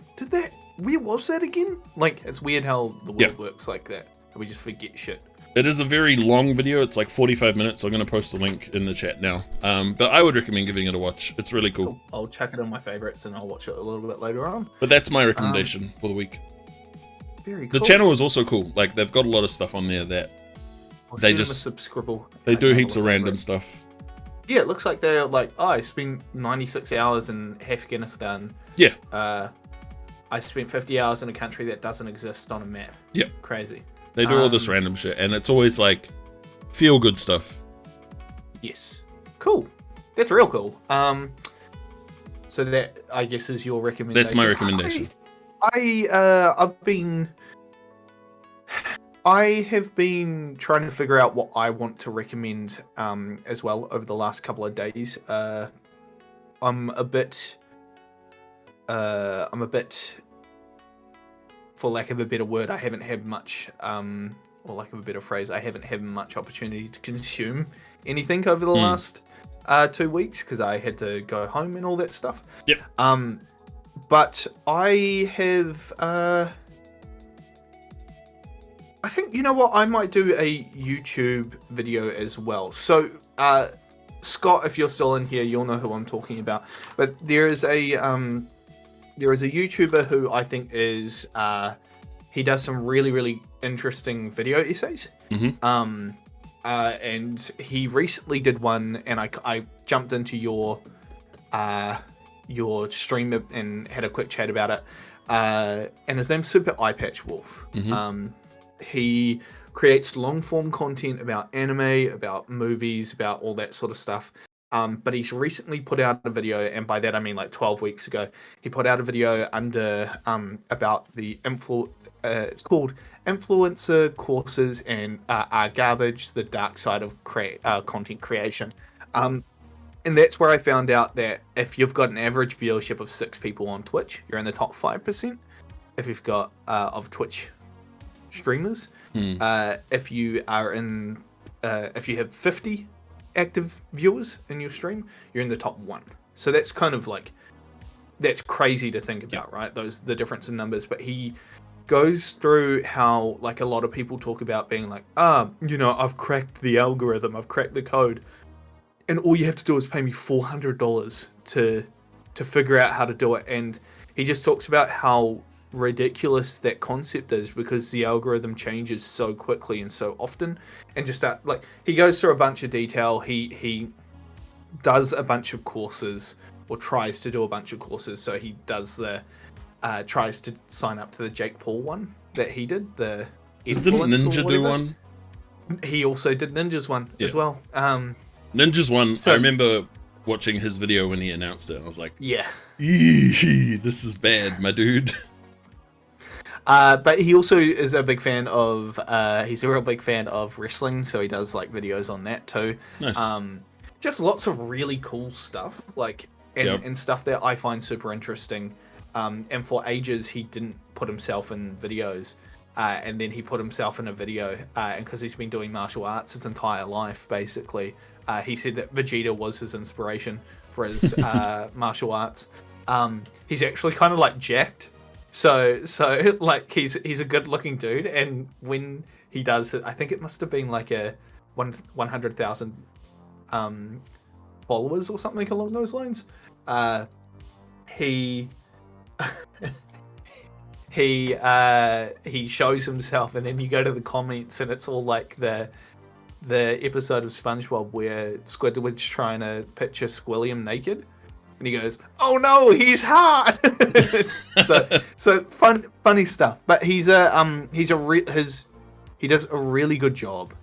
where was that again? Like, it's weird how the world works like that. We just forget shit. It is a very long video. It's like 45 minutes. So I'm going to post the link in the chat now. But I would recommend giving it a watch. It's really cool. I'll chuck it on my favorites and I'll watch it a little bit later on. But that's my recommendation for the week. Very cool. The channel is also cool. Like, they've got a lot of stuff on there that they just they do heaps of random stuff. Yeah, it looks like they're like, oh, I spent 96 hours in Afghanistan. Yeah. I spent 50 hours in a country that doesn't exist on a map. Yeah. Crazy. They do all this random shit, and it's always like feel good stuff. Yes. Cool. That's real cool. So that, I guess, is your recommendation. That's my recommendation. I have been trying to figure out what I want to recommend as well over the last couple of days. I'm a bit, for lack of a better word, I haven't had much, or lack of a better phrase, I haven't had much opportunity to consume anything over the last 2 weeks because I had to go home and all that stuff. Yep. But I have, I think, you know what, I might do a YouTube video as well. So, Scott, if you're still in here, you'll know who I'm talking about. But there is a YouTuber who I think is, he does some really, really interesting video essays. Mm-hmm. And he recently did one, and I jumped into your stream and had a quick chat about it. And his name's Super Eye Patch Wolf. Mm-hmm. He creates long form content about anime, about movies, about all that sort of stuff. But he's recently put out a video, and by that I mean like 12 weeks ago, he put out a video under about the it's called Influencer Courses and Are Garbage, the Dark Side of Content Creation. And that's where I found out that if you've got an average viewership of 6 people on Twitch, you're in the top 5%. If you've got of Twitch streamers, if you are in, if you have 50 active viewers in your stream, you're in the top 1. So that's kind of like, that's crazy to think about, right? The difference in numbers. But he goes through how, like, a lot of people talk about being like, you know, I've cracked the algorithm, I've cracked the code, and all you have to do is pay me $400 to figure out how to do it. And he just talks about how ridiculous that concept is because the algorithm changes so quickly and so often, and just that, like, he goes through a bunch of detail. He does a bunch of courses, or tries to do a bunch of courses. So he does the tries to sign up to the Jake Paul one that he did, the didn't Ninja do one? He also did Ninja's one as well. Ninja's one, so I remember watching his video when he announced it. I was like, yeah, this is bad, my dude. But he also is a big fan of he's a real big fan of wrestling, so he does like videos on that too. Nice. Just lots of really cool stuff, like and stuff that I find super interesting. And for ages he didn't put himself in videos, and then he put himself in a video, and because he's been doing martial arts his entire life, basically, he said that Vegeta was his inspiration for his martial arts. He's actually kind of like jacked. So like he's a good looking dude, and when he does it, I think it must have been like a 100,000 followers or something along those lines. He he shows himself, and then you go to the comments, and it's all like the episode of SpongeBob where Squidward's trying to picture Squilliam naked. And he goes, "Oh no, he's hot." so funny stuff. But he does a really good job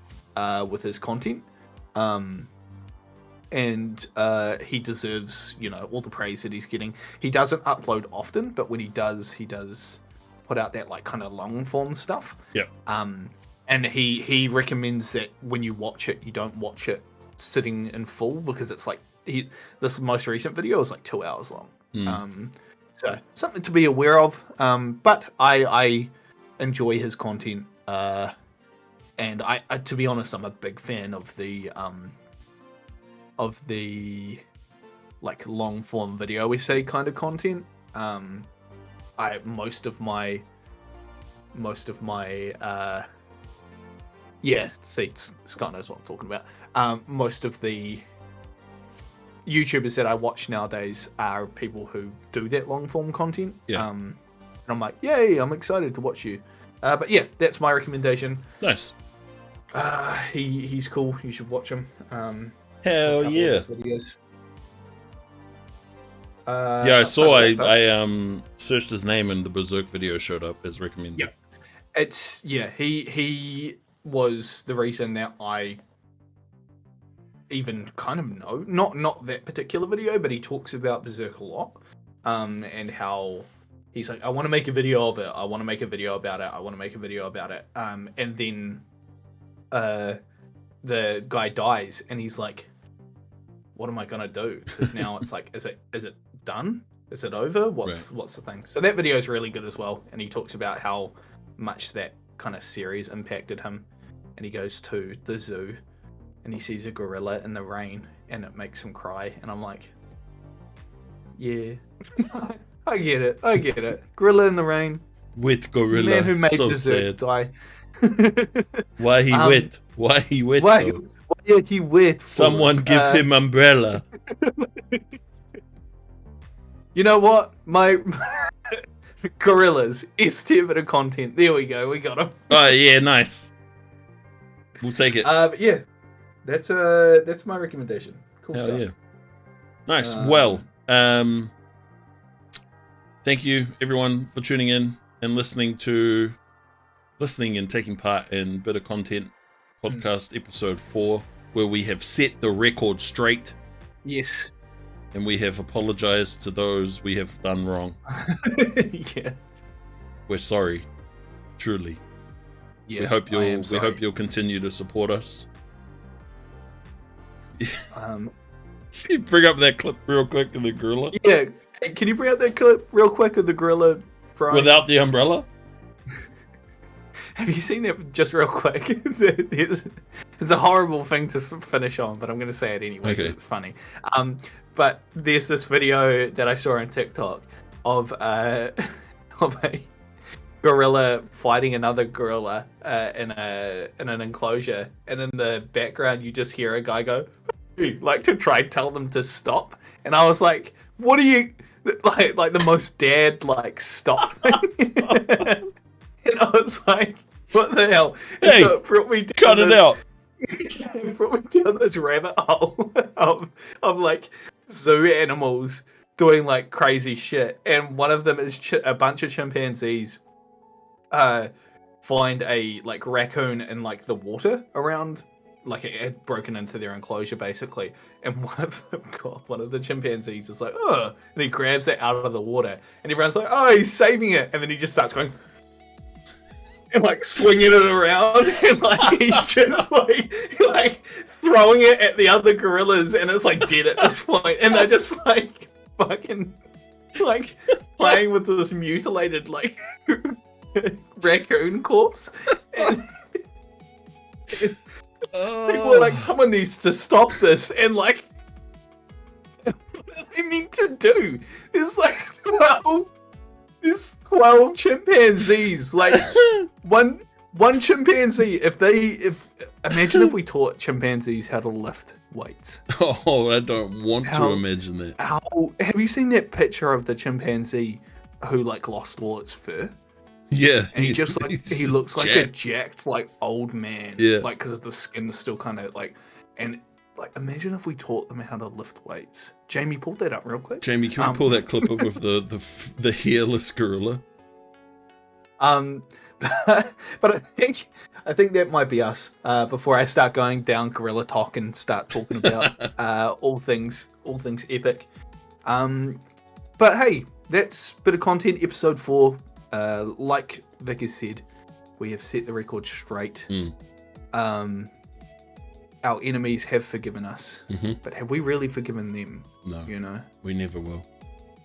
with his content, and he deserves all the praise that he's getting. He doesn't upload often, but when he does put out that like kind of long form stuff. Yep. And he recommends that when you watch it, you don't watch it sitting in full, because it's like this most recent video is like 2 hours long. So something to be aware of. But I enjoy his content, and I to be honest, I'm a big fan of the like long form video essay kind of content. Most of my see, Scott knows what I'm talking about. Most of the YouTubers that I watch nowadays are people who do that long form content. Yeah. And I'm like, yay, I'm excited to watch you. But yeah, that's my recommendation. Nice. He's cool. You should watch him. Hell yeah. Videos. I saw. I searched his name, and the Berserk video showed up as recommended. Yeah, he was the reason that I even kind of know, not that particular video, but he talks about Berserk a lot, and how he's like, I want to make a video of it, I want to make a video about it, I want to make a video about it, and then the guy dies, and he's like, what am I gonna do? Because now it's like, is it done? Is it over? What's the thing? So that video is really good as well, and he talks about how much that kind of series impacted him, and he goes to the zoo and he sees a gorilla in the rain and it makes him cry, and I'm like, yeah, I get it. Gorilla in the rain. Wet gorilla. Man who made so dessert sad. die. Why he wet? Why he wet? Why he wet? Someone give him umbrella. You know what? My gorillas S tier bit of content. There we go. We got him. Oh yeah, nice. We'll take it. Yeah, that's my recommendation. Cool Hell stuff. Yeah. Nice. Well, thank you everyone for tuning in and listening and taking part in Bit of Content podcast episode 4, where we have set the record straight. Yes. And we have apologized to those we have done wrong. Yeah. We're sorry. Truly. Yeah. We hope you'll continue to support us. Can you bring up that clip real quick of the gorilla? Yeah. Hey, can you bring up that clip real quick of the gorilla, Brian? Without the umbrella? Have you seen that just real quick? It's a horrible thing to finish on, but I'm going to say it anyway. Okay. It's funny. But there's this video that I saw on TikTok of a gorilla fighting another gorilla in an enclosure, and in the background you just hear a guy go, like, to try and tell them to stop. And I was like, what are you, like the most dad like stop thing? And I was like, what the hell? And hey, so it brought me down cut it out. It brought me down this rabbit hole of like zoo animals doing like crazy shit, and one of them is a bunch of chimpanzees find a like raccoon in like the water around, like it had broken into their enclosure basically, and one of the chimpanzees is like, oh, and he grabs it out of the water, and everyone's like, oh, he's saving it, and then he just starts going and like swinging it around, and like he's just like throwing it at the other gorillas, and it's like dead at this point, and they're just like fucking like playing with this mutilated like raccoon corpse. And people are like, someone needs to stop this, and like, what do they mean to do? There's like 12 chimpanzees, like one chimpanzee. Imagine if we taught chimpanzees how to lift weights. Oh, I don't want to imagine that. Have you seen that picture of the chimpanzee who like lost all its fur? Yeah, and he looks like a jacked like old man. Yeah, like because the skin's still kind of like, and like imagine if we taught them how to lift weights. Jamie, pull that up real quick. Jamie, can we pull that clip up with the hairless gorilla? But I think that might be us. Before I start going down gorilla talk and start talking about all things epic. But hey, that's bit of content, episode 4. Like Vic has said, we have set the record straight. Our enemies have forgiven us, but have we really forgiven them? No, you know, we never will.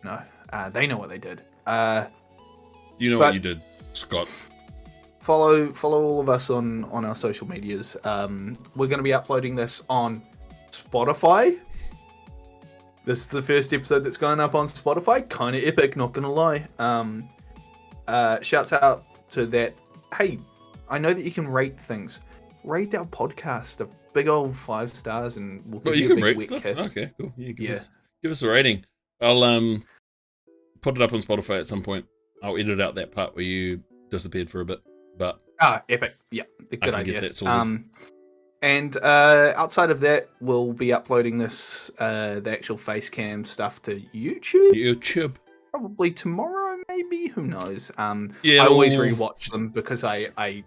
No, they know what they did. You know what you did, Scott. Follow all of us on our social medias. We're going to be uploading this on Spotify. This is the first episode that's going up on Spotify. Kind of epic, not going to lie. Shouts out to that. Hey, I know that you can rate things. Rate our podcast a big old 5 stars, and we'll give you a big wet kiss. Okay, cool. Yeah, give us a rating. I'll put it up on Spotify at some point. I'll edit out that part where you disappeared for a bit. But epic. Yeah, good idea. Get that sorted. And outside of that, we'll be uploading this the actual face cam stuff to YouTube. Probably tomorrow, maybe. Who knows? I always rewatch them because I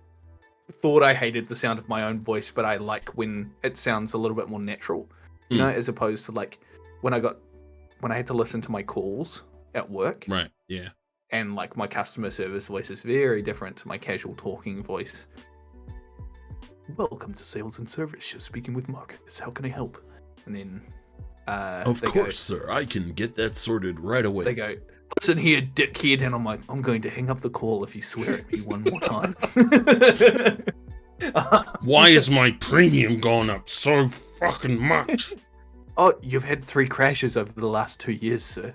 thought I hated the sound of my own voice, but I like when it sounds a little bit more natural, you know, as opposed to like when I had to listen to my calls at work. Right. Yeah. And like my customer service voice is very different to my casual talking voice. Welcome to Sales and Service. You're speaking with Marcus. How can I help? And then, of course, sir. I can get that sorted right away. They go, listen here, dickhead, and I'm like, I'm going to hang up the call if you swear at me one more time. Why is my premium gone up so fucking much? Oh, you've had 3 crashes over the last 2 years, sir.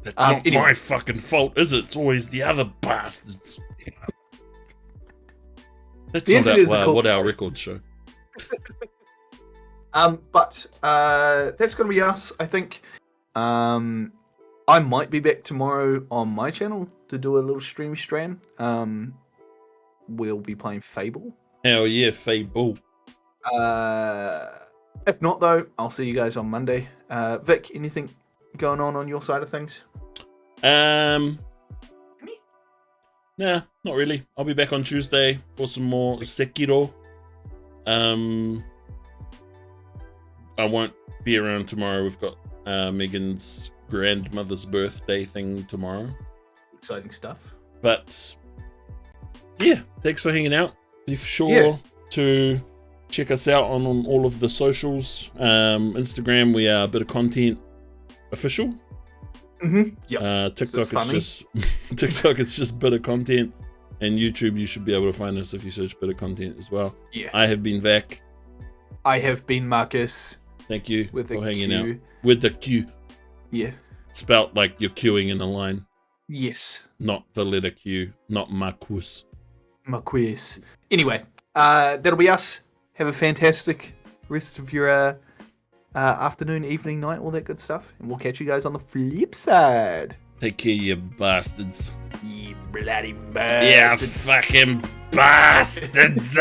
That's not my fucking fault, is it? It's always the other bastards. That's not what our records show. But that's going to be us, I think. I might be back tomorrow on my channel to do a little streamy stream. We'll be playing Fable. Hell yeah, Fable. If not, though, I'll see you guys on Monday. Vic, anything going on your side of things? Nah, not really. I'll be back on Tuesday for some more Sekiro. I won't be around tomorrow. We've got Megan's grandmother's birthday thing tomorrow. Exciting stuff. But yeah, thanks for hanging out. Be sure to check us out on all of the socials. Instagram, we are Bit of Content Official. Yeah. TikTok, TikTok, it's just Bit of Content, and YouTube, you should be able to find us if you search Bit of Content as well. Yeah. I have been Vak. I have been Marcus. Thank you for hanging out with the Q. Yeah. Spelt like you're queuing in a line. Yes. Not the letter Q. Not Marcus. Marcus. Anyway, that'll be us. Have a fantastic rest of your afternoon, evening, night, all that good stuff. And we'll catch you guys on the flip side. Take care, you bastards. You bloody bastards. Yeah, fucking bastards.